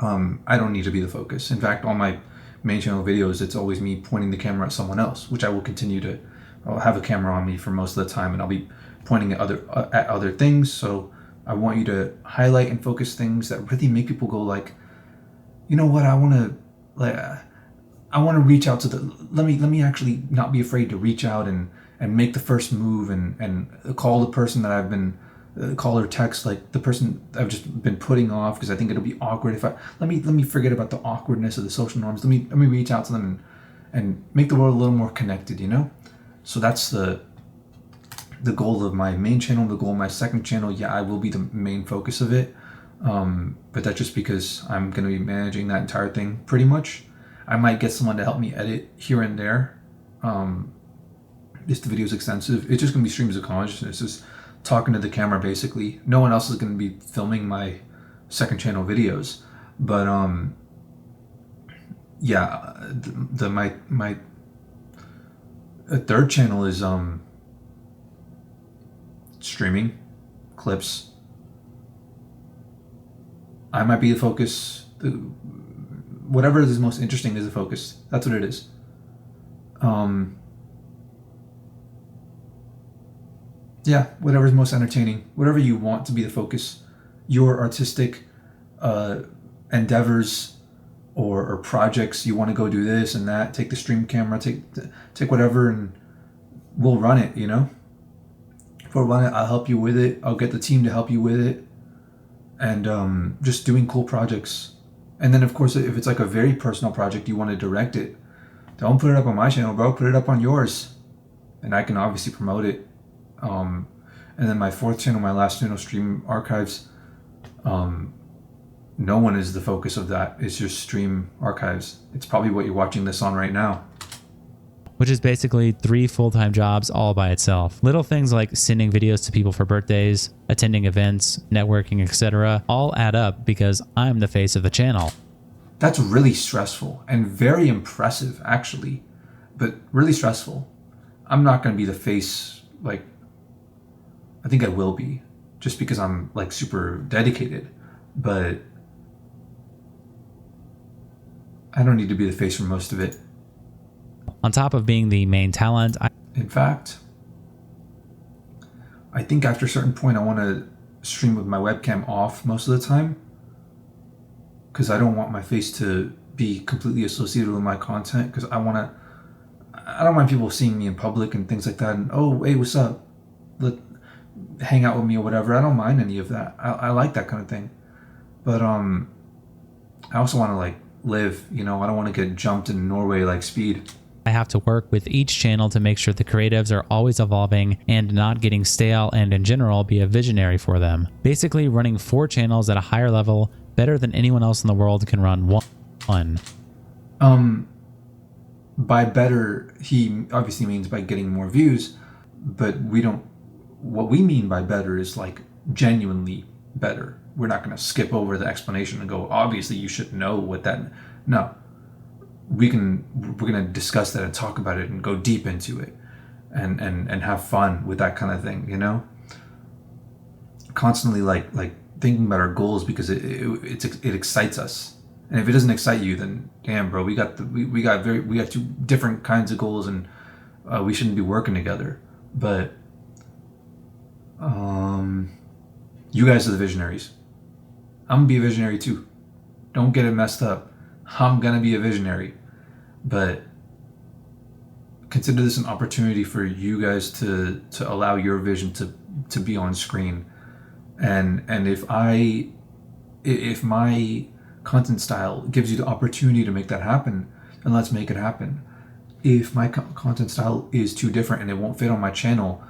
I don't need to be the focus. In fact, on my main channel videos, it's always me pointing the camera at someone else, which I will continue to. I'll have a camera on me for most of the time and I'll be pointing at other things. So I want you to highlight and focus things that really make people go you know what, I want to reach out to let me actually not be afraid to reach out and make the first move and call the person that I've been call or text, the person I've just been putting off because I think it'll be awkward if let me forget about the awkwardness of the social norms. Let me reach out to them and make the world a little more connected, So that's the goal of my main channel. The goal of my second channel, yeah, I will be the main focus of it. But that's just because I'm going to be managing that entire thing pretty much. I might get someone to help me edit here and there. If the video is extensive, it's just going to be streams of consciousness, just talking to the camera basically. No one else is going to be filming my second channel videos. But yeah, my third channel is streaming clips. I might be the focus. Whatever is most interesting is the focus. That's what it is. Yeah, whatever's most entertaining. Whatever you want to be the focus. Your artistic endeavors or projects. You want to go do this and that. Take the stream camera. Take whatever and we'll run it, If we'll run it, I'll help you with it. I'll get the team to help you with it. And just doing cool projects. And then, of course, if it's a very personal project, you want to direct it, Don't put it up on my channel, bro. Put it up on yours. And I can obviously promote it. And then my fourth channel, my last channel, Stream Archives, no one is the focus of that. It's just Stream Archives. It's probably what you're watching this on right now. Which is basically 3 full-time jobs all by itself. Little things like sending videos to people for birthdays, attending events, networking, etc. all add up because I'm the face of the channel. That's really stressful and very impressive, actually, but really stressful. I'm not going to be the face, like, I think I will be, just because I'm, like, super dedicated, but I don't need to be the face for most of it. On top of being the main talent, in fact, I think after a certain point, I want to stream with my webcam off most of the time, because I don't want my face to be completely associated with my content, because I don't mind people seeing me in public and things like that, and oh, hey, what's up? Hang out with me or whatever. I don't mind any of that. I like that kind of thing. But I also want to, like, live, you know. I don't want to get jumped in Norway like Speed. I have to work with each channel to make sure the creatives are always evolving and not getting stale, and in general be a visionary for them. Basically running 4 channels at a higher level better than anyone else in the world can run one. By better, he obviously means by getting more views, but what we mean by better is, like, genuinely better. We're not going to skip over the explanation and go, obviously you should know what that, no. We're going to discuss that and talk about it and go deep into it and have fun with that kind of thing, you know? Constantly like thinking about our goals, because it excites us. And if it doesn't excite you, then damn, bro, we got 2 different kinds of goals, and we shouldn't be working together. But you guys are the visionaries. I'm gonna be a visionary too. Don't get it messed up. I'm gonna be a visionary. But consider this an opportunity for you guys to allow your vision to be on screen. And if my content style gives you the opportunity to make that happen, then let's make it happen. If my content style is too different and it won't fit on my channel,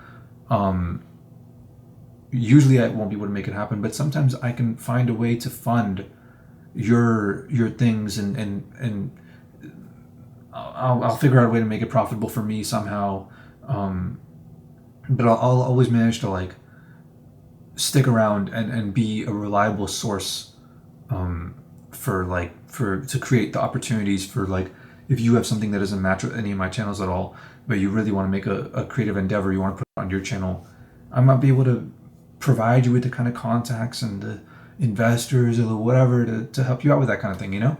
usually I won't be able to make it happen, but sometimes I can find a way to fund your things, and I'll figure out a way to make it profitable for me somehow. But I'll always manage to, like, stick around and be a reliable source to create the opportunities for, like, if you have something that doesn't match with any of my channels at all, but you really want to make a creative endeavor, you want to put it on your channel, I might be able to provide you with the kind of contacts and the investors or whatever to help you out with that kind of thing, you know?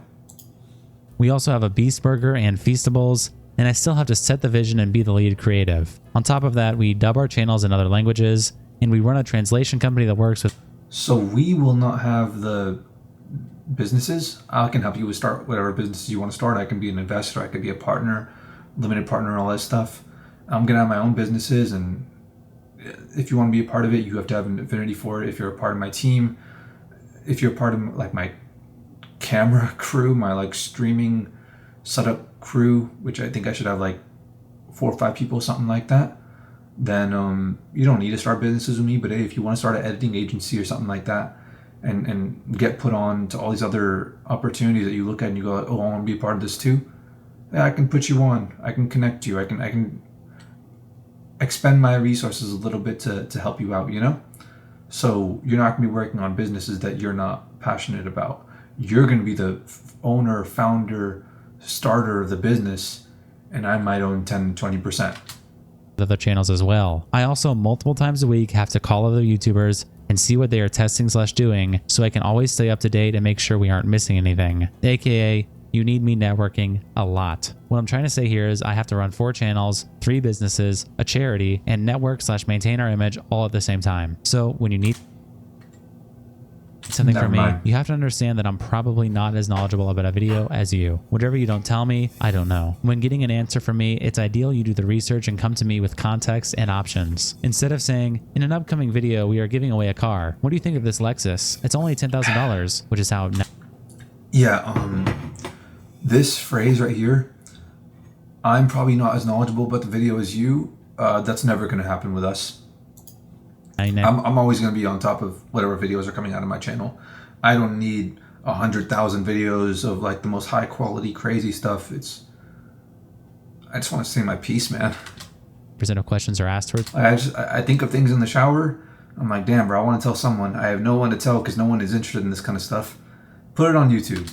We also have a Beast Burger and Feastables, and I still have to set the vision and be the lead creative. On top of that, we dub our channels in other languages, and we run a translation company that works with... So we will not have the businesses. I can help you with start whatever businesses you want to start. I can be an investor, I could be a partner, limited partner, all that stuff. I'm gonna have my own businesses, and if you want to be a part of it, you have to have an affinity for it. If you're a part of my team, if you're a part of, like, my camera crew, my, like, streaming setup crew, which I think I should have, like, 4 or 5 people, something like that, then you don't need to start businesses with me. But hey, if you want to start an editing agency or something like that, and get put on to all these other opportunities that you look at and you go, oh, I want to be a part of this too, yeah, I can put you on, I can connect you, I can expend my resources a little bit to help you out, you know? So you're not going to be working on businesses that you're not passionate about. You're going to be the owner, founder, starter of the business, and I might own 10-20%. Other channels as well. I also multiple times a week have to call other YouTubers and see what they are testing/doing, so I can always stay up to date and make sure we aren't missing anything. AKA, you need me networking a lot. What I'm trying to say here is I have to run 4 channels, 3 businesses, a charity, and network/maintain our image all at the same time. So when you need something from me, you have to understand that I'm probably not as knowledgeable about a video as you. Whatever you don't tell me, I don't know. When getting an answer from me, it's ideal you do the research and come to me with context and options. Instead of saying, in an upcoming video, we are giving away a car. What do you think of this Lexus? It's only $10,000, which is how... Yeah, this phrase right here, I'm probably not as knowledgeable about the video as you. That's never going to happen with us. I'm always going to be on top of whatever videos are coming out of my channel. I don't need 100,000 videos of like the most high quality crazy stuff. I just want to say my piece, man. Percent of questions are asked towards. I think of things in the shower. I'm like, damn, bro, I want to tell someone. I have no one to tell because no one is interested in this kind of stuff. Put it on YouTube.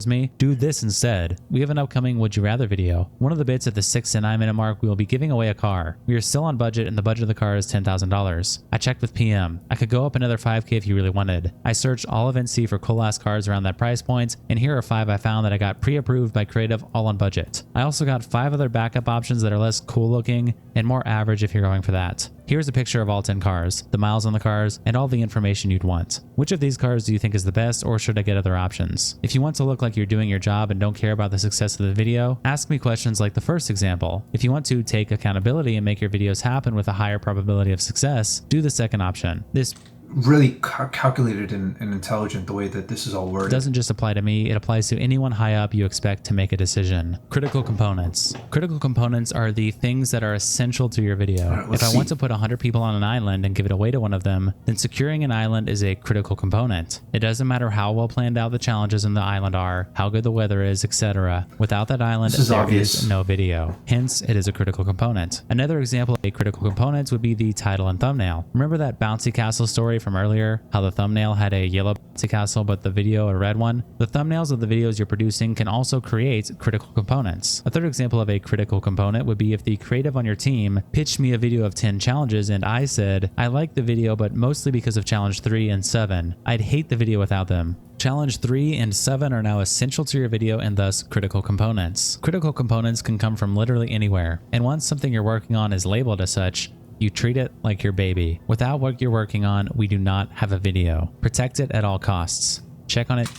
Me, do this instead. We have an upcoming Would You Rather video. One of the bits at the 6 to 9 minute mark, we will be giving away a car. We are still on budget and the budget of the car is $10,000. I checked with PM. I could go up another $5K if you really wanted. I searched all of NC for cool ass cars around that price point, and here are 5 I found that I got pre-approved by Creative, all on budget. I also got 5 other backup options that are less cool looking and more average if you're going for that. Here's a picture of all 10 cars, the miles on the cars, and all the information you'd want. Which of these cars do you think is the best, or should I get other options? If you want to look like you're doing your job and don't care about the success of the video, ask me questions like the first example. If you want to take accountability and make your videos happen with a higher probability of success, do the second option. This really calculated and intelligent the way that this is all worded. Doesn't just apply to me, it applies to anyone high up you expect to make a decision. Critical components. Critical components are the things that are essential to your video. Right, if I want to put 100 people on an island and give it away to one of them, then securing an island is a critical component. It doesn't matter how well planned out the challenges in the island are, how good the weather is, etc. Without that island, there is no video. Hence, it is a critical component. Another example of a critical component would be the title and thumbnail. Remember that bouncy castle story from earlier, how the thumbnail had a yellow bouncy castle but the video a red one? The thumbnails of the videos you're producing can also create critical components. A third example of a critical component would be if the creative on your team pitched me a video of 10 challenges and I said, I like the video but mostly because of challenge 3 and 7. I'd hate the video without them. Challenge 3 and 7 are now essential to your video and thus critical components. Critical components can come from literally anywhere, and once something you're working on is labeled as such, you treat it like your baby. Without what you're working on, we do not have a video. Protect it at all costs. Check on it.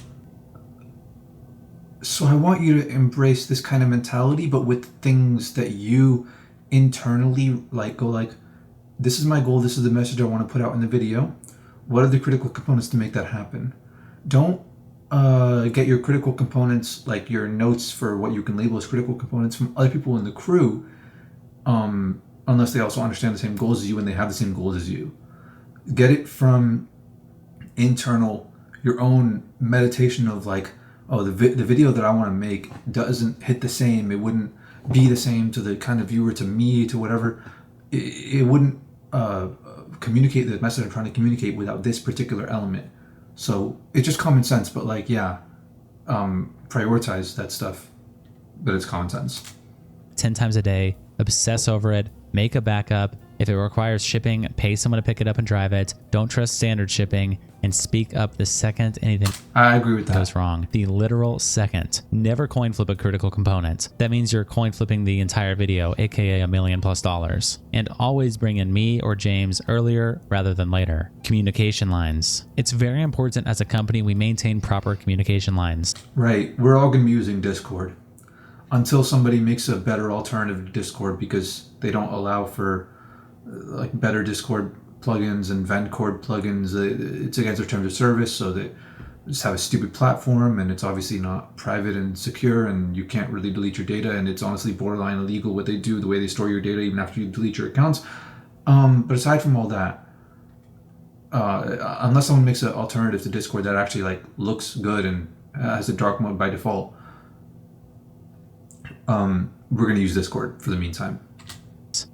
So I want you to embrace this kind of mentality, but with things that you internally go like, this is my goal, this is the message I want to put out in the video. What are the critical components to make that happen? Don't get your critical components, like your notes for what you can label as critical components, from other people in the crew, unless they also understand the same goals as you and they have the same goals as you. Get it from internal, your own meditation of like, oh, the video that I want to make doesn't hit the same. It wouldn't be the same to the kind of viewer, to me, to whatever. It wouldn't communicate the message I'm trying to communicate without this particular element. So it's just common sense, but like, yeah, prioritize that stuff, but it's common sense. 10 times a day, obsess over it, make a backup. If it requires shipping, pay someone to pick it up and drive it. Don't trust standard shipping, and speak up the second anything I agree with that. goes wrong. The literal second. Never coin flip a critical component. That means you're coin flipping the entire video, aka $1 million+. And always bring in me or James earlier rather than later. Communication lines. It's very important as a company we maintain proper communication lines. Right. We're all going to be using Discord until somebody makes a better alternative to Discord, because they don't allow for like better Discord plugins and Ventcord plugins. It's against their terms of service, so they just have a stupid platform, and it's obviously not private and secure, and you can't really delete your data, and it's honestly borderline illegal what they do, the way they store your data even after you delete your accounts. But aside from all that, unless someone makes an alternative to Discord that actually like looks good and has a dark mode by default, we're going to use Discord for the meantime.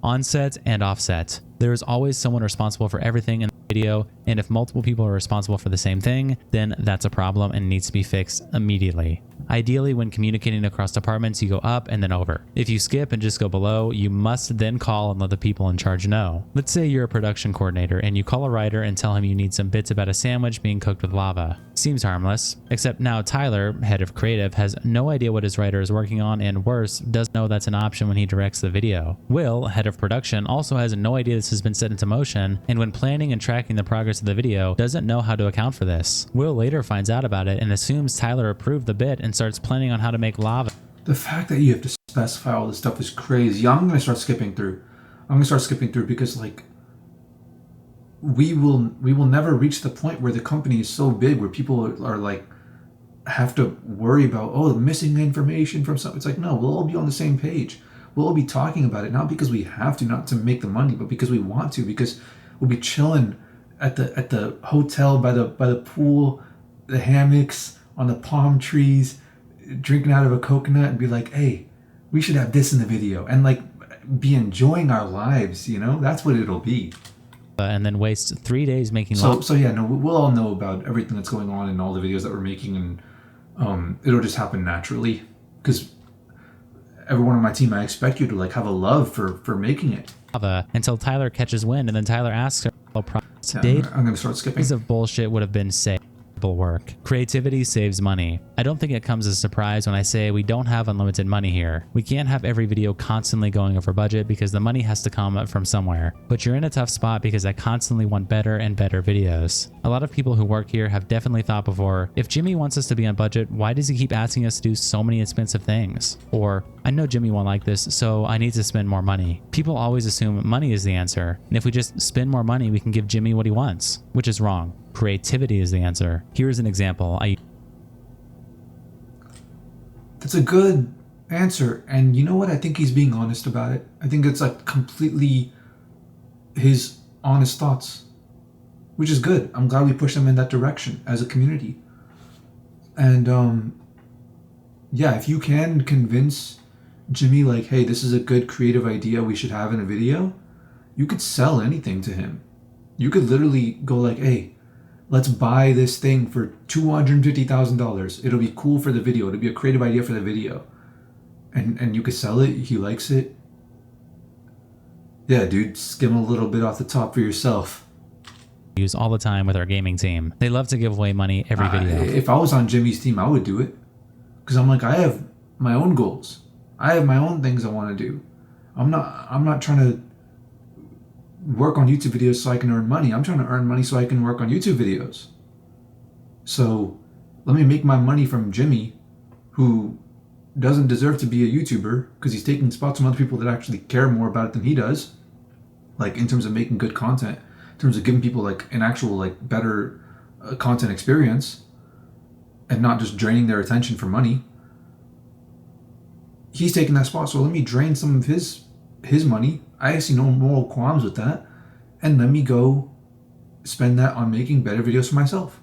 Onset and offset. There is always someone responsible for everything in the video, and if multiple people are responsible for the same thing, then that's a problem and needs to be fixed immediately. Ideally, when communicating across departments, you go up and then over. If you skip and just go below, you must then call and let the people in charge know. Let's say you're a production coordinator and you call a writer and tell him you need some bits about a sandwich being cooked with lava. Seems harmless, except now Tyler, head of creative, has no idea what his writer is working on, and worse, doesn't know that's an option when he directs the video. Will, head of production, also has no idea this has been set into motion, and when planning and tracking the progress of the video, doesn't know how to account for this. Will later finds out about it and assumes Tyler approved the bit and starts planning on how to make lava. The fact that you have to specify all this stuff is crazy. I'm going to start skipping through. Because like we will never reach the point where the company is so big where people are like have to worry about, oh, missing information from something. It's like, no, we'll all be on the same page. we'll be talking about it, not because we have to, not to make the money, but because we want to, because we'll be chilling at the hotel by the pool, the hammocks, on the palm trees, drinking out of a coconut, and be like, hey, we should have this in the video, and like be enjoying our lives, you know? That's what it'll be. And then waste 3 days making so yeah, no, we'll all know about everything that's going on in all the videos that we're making, and it'll just happen naturally, because everyone on my team, I expect you to like have a love for making it. Until Tyler catches wind, and then Tyler asks her, I'm gonna start skipping. Days of bullshit would have been saved. Work. Creativity saves money. I don't think it comes as a surprise when I say we don't have unlimited money here. We can't have every video constantly going over budget because the money has to come from somewhere. But you're in a tough spot because I constantly want better and better videos. A lot of people who work here have definitely thought before, if Jimmy wants us to be on budget, why does he keep asking us to do so many expensive things? Or, I know Jimmy won't like this, so I need to spend more money. People always assume money is the answer, and if we just spend more money, we can give Jimmy what he wants, which is wrong. Creativity is the answer. Here's an example. That's a good answer, and you know what? I think he's being honest about it. I think it's like completely his honest thoughts, which is good. I'm glad we push him in that direction as a community. And yeah, if you can convince Jimmy like, hey, this is a good creative idea we should have in a video, you could sell anything to him. You could literally go like, hey, let's buy this thing for $250,000. It'll be cool for the video. It'll be a creative idea for the video. And you could sell it. He likes it. Yeah, dude, skim a little bit off the top for yourself. Use all the time with our gaming team. They love to give away money every video. If I was on Jimmy's team, I would do it. Because I'm like, I have my own goals. I have my own things I want to do. I'm not trying to work on YouTube videos so I can earn money. I'm trying to earn money so I can work on YouTube videos. So let me make my money from Jimmy, who doesn't deserve to be a YouTuber because he's taking spots from other people that actually care more about it than he does. Like in terms of making good content, in terms of giving people like an actual like better content experience and not just draining their attention for money. He's taking that spot, so let me drain some of his money. I see no moral qualms with that, and let me go spend that on making better videos for myself.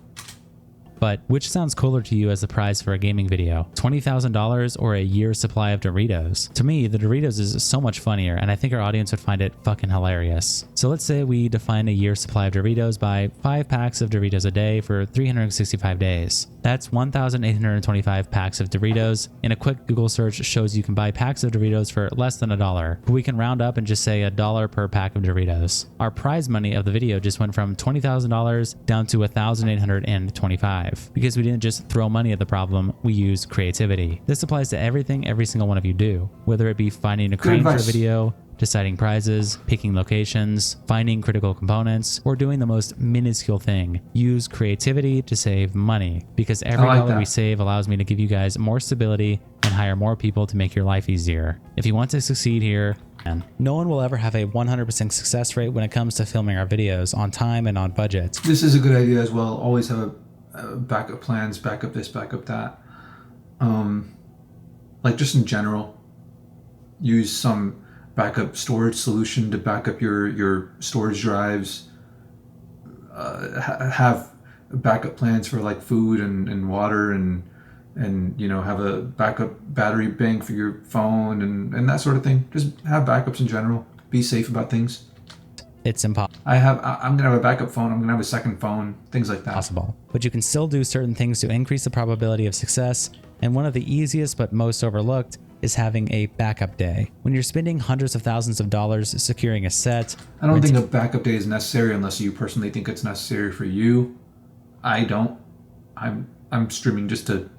But which sounds cooler to you as the prize for a gaming video? $20,000 or a year's supply of Doritos? To me, the Doritos is so much funnier, and I think our audience would find it fucking hilarious. So let's say we define a year's supply of Doritos by 5 packs of Doritos a day for 365 days. That's 1,825 packs of Doritos, and a quick Google search shows you can buy packs of Doritos for less than $1, but we can round up and just say $1 per pack of Doritos. Our prize money of the video just went from $20,000 down to $1,825. Because we didn't just throw money at the problem, we used creativity. This applies to everything every single one of you do, whether it be finding a crane for a video, deciding prizes, picking locations, finding critical components, or doing the most minuscule thing. Use creativity to save money, because every dollar we save allows me to give you guys more stability and hire more people to make your life easier. If you want to succeed here, and no one will ever have a 100% success rate when it comes to filming our videos on time and on budget. This is a good idea as well. Always have backup plans, backup this, backup that. Like just in general, use some backup storage solution to back up your storage drives. Have backup plans for like food and water and you know, have a backup battery bank for your phone and that sort of thing. Just have backups in general. Be safe about things. It's impossible. I'm gonna have a backup phone. I'm gonna have a second phone. Things like that. Possible, but you can still do certain things to increase the probability of success. And one of the easiest but most overlooked is having a backup day. When you're spending hundreds of thousands of dollars securing a set, I don't think a backup day is necessary unless you personally think it's necessary for you. I don't. I'm streaming just to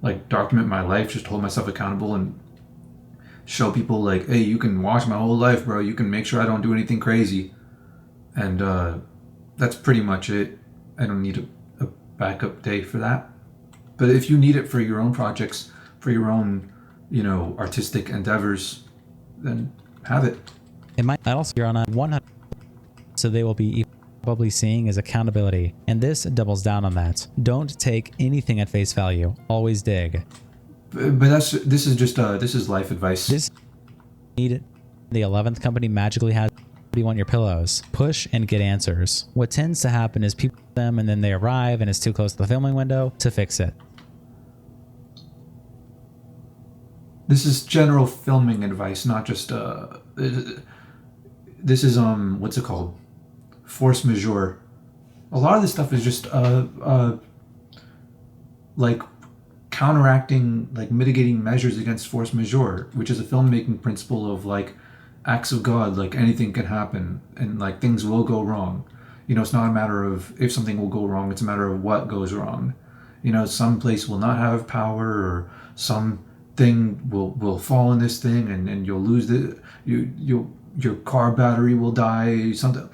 like document my life, just to hold myself accountable and show people like, hey, you can watch my whole life, bro. You can make sure I don't do anything crazy. And that's pretty much it. I don't need a backup day for that. But if you need it for your own projects, for your own, you know, artistic endeavors, then have it. It might also you're on a 100, so they will be probably seeing as accountability. And this doubles down on that. Don't take anything at face value. Always dig. But this is life advice. This need the 11th company magically has what do you want your pillows? Push and get answers. What tends to happen is people them and then they arrive and it's too close to the filming window to fix it. This is general filming advice, not just this is what's it called? Force majeure. A lot of this stuff is just like counteracting, like mitigating measures against force majeure, which is a filmmaking principle of like acts of God. Like anything can happen and like things will go wrong. You know, it's not a matter of if something will go wrong, it's a matter of what goes wrong. You know, some place will not have power, or some thing will fall in this thing and you'll lose your car battery will die. Something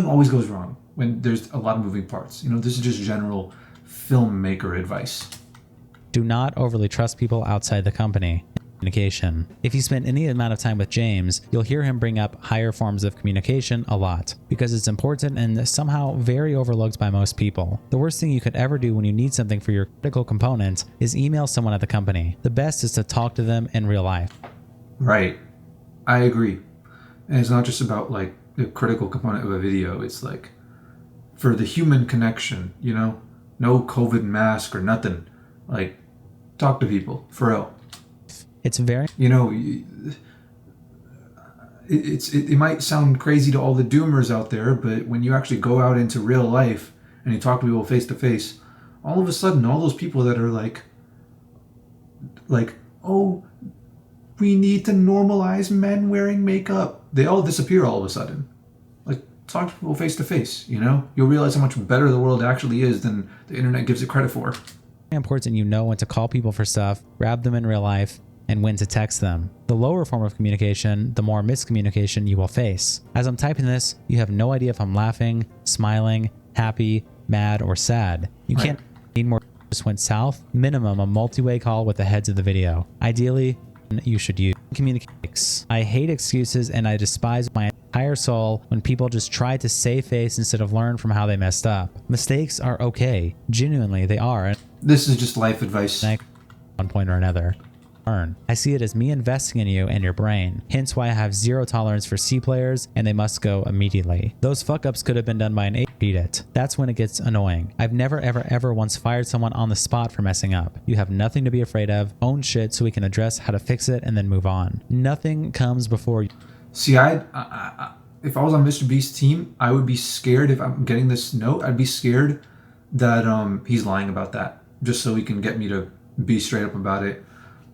always goes wrong when there's a lot of moving parts. You know, this is just general filmmaker advice. Do not overly trust people outside the company. Communication. If you spend any amount of time with James, you'll hear him bring up higher forms of communication a lot because it's important and somehow very overlooked by most people. The worst thing you could ever do when you need something for your critical component is email someone at the company. The best is to talk to them in real life. Right. I agree. And it's not just about like the critical component of a video. It's like for the human connection, you know, no COVID mask or nothing. Like talk to people for real. It's very, you know, it might sound crazy to all the doomers out there, but when you actually go out into real life and you talk to people face to face, all of a sudden, all those people that are like, oh, we need to normalize men wearing makeup, they all disappear all of a sudden. Like, talk to people face to face, you know? You'll realize how much better the world actually is than the internet gives it credit for. Important you know when to call people for stuff, grab them in real life, and when to text them. The lower form of communication, the more miscommunication you will face. As I'm typing this, you have no idea if I'm laughing, smiling, happy, mad, or sad. You can't need more. Just went south. Minimum a multi-way call with the heads of the video. Ideally, you should use communications. I hate excuses and I despise my entire soul when people just try to save face instead of learn from how they messed up. Mistakes are okay. Genuinely, they are. This is just life advice. One point or another. Learn. I see it as me investing in you and your brain. Hence why I have zero tolerance for C players and they must go immediately. Those fuck ups could have been done by an 8-beat it. That's when it gets annoying. I've never ever once fired someone on the spot for messing up. You have nothing to be afraid of. Own shit so we can address how to fix it and then move on. Nothing comes before you. See, if I was on MrBeast's team, I would be scared if I'm getting this note. I'd be scared that he's lying about that just so he can get me to be straight up about it.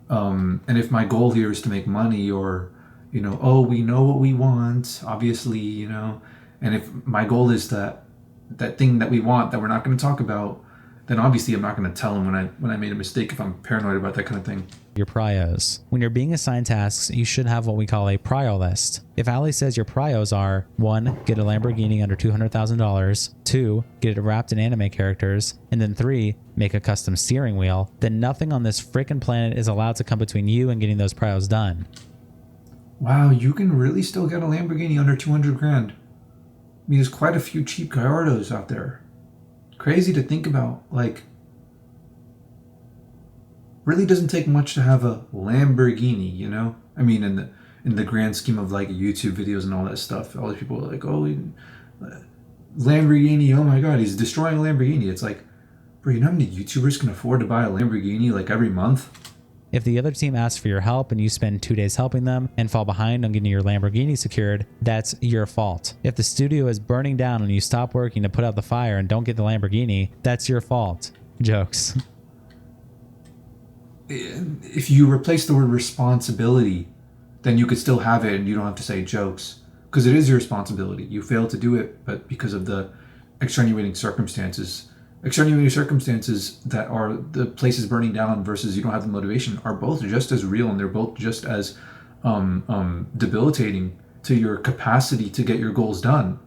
And if my goal here is to make money or, you know, oh, we know what we want, obviously, you know, and if my goal is that thing that we want that we're not going to talk about, then obviously I'm not going to tell him when I made a mistake if I'm paranoid about that kind of thing. Your prios. When you're being assigned tasks, you should have what we call a prio list. If Ali says your prios are 1. Get a Lamborghini under $200,000, 2. Get it wrapped in anime characters, and then 3. Make a custom steering wheel, then nothing on this frickin' planet is allowed to come between you and getting those prios done. Wow, you can really still get a Lamborghini under 200 grand. I mean, there's quite a few cheap Gallardos out there. Crazy to think about, like, really doesn't take much to have a Lamborghini, you know? I mean, in the grand scheme of like YouTube videos and all that stuff, all these people are like, oh, Lamborghini, oh my god, he's destroying a Lamborghini. It's like, bro, you know how many YouTubers can afford to buy a Lamborghini like every month? If the other team asks for your help and you spend 2 days helping them and fall behind on getting your Lamborghini secured, that's your fault. If the studio is burning down and you stop working to put out the fire and don't get the Lamborghini, that's your fault. Jokes. If you replace the word responsibility, then you could still have it and you don't have to say jokes. Because it is your responsibility. You failed to do it, but because of the extenuating circumstances that are the places burning down versus you don't have the motivation are both just as real, and they're both just as debilitating to your capacity to get your goals done.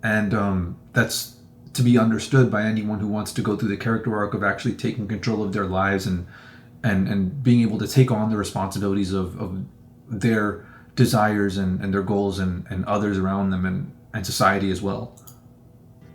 And that's to be understood by anyone who wants to go through the character arc of actually taking control of their lives and being able to take on the responsibilities of their desires and their goals and others around them and society as well.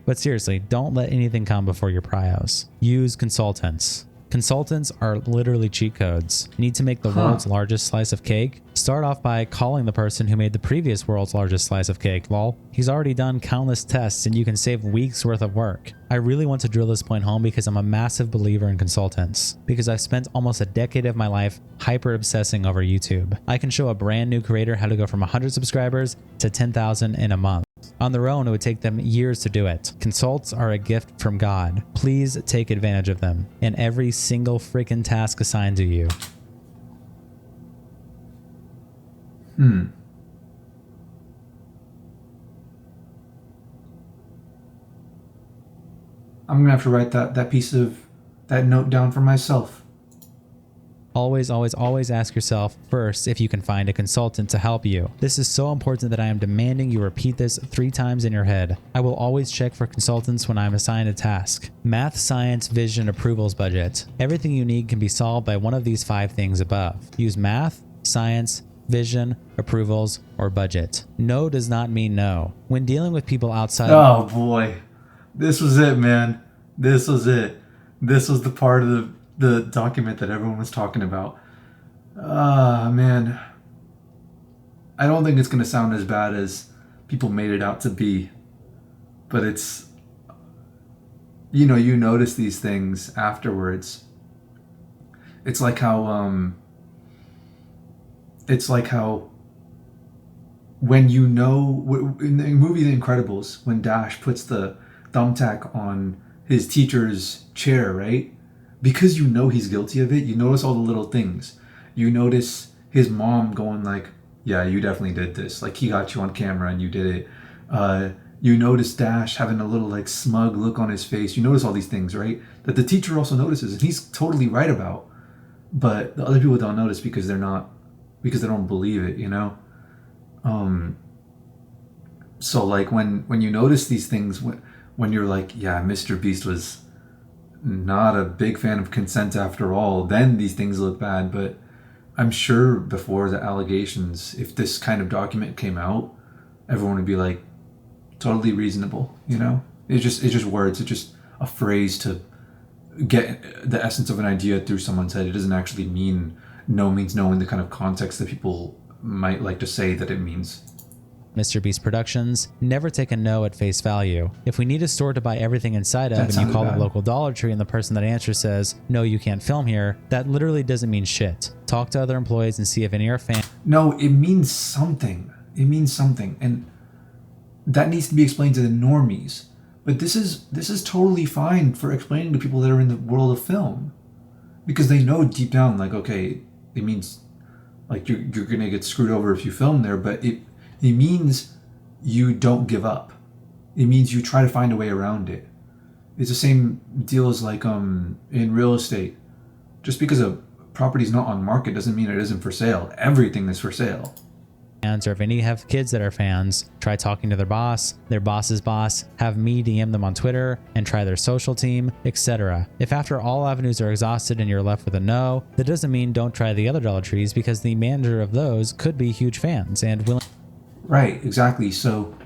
But seriously, don't let anything come before your prios. Use consultants. Consultants are literally cheat codes. Need to make the world's largest slice of cake? Start off by calling the person who made the previous world's largest slice of cake, lol. He's already done countless tests and you can save weeks worth of work. I really want to drill this point home because I'm a massive believer in consultants. Because I've spent almost a decade of my life hyper obsessing over YouTube. I can show a brand new creator how to go from 100 subscribers to 10,000 in a month. On their own, it would take them years to do it. Consults are a gift from God. Please take advantage of them in every single freaking task assigned to you. I'm gonna have to write that note down for myself. Always, always, always ask yourself first if you can find a consultant to help you. This is so important that I am demanding you repeat this 3 times in your head. I will always check for consultants when I am assigned a task. Math, science, vision, approvals, budget. Everything you need can be solved by one of these 5 things above. Use math, science, vision, approvals, or budget. No does not mean no. When dealing with people outside... Oh boy. This was it, man. This was it. This was the part of the document that everyone was talking about. Man. I don't think it's going to sound as bad as people made it out to be. But it's... You notice these things afterwards. It's like how... when in the movie The Incredibles, when Dash puts the thumbtack on his teacher's chair, right? Because he's guilty of it, you notice all the little things. You notice his mom going like, yeah, you definitely did this. Like, he got you on camera and you did it. You notice Dash having a little like smug look on his face. You notice all these things, right? That the teacher also notices, and he's totally right about. But the other people don't notice because they don't believe it, So like when you notice these things, when you're like, yeah, MrBeast was not a big fan of consent after all, then these things look bad. But I'm sure before the allegations, if this kind of document came out, everyone would be like, totally reasonable, It's just words. It's just a phrase to get the essence of an idea through someone's head. It doesn't actually mean no means no in the kind of context that people might like to say that it means. MrBeast Productions, never take a no at face value. If we need a store to buy everything inside of and you call it local Dollar Tree and the person that answers says, no, you can't film here, that literally doesn't mean shit. Talk to other employees and see if any are fans. No, it means something. It means something. And that needs to be explained to the normies. But this is totally fine for explaining to people that are in the world of film. Because they know deep down, like, okay, it means like you're gonna get screwed over if you film there, but it means you don't give up. It means you try to find a way around it. It's the same deal as like in real estate. Just because a property's not on market doesn't mean it isn't for sale. Everything is for sale. Or if any have kids that are fans, try talking to their boss's boss, have me DM them on Twitter, and try their social team, etc. If after all avenues are exhausted and you're left with a no, that doesn't mean don't try the other Dollar Trees, because the manager of those could be huge fans and willing. Right, exactly. So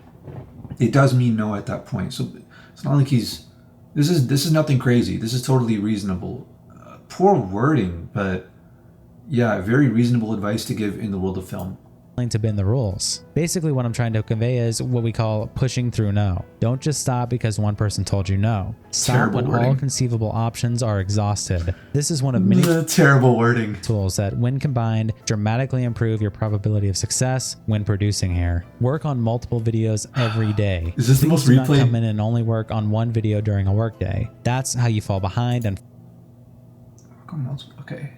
it does mean no at that point. So it's not like this is nothing crazy. This is totally reasonable. Poor wording, but yeah, very reasonable advice to give in the world of film. To bend the rules. Basically what I'm trying to convey is what we call pushing through no. Don't just stop because one person told you no. Stop terrible when wording. All conceivable options are exhausted. This is one of many terrible wording tools that, when combined, dramatically improve your probability of success when producing here. Work on multiple videos every day. Is this the most replayed? Not come in and only work on one video during a work day. That's how you fall behind and okay.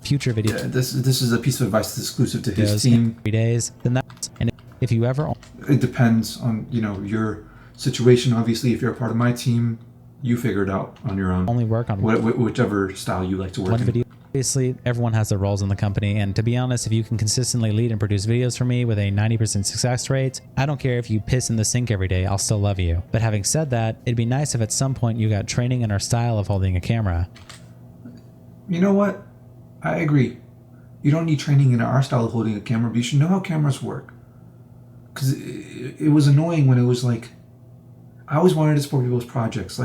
Future video. Yeah, this is a piece of advice that's exclusive to his team. 3 days. Then that, and if you ever, it depends on your situation. Obviously, if you're a part of my team, you figure it out on your own. Only work on whichever style you like to work one in. video. Obviously, everyone has their roles in the company, and to be honest, if you can consistently lead and produce videos for me with a 90% success rate, I don't care if you piss in the sink every day, I'll still love you. But having said that, it'd be nice if at some point you got training in our style of holding a camera. You know what? I agree. You don't need training in our style of holding a camera, but you should know how cameras work. Because it was annoying when it was like, I always wanted to support people's projects.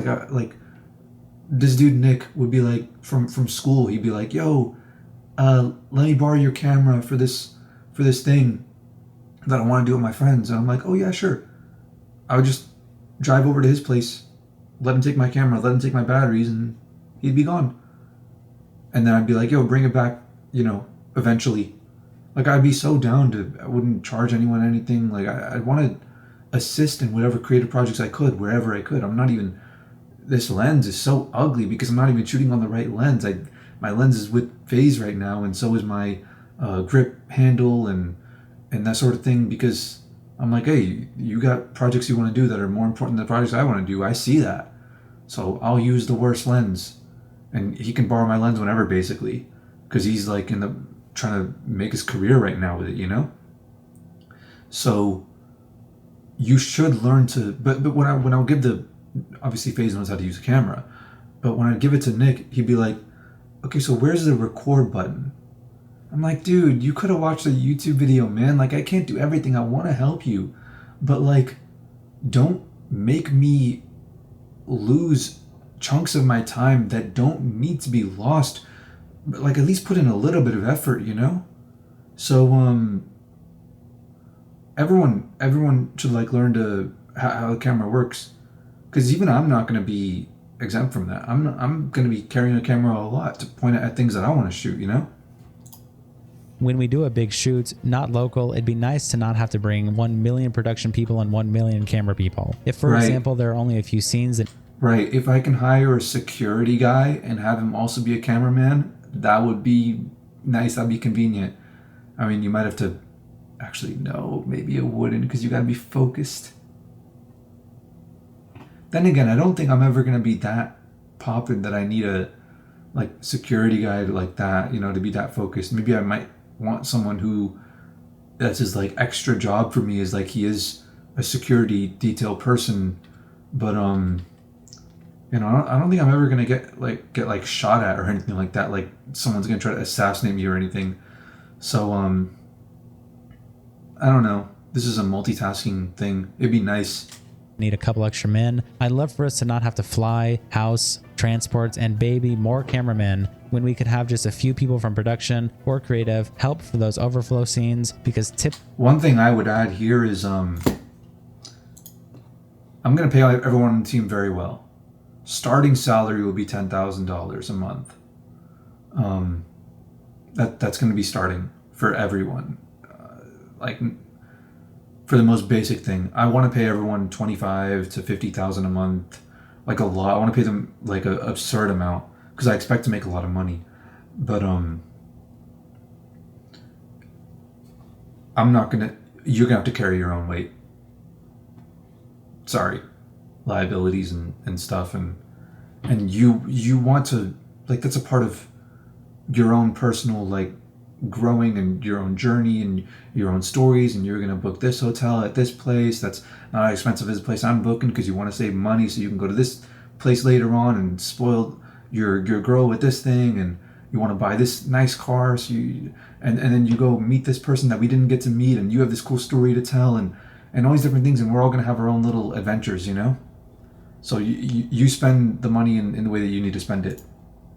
this dude Nick would be like, from school, he'd be like, yo, let me borrow your camera for this thing that I want to do with my friends. And I'm like, oh yeah, sure. I would just drive over to his place, let him take my camera, let him take my batteries, and he'd be gone. And then I'd be like, yo, bring it back, eventually. Like, I'd be so down I wouldn't charge anyone anything. Like, I'd want to assist in whatever creative projects I could, wherever I could. This lens is so ugly because I'm not even shooting on the right lens. My lens is with phase right now, and so is my grip handle and that sort of thing, because I'm like, hey, you got projects you want to do that are more important than the projects I want to do. I see that. So I'll use the worst lens. And he can borrow my lens whenever, basically, because he's like trying to make his career right now with it, So you should learn to, but when I'll give obviously FaZe knows how to use a camera, but when I give it to Nick, he'd be like, okay, so where's the record button? I'm like, dude, you could have watched a YouTube video, man. Like, I can't do everything. I want to help you, but like, don't make me lose chunks of my time that don't need to be lost. But like, at least put in a little bit of effort, So everyone should like learn to how the camera works, because even I'm not going to be exempt from that. I'm going to be carrying a camera a lot to point at things that I want to shoot, When we do a big shoot, not local, it'd be nice to not have to bring 1 million production people and 1 million camera people. If, for example, there are only a few scenes that... Right. If I can hire a security guy and have him also be a cameraman, that would be nice. That'd be convenient. I mean, you might have to... Actually, no, maybe it wouldn't, because you got to be focused. Then again, I don't think I'm ever going to be that poppin' that I need a security guy like that, to be that focused. Maybe I might want someone that's his extra job for me, is he is a security detail person, but I don't think I'm ever gonna get shot at or anything like that. Like someone's gonna try to assassinate me or anything. So I don't know. This is a multitasking thing. It'd be nice. Need a couple extra men. I'd love for us to not have to fly, house, transports, and baby more cameramen when we could have just a few people from production or creative help for those overflow scenes, because one thing I would add here is I'm gonna pay everyone on the team very well. Starting salary will be $10,000 a month. That's going to be starting for everyone. For the most basic thing, I want to pay everyone $25,000 to $50,000 a month, a lot. I want to pay them an absurd amount because I expect to make a lot of money. But you're gonna have to carry your own weight. Sorry. Liabilities and stuff, and you want to that's a part of your own personal growing and your own journey and your own stories, and you're gonna book this hotel at this place that's not as expensive as the place I'm booking because you want to save money so you can go to this place later on and spoil your girl with this thing, and you want to buy this nice car, so and then you go meet this person that we didn't get to meet, and you have this cool story to tell, and all these different things, and we're all gonna have our own little adventures, So you spend the money in the way that you need to spend it.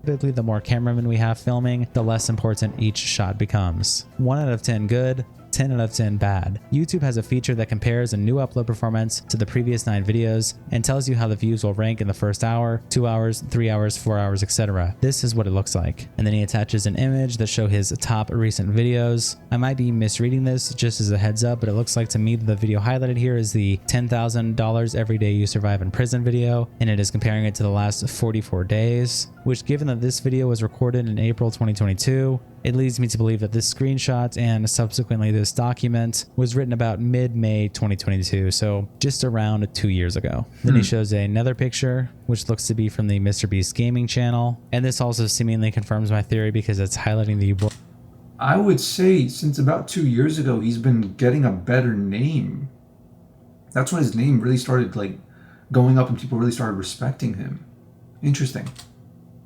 Typically, the more cameramen we have filming, the less important each shot becomes. 1 out of 10 good, 10 out of 10 bad. YouTube has a feature that compares a new upload performance to the previous 9 videos and tells you how the views will rank in the first hour, 2 hours, 3 hours, 4 hours, etc. This is what it looks like. And then he attaches an image that shows his top recent videos. I might be misreading this just as a heads up, but it looks like to me that the video highlighted here is the $10,000 every day you survive in prison video, and it is comparing it to the last 44 days, which, given that this video was recorded in April 2022, it leads me to believe that this screenshot and subsequently this document was written about mid-May 2022, so just around 2 years ago. Then he shows another picture, which looks to be from the MrBeast gaming channel, and this also seemingly confirms my theory because it's highlighting the... I would say since about 2 years ago, he's been getting a better name. That's when his name really started going up and people really started respecting him. Interesting.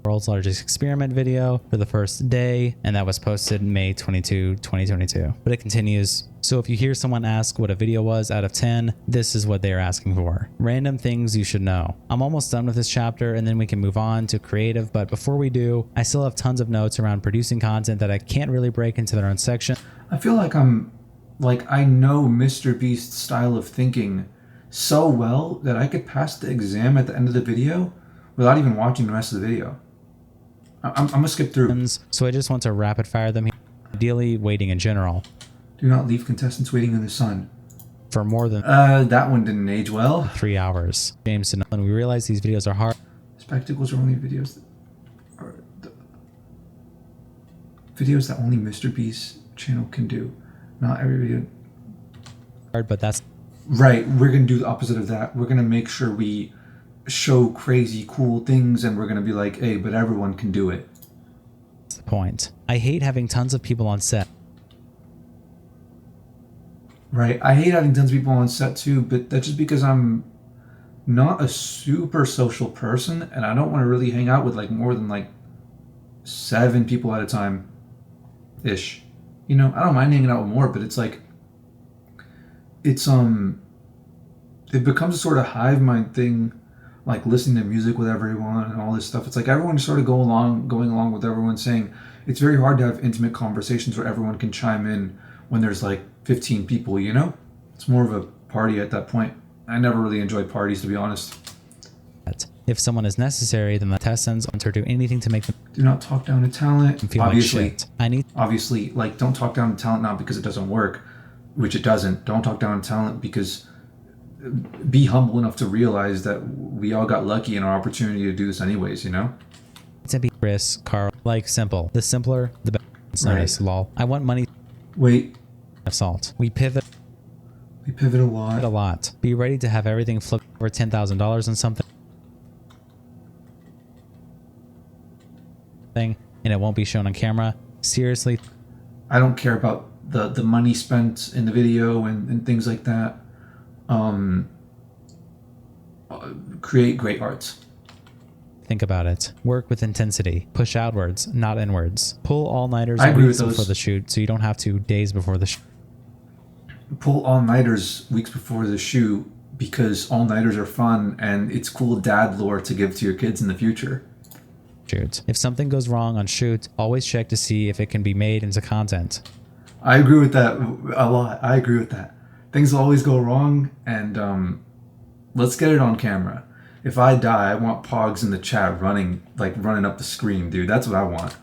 world's largest experiment video for the first day, and that was posted May 22, 2022. But it continues. So if you hear someone ask what a video was out of 10, this is what they are asking for. Random things you should know. I'm almost done with this chapter and then we can move on to creative, but before we do, I still have tons of notes around producing content that I can't really break into their own section. I feel like I know MrBeast's style of thinking so well that I could pass the exam at the end of the video without even watching the rest of the video. I'm gonna skip through. So I just want to rapid fire them here. Ideally, waiting in general. Do not leave contestants waiting in the sun. For more than that one didn't age well. 3 hours. James and we realize these videos are hard. Spectacles are only videos that only MrBeast's channel can do. Not every video. But that's right. We're gonna do the opposite of that. We're gonna make sure we show crazy cool things, and we're gonna be like, hey, but everyone can do it. That's the point. I hate having tons of people on set. Right. I hate having tons of people on set too, but that's just because I'm not a super social person, and I don't want to really hang out with like more than like 7 people at a time ish. You know, I don't mind hanging out with more, but it's like it becomes a sort of hive mind thing, like listening to music with everyone and all this stuff. It's like everyone sort of going along with everyone, saying it's very hard to have intimate conversations where everyone can chime in when there's like 15 people, you know? It's more of a party at that point. I never really enjoyed parties, to be honest. If someone is necessary, then the contestants or do anything to make them do not talk down to talent. feel Obviously, like shit. Obviously, like, don't talk down to talent not because it doesn't work, which it doesn't. Don't talk down to talent because be humble enough to realize that we all got lucky in our opportunity to do this anyways, you know? To be Chris, Carl, like simple. The simpler, the better. It's nice, lol. I want money. Wait. Assault. We pivot a lot. A lot. Be ready to have everything flip over $10,000 on something. And it won't be shown on camera. Seriously. I don't care about the money spent in the video and things like that. Create great arts. Think about it. Work with intensity. Push outwards, not inwards. Pull all-nighters weeks before the shoot so you don't have to days before the shoot. Pull all-nighters weeks before the shoot because all-nighters are fun and it's cool dad lore to give to your kids in the future. Shoot. If something goes wrong on shoot, always check to see if it can be made into content. I agree with that a lot. I agree with that. Things will always go wrong, and let's get it on camera. If I die, I want Pogs in the chat running up the screen, dude. That's what I want.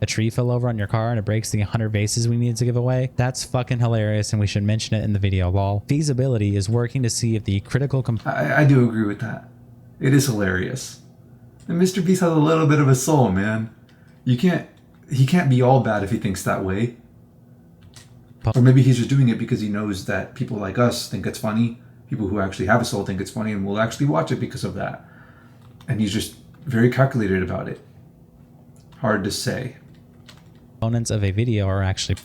A tree fell over on your car and it breaks the 100 vases we needed to give away. That's fucking hilarious and we should mention it in the video, lol. Feasibility is working to see if the critical I do agree with that. It is hilarious. And MrBeast has a little bit of a soul, man. He can't be all bad if he thinks that way. Or maybe he's just doing it because he knows that people like us think it's funny. People who actually have a soul think it's funny and will actually watch it because of that. And he's just very calculated about it. Hard to say. Components of a video are actually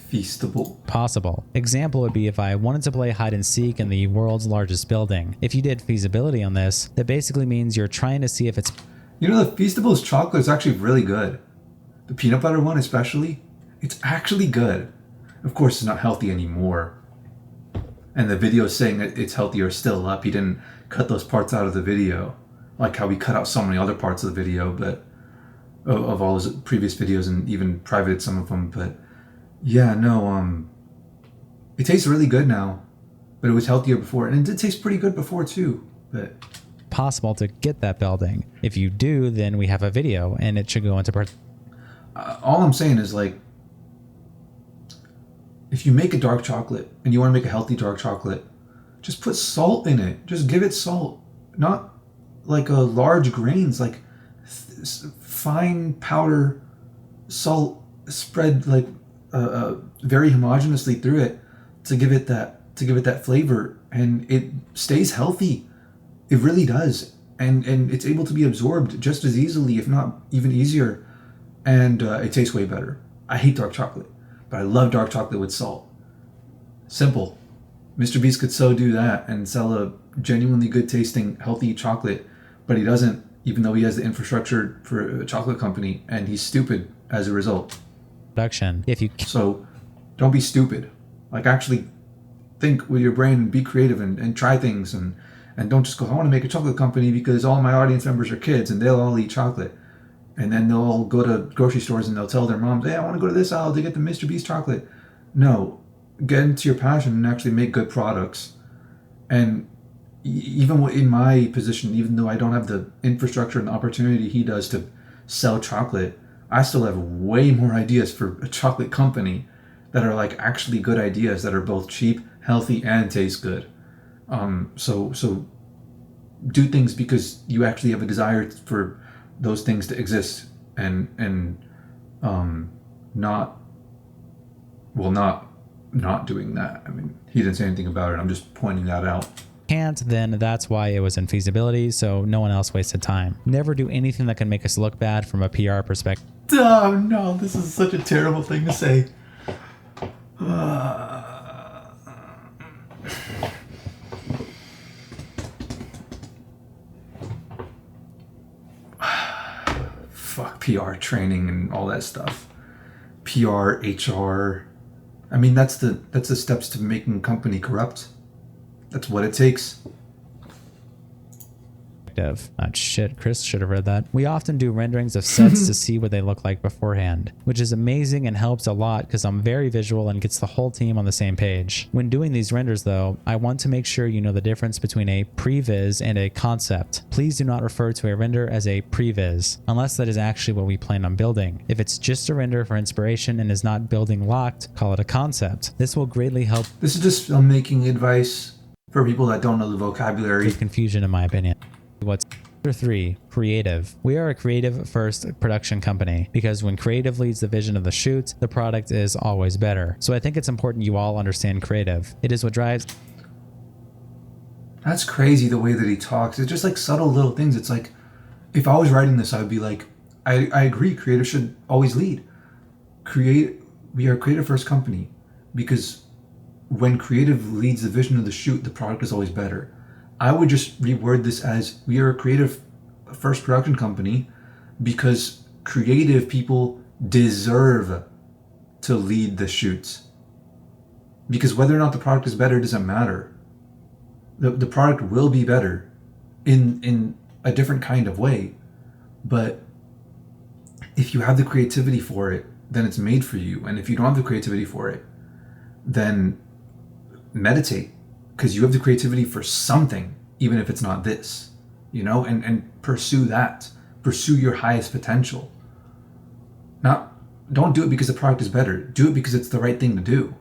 feasible. Possible. Example would be if I wanted to play hide and seek in the world's largest building. If you did feasibility on this, that basically means you're trying to see if it's... You know, the Feastables chocolate is actually really good. The peanut butter one especially. It's actually good. Of course, it's not healthy anymore. And the video saying that it's healthy are still up. He didn't cut those parts out of the video. Like how we cut out so many other parts of the video, but of all his previous videos and even privated some of them. But yeah, no, it tastes really good now, but it was healthier before. And it did taste pretty good before too, but... Possible to get that building. If you do, then we have a video and it should go into... all I'm saying is, like, if you make a dark chocolate and you want to make a healthy dark chocolate, just put salt in it. Just give it salt. Not like a large grains, like fine powder salt spread like very homogeneously through it to give it that flavor, and it stays healthy. It really does. And it's able to be absorbed just as easily, if not even easier. And it tastes way better. I hate dark chocolate, but I love dark chocolate with salt. Simple. MrBeast could so do that and sell a genuinely good tasting, healthy chocolate, but he doesn't. even though he has the infrastructure for a chocolate company, and he's stupid as a result. Production. So don't be stupid. Like, actually think with your brain and be creative and try things, and don't just go, I want to make a chocolate company because all my audience members are kids and they'll all eat chocolate. And then they'll all go to grocery stores and they'll tell their moms, hey, I want to go to this aisle to get the MrBeast chocolate. No, get into your passion and actually make good products. And even in my position, even though I don't have the infrastructure and opportunity he does to sell chocolate, I still have way more ideas for a chocolate company that are like actually good ideas that are both cheap, healthy, and taste good. So do things because you actually have a desire for those things to exist, and not doing that. I mean, he didn't say anything about it. I'm just pointing that out. Can't, then that's why it was infeasibility, so no one else wasted time. Never do anything that can make us look bad from a PR perspective. Oh no, this is such a terrible thing to say. Fuck PR training and all that stuff. PR, HR. I mean, that's the steps to making a company corrupt. That's what it takes. Shit, Chris should have read that. We often do renderings of sets to see what they look like beforehand, which is amazing and helps a lot because I'm very visual and gets the whole team on the same page. When doing these renders though, I want to make sure you know the difference between a previs and a concept. Please do not refer to a render as a previs, unless that is actually what we plan on building. If it's just a render for inspiration and is not building locked, call it a concept. This will greatly help. This is just filmmaking advice for people that don't know the vocabulary. With confusion, in my opinion. What's Number 3, creative. We are a creative first production company because when creative leads the vision of the shoot, the product is always better. So I think it's important you all understand creative. It is what drives. That's crazy the way that he talks. It's just like subtle little things. It's like, if I was writing this, I'd be like, I agree, creative should always lead. We are a creative first company because when creative leads the vision of the shoot, the product is always better. I would just reword this as, we are a creative first production company because creative people deserve to lead the shoots. Because whether or not the product is better doesn't matter. The product will be better in a different kind of way. But if you have the creativity for it, then it's made for you. And if you don't have the creativity for it, then meditate. Because you have the creativity for something, even if it's not this, and pursue that. Pursue your highest potential. Don't do it because the product is better. Do it because it's the right thing to do.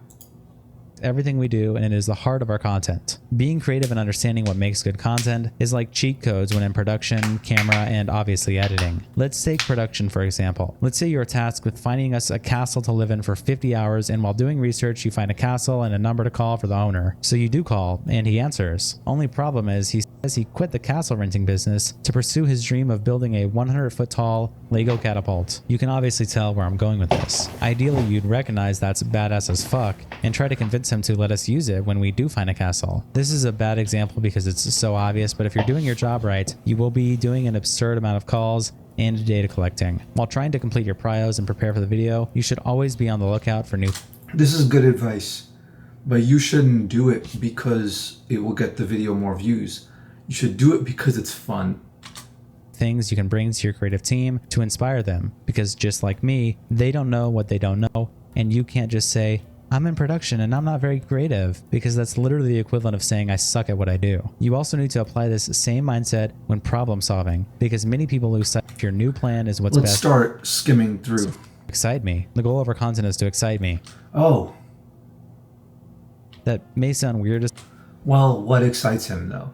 Everything we do, and it is the heart of our content. Being creative and understanding what makes good content is like cheat codes when in production, camera, and obviously editing. Let's take production for example. Let's say you're tasked with finding us a castle to live in for 50 hours, and while doing research you find a castle and a number to call for the owner. So you do call, and he answers. Only problem is he says he quit the castle renting business to pursue his dream of building a 100-foot tall Lego catapult. You can obviously tell where I'm going with this. Ideally you'd recognize that's badass as fuck and try to convince him to let us use it when we do find a castle. This is a bad example because it's so obvious, but if you're doing your job right, you will be doing an absurd amount of calls and data collecting. While trying to complete your prios and prepare for the video, you should always be on the lookout for new. This is good advice, but you shouldn't do it because it will get the video more views. You should do it because it's fun. Things you can bring to your creative team to inspire them, because just like me, they don't know what they don't know, and you can't just say, I'm in production and I'm not very creative, because that's literally the equivalent of saying I suck at what I do. You also need to apply this same mindset when problem solving, because many people lose sight if your new plan is what's best. Let's start skimming through. Excite me. The goal of our content is to excite me. Oh. That may sound weird. Well, what excites him though?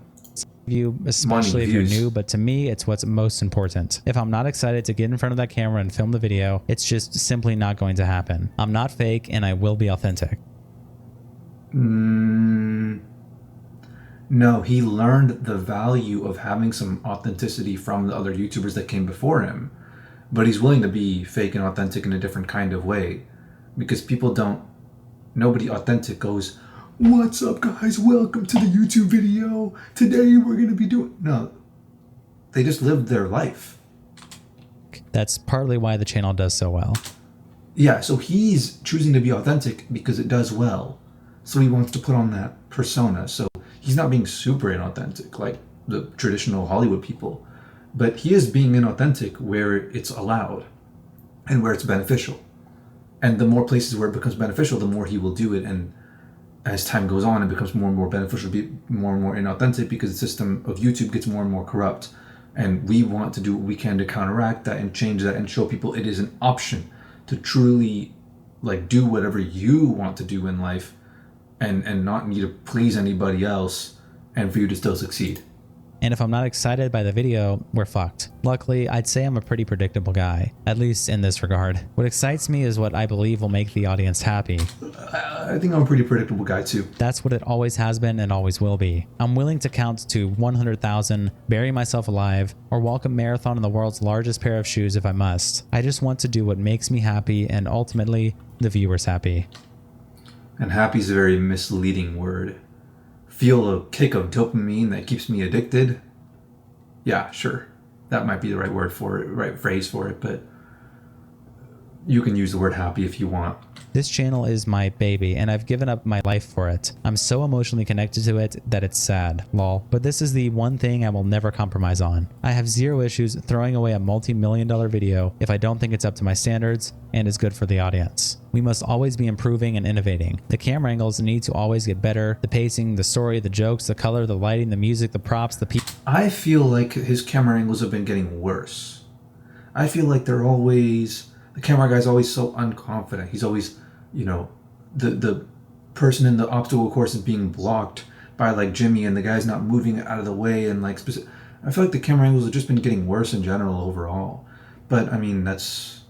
You, especially if you're new, but to me it's what's most important. If I'm not excited to get in front of that camera and film the video, it's just simply not going to happen. I'm not fake and I will be authentic. No, he learned the value of having some authenticity from the other YouTubers that came before him, but he's willing to be fake and authentic in a different kind of way, because nobody authentic goes, what's up guys, welcome to the YouTube video. Today we're going to be doing... No. they just live their life. That's partly why the channel does so well. Yeah, so he's choosing to be authentic because it does well. So he wants to put on that persona. So he's not being super inauthentic like the traditional Hollywood people, but he is being inauthentic where it's allowed and where it's beneficial. And the more places where it becomes beneficial, the more he will do it. And as time goes on, it becomes more and more beneficial, more and more inauthentic, because the system of YouTube gets more and more corrupt. And we want to do what we can to counteract that and change that and show people it is an option to truly like do whatever you want to do in life and not need to please anybody else and for you to still succeed. And if I'm not excited by the video, we're fucked. Luckily, I'd say I'm a pretty predictable guy, at least in this regard. What excites me is what I believe will make the audience happy. I think I'm a pretty predictable guy too. That's what it always has been and always will be. I'm willing to count to 100,000, bury myself alive, or walk a marathon in the world's largest pair of shoes if I must. I just want to do what makes me happy and ultimately the viewers happy. And happy is a very misleading word. Feel a kick of dopamine that keeps me addicted. Yeah, sure. That might be the right word for it, right phrase for it, but you can use the word happy if you want. This channel is my baby, and I've given up my life for it. I'm so emotionally connected to it that it's sad, lol. But this is the one thing I will never compromise on. I have zero issues throwing away a multi-million-dollar video if I don't think it's up to my standards and is good for the audience. We must always be improving and innovating. The camera angles need to always get better. The pacing, the story, the jokes, the color, the lighting, the music, the props, the people. I feel like his camera angles have been getting worse. I feel like the camera guy's always so unconfident. He's always, the person in the obstacle course is being blocked by like Jimmy, and the guy's not moving out of the way, and like I feel like the camera angles have just been getting worse in general overall. But I mean, that's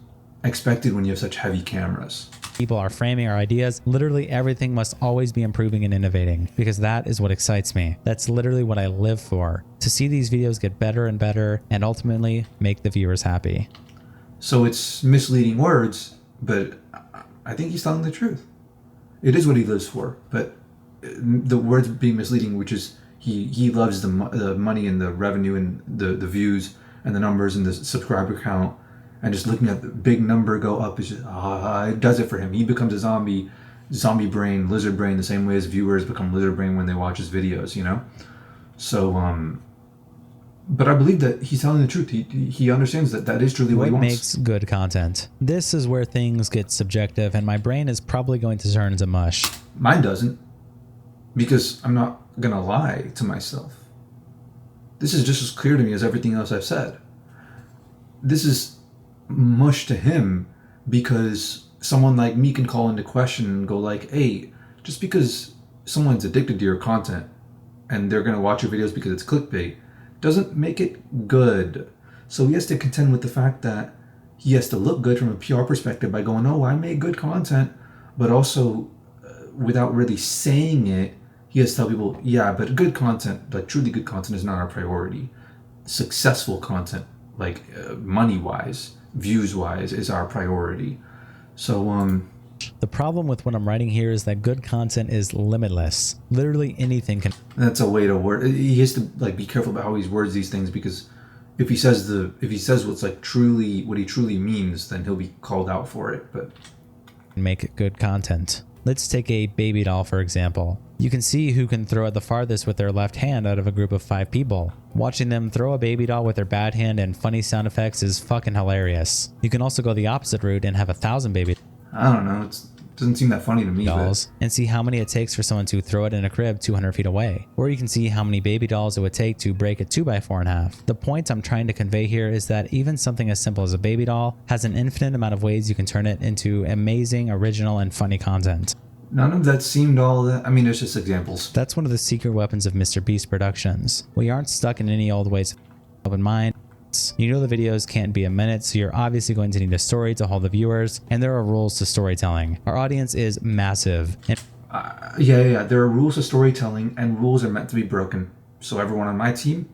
expected when you have such heavy cameras. People are framing our ideas. Literally everything must always be improving and innovating, because that is what excites me. That's literally what I live for. To see these videos get better and better and ultimately make the viewers happy. So it's misleading words, but I think he's telling the truth. It is what he lives for, but the words being misleading, which is he loves the money and the revenue and the views and the numbers and the subscriber count, and just looking at the big number go up is just, it does it for him. He becomes a zombie brain, lizard brain, the same way as viewers become lizard brain when they watch his videos, So, but I believe that he's telling the truth. He understands that is truly what he wants. What makes good content? This is where things get subjective, and my brain is probably going to turn into mush. Mine doesn't, because I'm not gonna lie to myself. This is just as clear to me as everything else I've said. This is mush to him because someone like me can call into question and go like, hey, just because someone's addicted to your content and they're gonna watch your videos because it's clickbait doesn't make it good. So he has to contend with the fact that he has to look good from a PR perspective by going, oh, I made good content, but also without really saying it, he has to tell people, yeah, but good content, like truly good content is not our priority. Successful content, like money-wise, views-wise, is our priority. So, the problem with what I'm writing here is that good content is limitless. Literally anything can. That's a way to word. He has to like be careful about how he words these things, because if he says what's like truly what he truly means, then he'll be called out for it. But make good content. Let's take a baby doll for example. You can see who can throw it the farthest with their left hand out of a group of 5 people. Watching them throw a baby doll with their bad hand and funny sound effects is fucking hilarious. You can also go the opposite route and have 1,000 baby I don't know. It doesn't seem that funny to me. Dolls, and see how many it takes for someone to throw it in a crib 200 feet away. Or you can see how many baby dolls it would take to break a 2x4 in half. The point I'm trying to convey here is that even something as simple as a baby doll has an infinite amount of ways you can turn it into amazing, original, and funny content. None of that seemed all that. I mean, there's just examples. That's one of the secret weapons of MrBeast Productions. We aren't stuck in any old ways of open mind. You know the videos can't be a minute, so you're obviously going to need a story to hold the viewers, and there are rules to storytelling. Our audience is massive. And yeah. There are rules to storytelling, and rules are meant to be broken. So everyone on my team,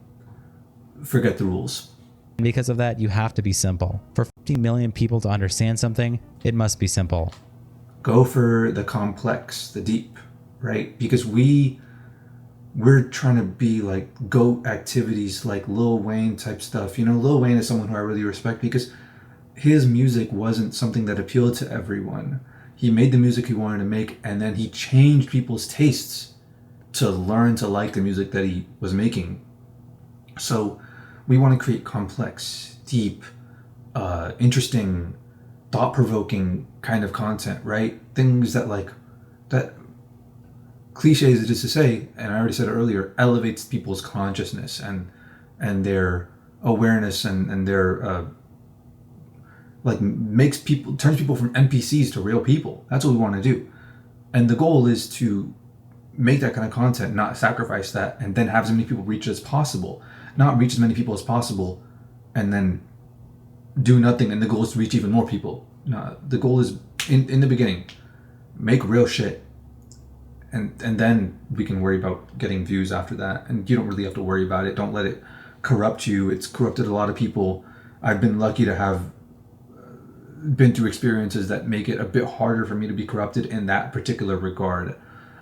forget the rules. Because of that, you have to be simple. For 50 million people to understand something, it must be simple. Go for the complex, the deep, right? Because we we're trying to be like goat activities, like Lil Wayne type stuff. You know, Lil Wayne is someone who I really respect because his music wasn't something that appealed to everyone. He made the music he wanted to make, and then he changed people's tastes to learn to like the music that he was making. So we want to create complex, deep, interesting, thought-provoking kind of content, right? Things that like that, cliche as it is to say, and I already said it earlier, elevates people's consciousness and their awareness and their like turns people from NPCs to real people. That's what we want to do. And the goal is to make that kind of content, not sacrifice that, and then have as many people reach as possible. Not reach as many people as possible and then do nothing, and the goal is to reach even more people. No, the goal is in the beginning, make real shit. And then we can worry about getting views after that. And you don't really have to worry about it. Don't let it corrupt you. It's corrupted a lot of people. I've been lucky to have been through experiences that make it a bit harder for me to be corrupted in that particular regard.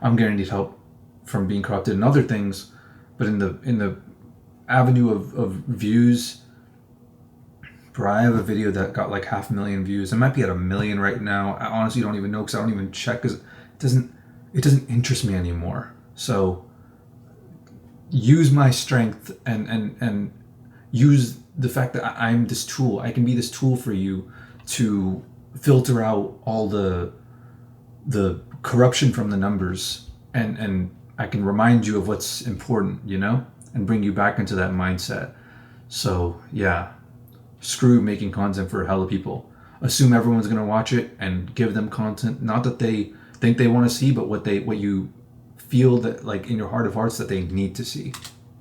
I'm guaranteed help from being corrupted in other things, but in the avenue of views, bro, I have a video that got like 500,000 views. It might be at 1 million right now. I honestly don't even know because I don't even check because it doesn't interest me anymore. So use my strength and use the fact that I'm this tool. I can be this tool for you to filter out all the corruption from the numbers, and I can remind you of what's important, you know, and bring you back into that mindset. So yeah, screw making content for a hell of people. Assume everyone's gonna watch it and give them content, not that they think they want to see, but what you feel that like in your heart of hearts that they need to see.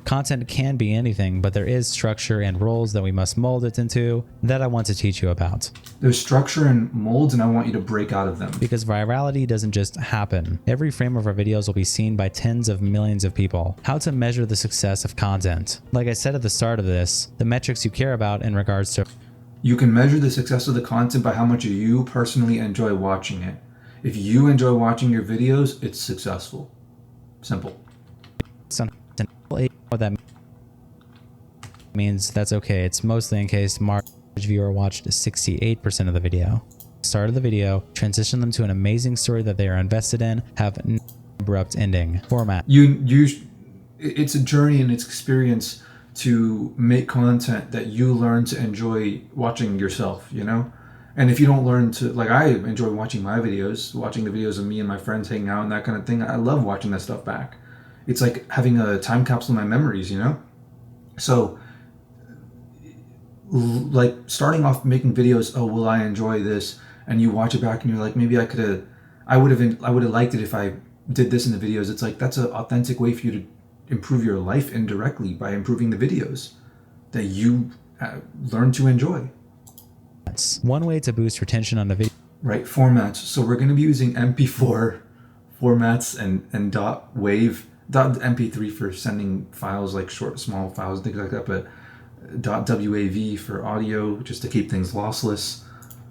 Content can be anything, but there is structure and roles that we must mold it into that I want to teach you about. There's structure and molds, and I want you to break out of them. Because virality doesn't just happen. Every frame of our videos will be seen by tens of millions of people. How to measure the success of content. Like I said at the start of this, the metrics you care about in regards to... You can measure the success of the content by how much you personally enjoy watching it. If you enjoy watching your videos, it's successful. Simple. What that means, that's okay. It's mostly in case Mark viewer watched 68% of the video. Started the video, transition them to an amazing story that they are invested in, have an abrupt ending. Format. It's a journey and it's experience to make content that you learn to enjoy watching yourself, you know? And if you don't learn to, like, I enjoy watching my videos, watching the videos of me and my friends hanging out and that kind of thing. I love watching that stuff back. It's like having a time capsule of my memories, you know? So, like, starting off making videos, oh, will I enjoy this? And you watch it back and you're like, maybe I would have liked it if I did this in the videos. It's like, that's an authentic way for you to improve your life indirectly by improving the videos that you learn to enjoy. That's one way to boost retention on the video. Right, formats. So we're going to be using MP4 formats and .wave, .mp3 for sending files, like short, small files, things like that, but .wav for audio, just to keep things lossless.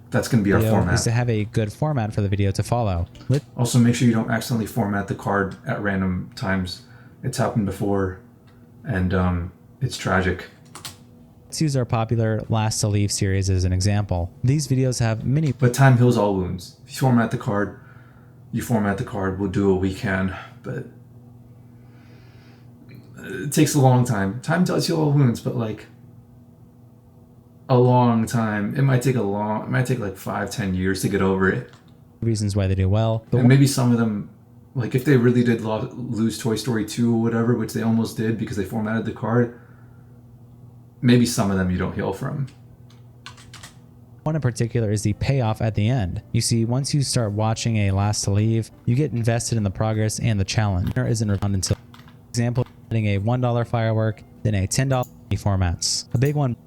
That's going to be our format. Is to have a good format for the video to follow. Also, make sure you don't accidentally format the card at random times. It's happened before, and it's tragic. Let's use our popular Last to Leave series as an example. These videos have many... But time heals all wounds. If you format the card, we'll do what we can, but it takes a long time. Time does heal all wounds, but like a long time. It might take like 5-10 years to get over it. Reasons why they do well. And maybe some of them, like if they really did lose Toy Story 2 or whatever, which they almost did because they formatted the card, maybe some of them you don't heal from. One in particular is the payoff at the end. You see, once you start watching a Last to Leave, you get invested in the progress and the challenge. There isn't around until, for example, getting a $1 firework, then a $10 formats. A big one.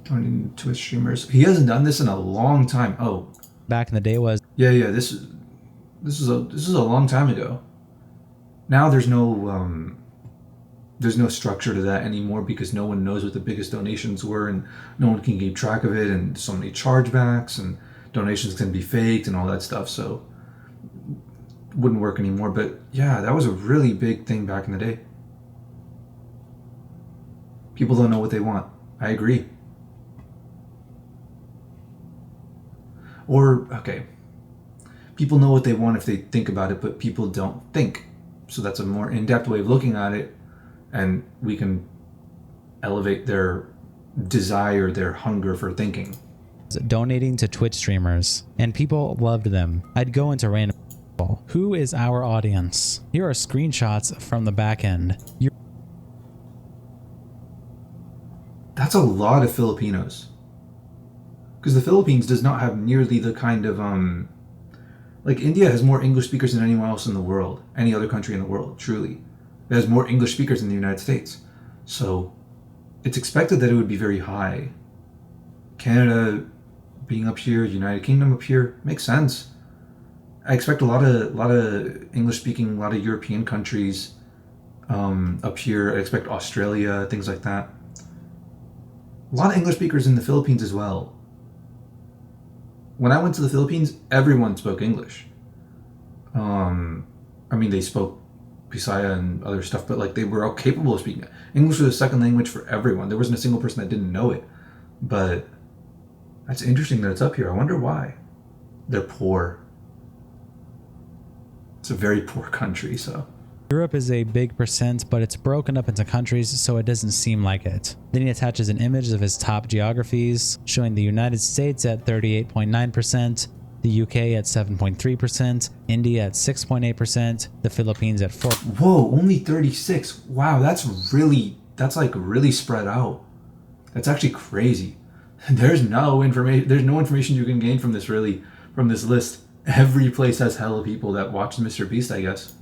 Turning Twitch streamers. He hasn't done this in a long time. Oh, back in the day was. Yeah. This is a long time ago. Now there's no structure to that anymore because no one knows what the biggest donations were and no one can keep track of it, and so many chargebacks and donations can be faked and all that stuff. So wouldn't work anymore. But yeah, that was a really big thing back in the day. People don't know what they want. I agree. Or, okay, people know what they want if they think about it, but people don't think. So that's a more in-depth way of looking at it, and we can elevate their desire, their hunger for thinking. Donating to Twitch streamers, and people loved them. I'd go into random people. Who is our audience? Here are screenshots from the back end. That's a lot of Filipinos. Because the Philippines does not have nearly the kind of, like India has more English speakers than anyone else in the world, any other country in the world, truly. It has more English speakers than the United States. So it's expected that it would be very high. Canada being up here, United Kingdom up here, makes sense. I expect a lot of English speaking, a lot of European countries up here. I expect Australia, things like that. A lot of English speakers in the Philippines as well. When I went to the Philippines, everyone spoke English. I mean, they spoke Bisaya and other stuff, but like they were all capable of speaking it. English was a second language for everyone. There wasn't a single person that didn't know it. But that's interesting that it's up here. I wonder why. They're poor. It's a very poor country, so. Europe is a big percent, but it's broken up into countries, so it doesn't seem like it. Then he attaches an image of his top geographies, showing the United States at 38.9%, the UK at 7.3%, India at 6.8%, the Philippines at 4%. Whoa, only 36. Wow, that's like really spread out. That's actually crazy. There's no information you can gain from this list. Every place has hella people that watch MrBeast, I guess.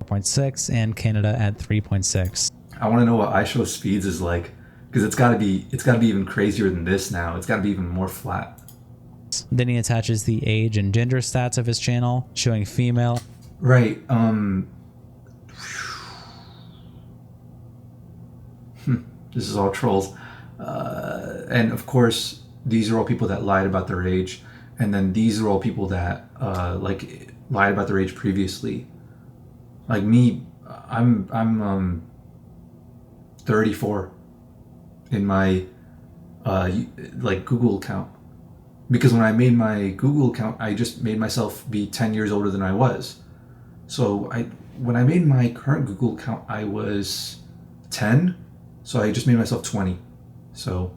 4.6 and Canada at 3.6. I want to know what iShow Speeds is like, because it's got to be even crazier than this now. It's got to be even more flat. Then he attaches the age and gender stats of his channel, showing female. Right. This is all trolls. And of course, these are all people that lied about their age, and then these are all people that lied about their age previously. Like me, I'm 34 in my Google account, because when I made my Google account, I just made myself be 10 years older than I was. So when I made my current Google account, I was 10, so I just made myself 20. So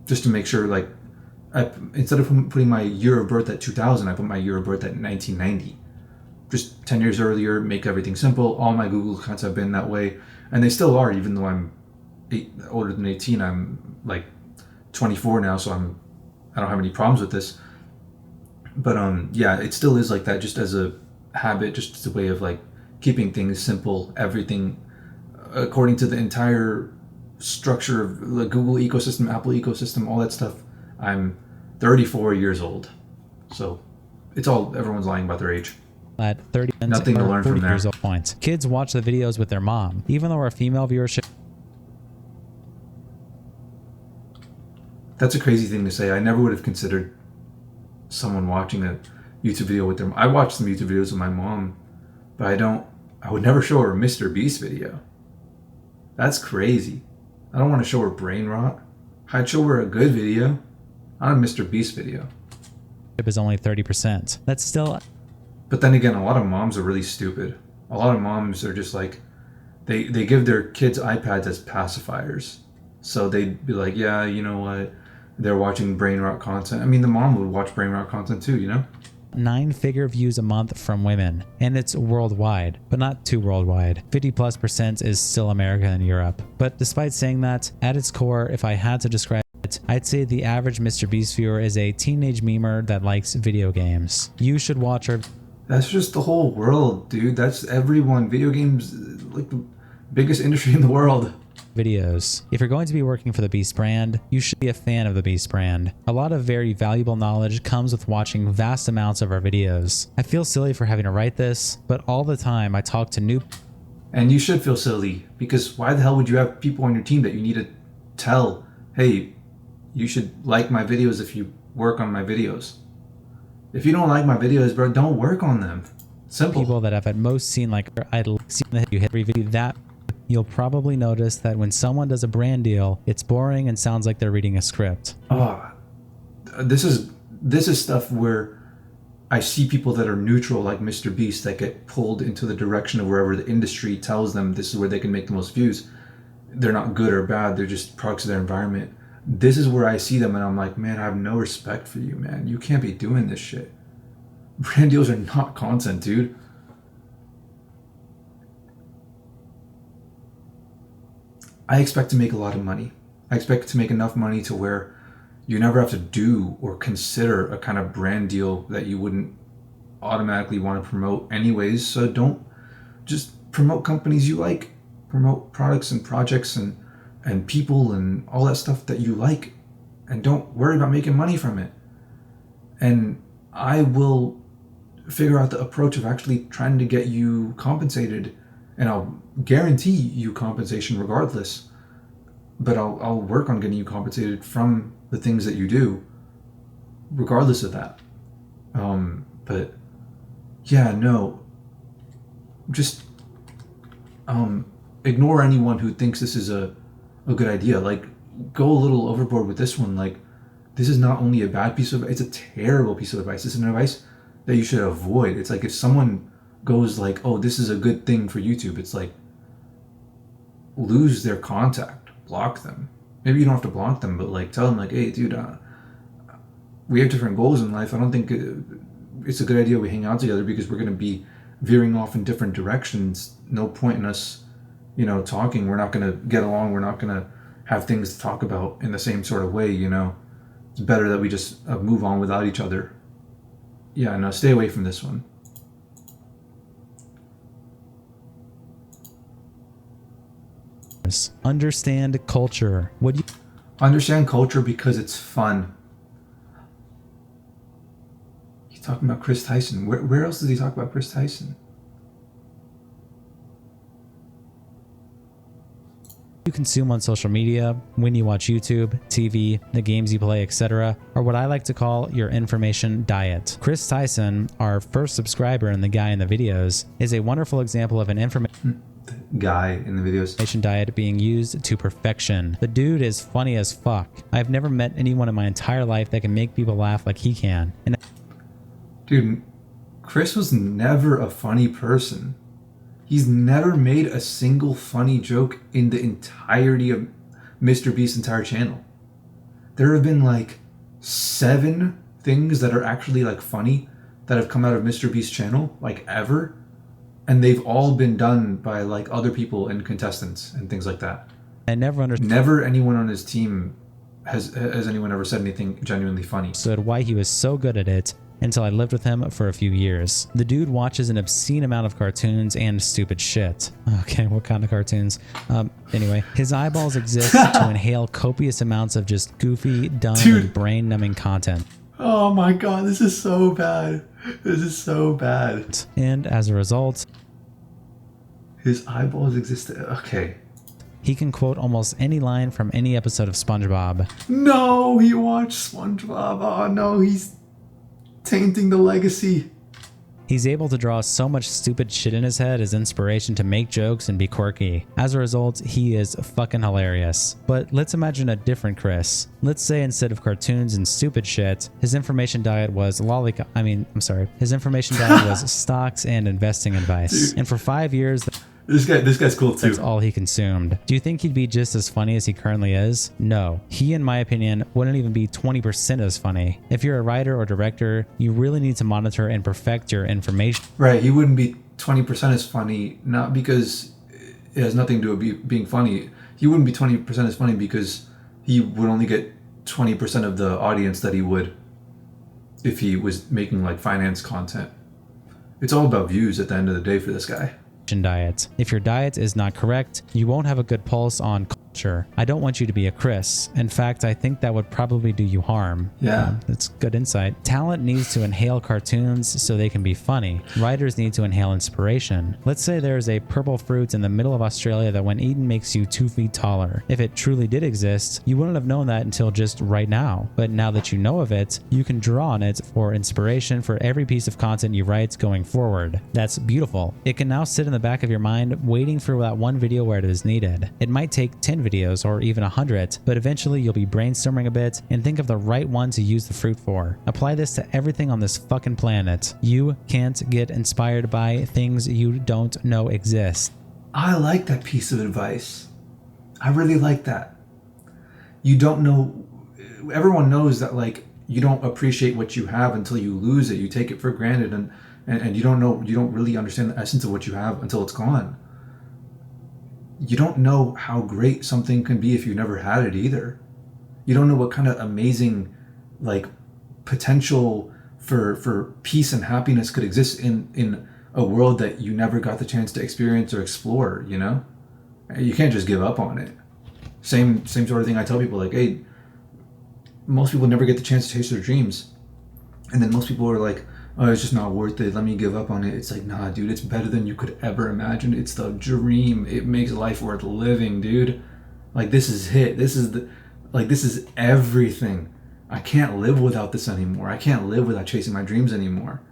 just to make sure, instead of putting my year of birth at 2000, I put my year of birth at 1990. Just 10 years earlier, make everything simple. All my Google accounts have been that way, and they still are, even though I'm older than 18. I'm like 24 now, so I don't have any problems with this. But yeah, it still is like that, just as a habit, just as a way of keeping things simple, everything according to the entire structure of the Google ecosystem, Apple ecosystem, all that stuff. I'm 34 years old, so everyone's lying about their age. At 30, nothing to learn from there. Years old points. Kids watch the videos with their mom, even though our female viewership. That's a crazy thing to say. I never would have considered someone watching a YouTube video with their. I watch some YouTube videos with my mom, but I would never show her a MrBeast video. That's crazy. I don't want to show her brain rot. I'd show her a good video, not a MrBeast video. Is only 30%. That's still. But then again, a lot of moms are really stupid. A lot of moms are just they give their kids iPads as pacifiers. So they'd be like, yeah, you know what? They're watching brain rot content. I mean, the mom would watch brain rot content too, you know? 9-figure views a month from women, and it's worldwide, but not too worldwide. 50+% is still America and Europe. But despite saying that, at its core, if I had to describe it, I'd say the average MrBeast viewer is a teenage memer that likes video games. You should watch her. That's just the whole world, dude. That's everyone. Video games, the biggest industry in the world. Videos. If you're going to be working for the Beast brand, you should be a fan of the Beast brand. A lot of very valuable knowledge comes with watching vast amounts of our videos. I feel silly for having to write this, but all the time I talk to new. And you should feel silly, because why the hell would you have people on your team that you need to tell, hey, you should like my videos if you work on my videos? If you don't like my videos, bro, don't work on them. Simple. people that have at most seen like I'd seen the you hit review that. You'll probably notice that when someone does a brand deal, it's boring and sounds like they're reading a script. Oh, this is stuff where I see people that are neutral, like MrBeast, that get pulled into the direction of wherever the industry tells them this is where they can make the most views. They're not good or bad. They're just products of their environment. This is where I see them and I'm like, man, I have no respect for you, man. You can't be doing this shit. Brand deals are not content, dude. I expect to make a lot of money. I expect to make enough money to where you never have to do or consider a kind of brand deal that you wouldn't automatically want to promote anyways. So don't just promote companies you like. Promote products and projects and people and all that stuff that you like. And don't worry about making money from it. And I will figure out the approach of actually trying to get you compensated, and I'll guarantee you compensation regardless, but I'll work on getting you compensated from the things that you do regardless of that. But yeah, no, just ignore anyone who thinks this is a good idea. Like, go a little overboard with this one. Like, this is not only a bad piece of advice, it's a terrible piece of advice. It's an advice that you should avoid. It's like if someone goes like, oh, this is a good thing for YouTube, it's like, lose their contact, block them. Maybe you don't have to block them, but like tell them like, hey dude, we have different goals in life. I don't think it's a good idea we hang out together because we're going to be veering off in different directions. No point in us, talking. We're not going to get along. We're not going to have things to talk about in the same sort of way. It's better that we just move on without each other. Yeah, no, stay away from this one. Understand culture. What do you understand culture? Because it's fun. He's talking about Kris Tyson. Where else does he talk about Kris Tyson? you consume on social media, when you watch YouTube, TV, the games you play, etc., are what I like to call your information diet. Kris Tyson, our first subscriber and the guy in the videos, is a wonderful example of an information diet being used to perfection. The dude is funny as fuck. I've never met anyone in my entire life that can make people laugh like he can. And dude, Kris was never a funny person. He's never made a single funny joke in the entirety of MrBeast's entire channel. There have been like 7 things that are actually like funny that have come out of MrBeast's channel, like ever. And they've all been done by like other people and contestants and things like that. I never understood. Never anyone on his team has anyone ever said anything genuinely funny. Understood why he was so good at it until I lived with him for a few years. The dude watches an obscene amount of cartoons and stupid shit. Okay, what kind of cartoons? Anyway, his eyeballs exist to inhale copious amounts of just goofy, dumb, and brain-numbing content. Oh my god, this is so bad. This is so bad. And as a result, his eyeballs exist. Okay. He can quote almost any line from any episode of SpongeBob. No, he watched SpongeBob. Oh no, he's tainting the legacy. He's able to draw so much stupid shit in his head as inspiration to make jokes and be quirky. As a result, he is fucking hilarious. But let's imagine a different Kris. Let's say instead of cartoons and stupid shit, his information diet was his information diet was stocks and investing advice. Dude. And for 5 years, This guy's cool too. That's all he consumed. Do you think he'd be just as funny as he currently is? No. He, in my opinion, wouldn't even be 20% as funny. If you're a writer or director, you really need to monitor and perfect your information. Right, he wouldn't be 20% as funny, not because it has nothing to do with being funny. He wouldn't be 20% as funny because he would only get 20% of the audience that he would if he was making like finance content. It's all about views at the end of the day for this guy. Diet. If your diet is not correct, you won't have a good pulse on Sure. I don't want you to be a Kris. In fact, I think that would probably do you harm. Yeah. That's good insight. Talent needs to inhale cartoons so they can be funny. Writers need to inhale inspiration. Let's say there's a purple fruit in the middle of Australia that when eaten makes you 2 feet taller. If it truly did exist, you wouldn't have known that until just right now. But now that you know of it, you can draw on it for inspiration for every piece of content you write going forward. That's beautiful. It can now sit in the back of your mind waiting for that one video where it is needed. It might take 10 videos or even 100, but eventually you'll be brainstorming a bit and think of the right one to use the fruit for. Apply this to everything on this fucking planet. You can't get inspired by things you don't know exist. I like that piece of advice. I really like that. You don't know, everyone knows that like you don't appreciate what you have until you lose it. You take it for granted and you don't know, you don't really understand the essence of what you have until it's gone. You don't know how great something can be if you never had it either. You don't know what kind of amazing like potential for peace and happiness could exist in a world that you never got the chance to experience or explore, you know? You can't just give up on it. Same sort of thing I tell people, like, hey, most people never get the chance to chase their dreams. And then most people are like, oh, it's just not worth it. Let me give up on it. It's like, nah, dude, it's better than you could ever imagine. It's the dream. It makes life worth living, dude. Like, this is it. This is everything. I can't live without this anymore. I can't live without chasing my dreams anymore.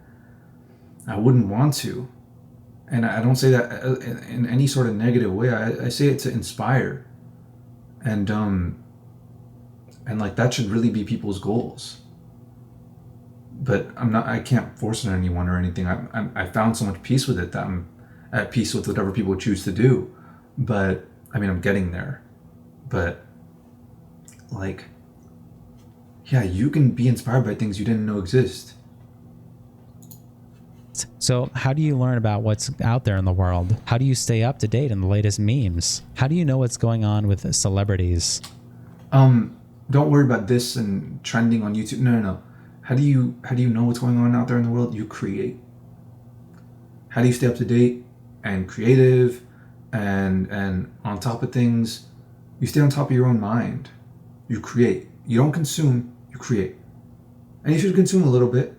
I wouldn't want to. And I don't say that in any sort of negative way. I say it to inspire. And like that should really be people's goals. But I can't force it on anyone or anything. I found so much peace with it that I'm at peace with whatever people choose to do. But I mean, I'm getting there. But like, yeah, you can be inspired by things you didn't know exist. So how do you learn about what's out there in the world? How do you stay up to date on the latest memes? How do you know what's going on with celebrities? Don't worry about this and trending on YouTube. No. How do you know what's going on out there in the world? You create. How do you stay up to date and creative and on top of things? You stay on top of your own mind. You create. You don't consume, you create. And you should consume a little bit.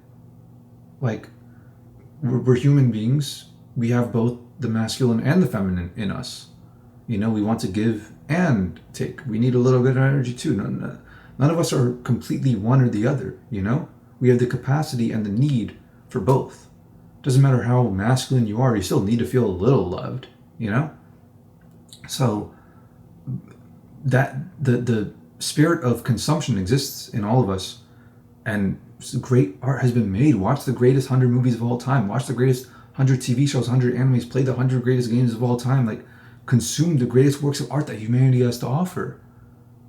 Like, we're human beings. We have both the masculine and the feminine in us. You know, we want to give and take. We need a little bit of energy too. None of us are completely one or the other, you know? We have the capacity and the need for both. Doesn't matter how masculine you are, you still need to feel a little loved, you know? So that the spirit of consumption exists in all of us, and great art has been made. Watch the greatest 100 movies of all time. Watch the greatest 100 TV shows, 100 animes. Play the 100 greatest games of all time. Like, consume the greatest works of art that humanity has to offer.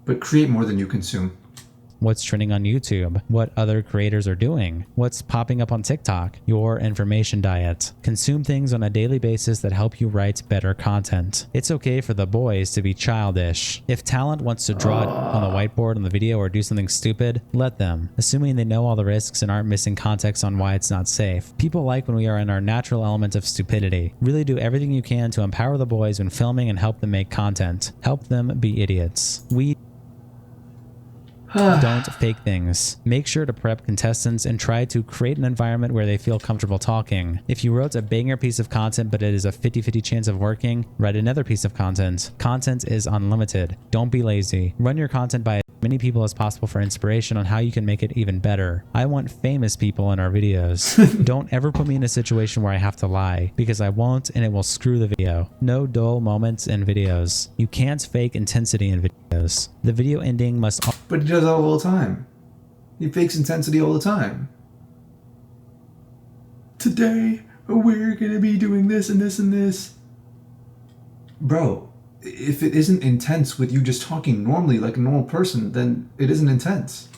But create more than you consume. What's trending on YouTube, what other creators are doing, what's popping up on TikTok, your information diet. Consume things on a daily basis that help you write better content. It's okay for the boys to be childish. If talent wants to draw it on the whiteboard on the video or do something stupid, let them, assuming they know all the risks and aren't missing context on why it's not safe. People like when we are in our natural element of stupidity. Really do everything you can to empower the boys when filming and help them make content. Help them be idiots. We don't fake things. Make sure to prep contestants and try to create an environment where they feel comfortable talking. If you wrote a banger piece of content but it is a 50-50 chance of working, write another piece of content. Content is unlimited. Don't be lazy. Run your content by as many people as possible for inspiration on how you can make it even better. I want famous people in our videos. Don't ever put me in a situation where I have to lie, because I won't, and it will screw the video. No dull moments in videos. You can't fake intensity in videos. The video ending must... But he does that all the time. He fakes intensity all the time. Today, we're gonna be doing this and this and this. Bro, if it isn't intense with you just talking normally like a normal person, then it isn't intense.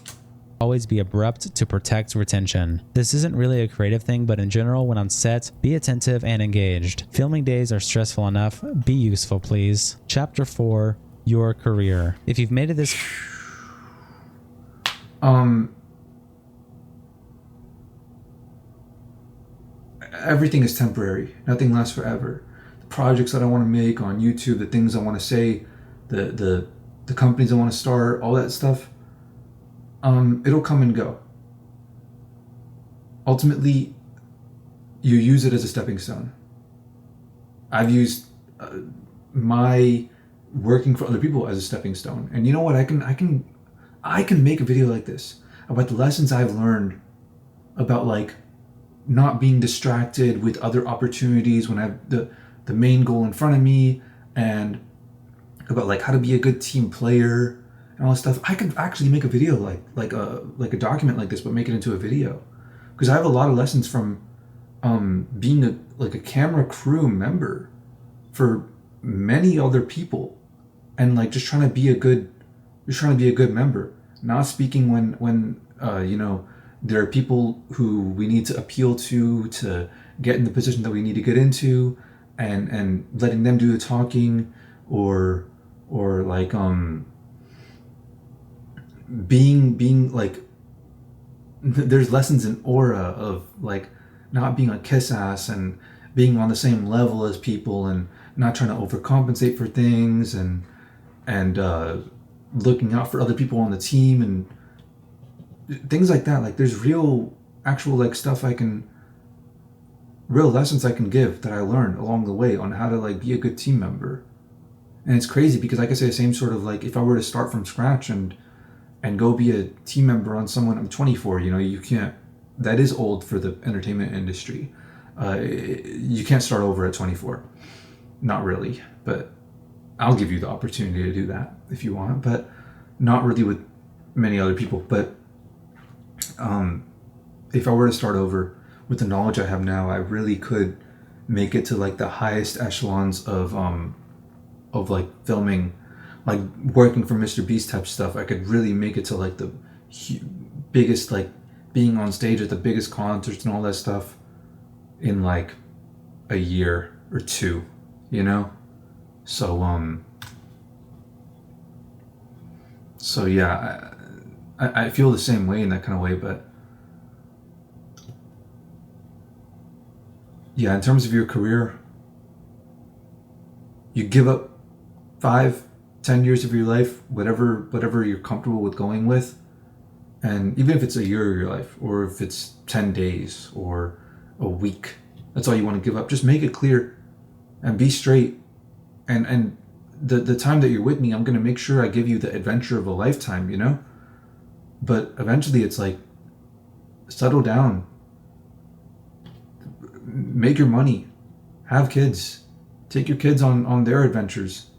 Always be abrupt to protect retention. This isn't really a creative thing, but in general, when on set, be attentive and engaged. Filming days are stressful enough. Be useful, please. Chapter 4, your career. If you've made it this... Everything is temporary. Nothing lasts forever. The projects that I want to make on YouTube, the things I want to say, the companies I want to start, all that stuff, it'll come and go. Ultimately, you use it as a stepping stone. I've used my working for other people as a stepping stone, and you know what? I can make a video like this about the lessons I've learned about like not being distracted with other opportunities when I have the main goal in front of me, and about like how to be a good team player and all this stuff. I could actually make a video like a document like this, but make it into a video, because I have a lot of lessons from being a camera crew member for many other people, and like just trying to be a good member, not speaking when you know, there are people who we need to appeal to get in the position that we need to get into, and letting them do the talking, or like being like, there's lessons in aura of like not being a kiss ass and being on the same level as people, and not trying to overcompensate for things, and looking out for other people on the team and things like that. Like there's real actual like stuff real lessons I can give that I learned along the way on how to like be a good team member. And it's crazy because I could say the same sort of like, if I were to start from scratch and go be a team member on someone, I'm 24, you know, you can't, that is old for the entertainment industry. You can't start over at 24. Not really, but I'll give you the opportunity to do that if you want, but not really with many other people. But if I were to start over with the knowledge I have now, I really could make it to like the highest echelons of like filming, like working for MrBeast type stuff. I could really make it to like the biggest, like being on stage at the biggest concerts and all that stuff in like a year or two, you know? So yeah, I feel the same way in that kind of way. But yeah, in terms of your career, you give up 5-10 years of your life, whatever you're comfortable with going with, and even if it's a year of your life, or if it's 10 days or a week, that's all you want to give up. Just make it clear and be straight. And the time that you're with me, I'm going to make sure I give you the adventure of a lifetime, you know? But eventually it's like, settle down, make your money, have kids, take your kids on their adventures,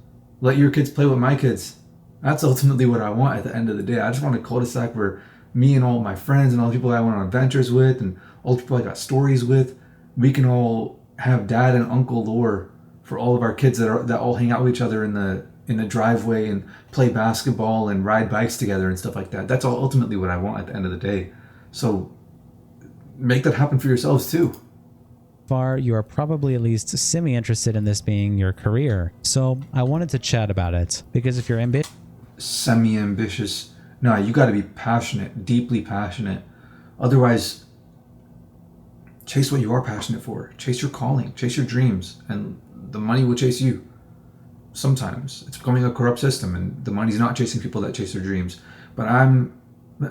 let your kids play with my kids. That's ultimately what I want at the end of the day. I just want a cul-de-sac where me and all my friends and all the people I went on adventures with and all the people I got stories with, we can all have dad and uncle lore for all of our kids that all hang out with each other in the driveway and play basketball and ride bikes together and stuff like that. That's all ultimately what I want at the end of the day. So make that happen for yourselves too. Far, you are probably at least semi-interested in this being your career. So I wanted to chat about it, because if you're ambitious... Semi-ambitious. No, you got to be passionate, deeply passionate. Otherwise, chase what you are passionate for. Chase your calling, chase your dreams, and the money will chase you. Sometimes it's becoming a corrupt system, and the money's not chasing people that chase their dreams. But I'm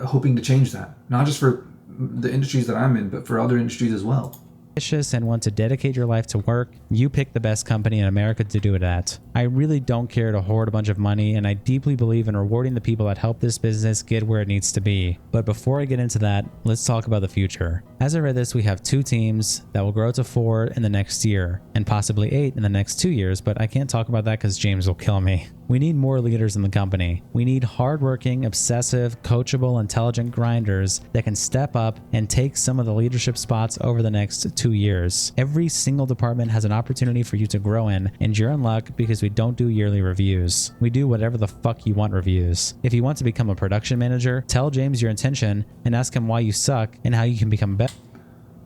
hoping to change that, not just for the industries that I'm in, but for other industries as well. And want to dedicate your life to work, you pick the best company in America to do it at. I really don't care to hoard a bunch of money, and I deeply believe in rewarding the people that help this business get where it needs to be. But before I get into that, let's talk about the future. As I read this, we have 2 teams that will grow to 4 in the next year, and possibly 8 in the next 2 years, but I can't talk about that because James will kill me. We need more leaders in the company. We need hardworking, obsessive, coachable, intelligent grinders that can step up and take some of the leadership spots over the next 2 years. Every single department has an opportunity for you to grow in, and you're in luck because we don't do yearly reviews. We do whatever the fuck you want reviews. If you want to become a production manager, tell James your intention and ask him why you suck and how you can become better.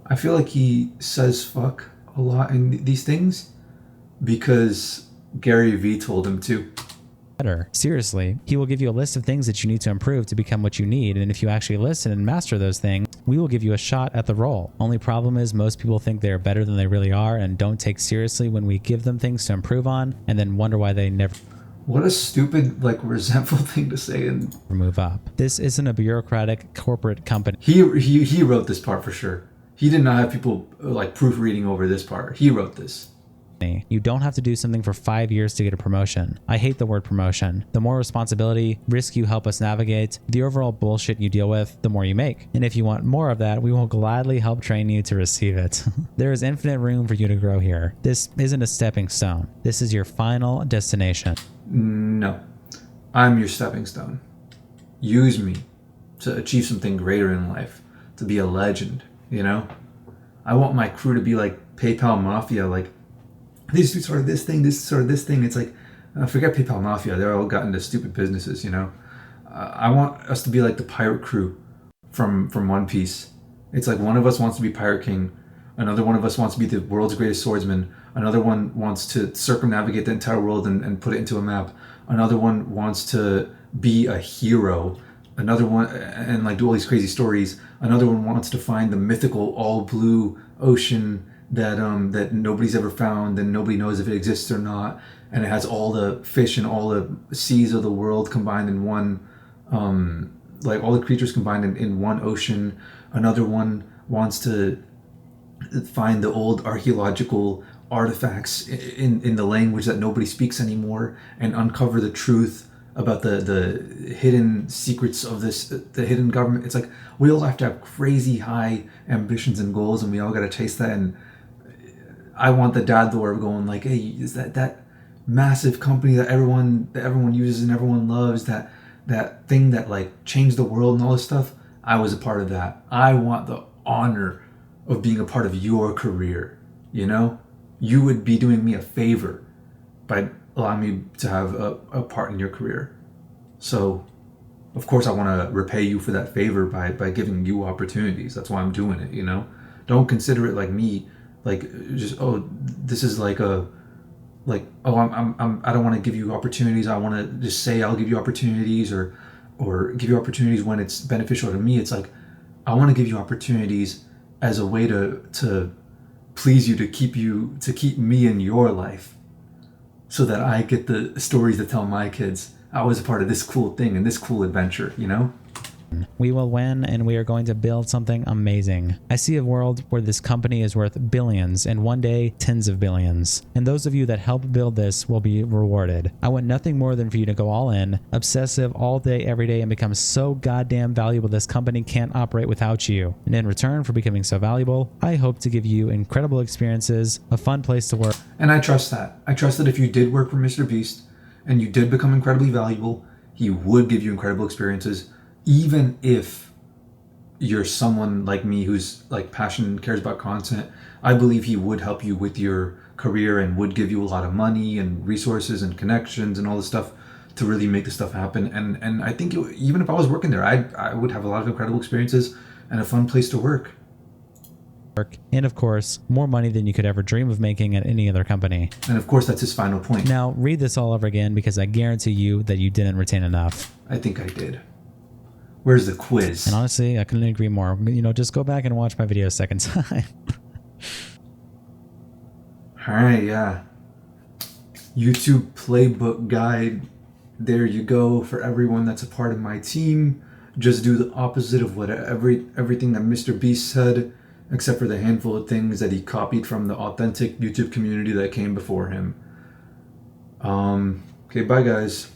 I feel like he says fuck a lot in these things because Gary Vee told him to. Seriously, he will give you a list of things that you need to improve to become what you need, and if you actually listen and master those things, we will give you a shot at the role. Only problem is most people think they're better than they really are and don't take seriously when we give them things to improve on, and then wonder why they never... What a stupid, like, resentful thing to say. And move up. This isn't a bureaucratic corporate company. He wrote this part for sure. He did not have people like proofreading over this part. He wrote this. You don't have to do something for 5 years to get a promotion. I hate the word promotion. The more responsibility, risk you help us navigate, the overall bullshit you deal with, the more you make. And if you want more of that, we will gladly help train you to receive it. There is infinite room for you to grow here. This isn't a stepping stone. This is your final destination. No, I'm your stepping stone. Use me to achieve something greater in life, to be a legend, you know? I want my crew to be like PayPal Mafia, like, this dude started this thing, this started this thing. It's like, forget PayPal Mafia. They're all got into stupid businesses, you know? I want us to be like the pirate crew from One Piece. It's like one of us wants to be Pirate King. Another one of us wants to be the world's greatest swordsman. Another one wants to circumnavigate the entire world and put it into a map. Another one wants to be a hero. Another one, and like do all these crazy stories. Another one wants to find the mythical all blue ocean that nobody's ever found and nobody knows if it exists or not, and it has all the fish and all the seas of the world combined in one, like all the creatures combined in one ocean. Another one wants to find the old archaeological artifacts in the language that nobody speaks anymore and uncover the truth about the hidden secrets of the hidden government. It's like we all have to have crazy high ambitions and goals, and we all got to chase that. And I want the dad lord going like, hey, is that massive company that everyone uses and everyone loves, that thing that like changed the world and all this stuff? I was a part of that. I want the honor of being a part of your career. You know, you would be doing me a favor by allowing me to have a part in your career. So of course I want to repay you for that favor by giving you opportunities. That's why I'm doing it, you know? Don't consider it like me, like just, oh, this is like a, like, oh, I don't want to give you opportunities. I want to just say I'll give you opportunities or give you opportunities when it's beneficial to me. It's like, I want to give you opportunities as a way to please you, to keep me in your life, so that I get the stories to tell my kids. I was a part of this cool thing and this cool adventure, you know? We will win, and we are going to build something amazing. I see a world where this company is worth billions and one day tens of billions. And those of you that help build this will be rewarded. I want nothing more than for you to go all in, obsessive all day, every day, and become so goddamn valuable this company can't operate without you. And in return for becoming so valuable, I hope to give you incredible experiences, a fun place to work. And I trust that. I trust that if you did work for MrBeast and you did become incredibly valuable, he would give you incredible experiences. Even if you're someone like me who's like passionate and cares about content, I believe he would help you with your career and would give you a lot of money and resources and connections and all this stuff to really make this stuff happen. And I think even if I was working there, I would have a lot of incredible experiences and a fun place to work. And of course, more money than you could ever dream of making at any other company. And of course, that's his final point. Now, read this all over again because I guarantee you that you didn't retain enough. I think I did. Where's the quiz? And honestly, I couldn't agree more. You know, just go back and watch my video a second time. All right, yeah. YouTube playbook guide. There you go for everyone that's a part of my team. Just do the opposite of what everything that MrBeast said, except for the handful of things that he copied from the authentic YouTube community that came before him. Okay, bye guys.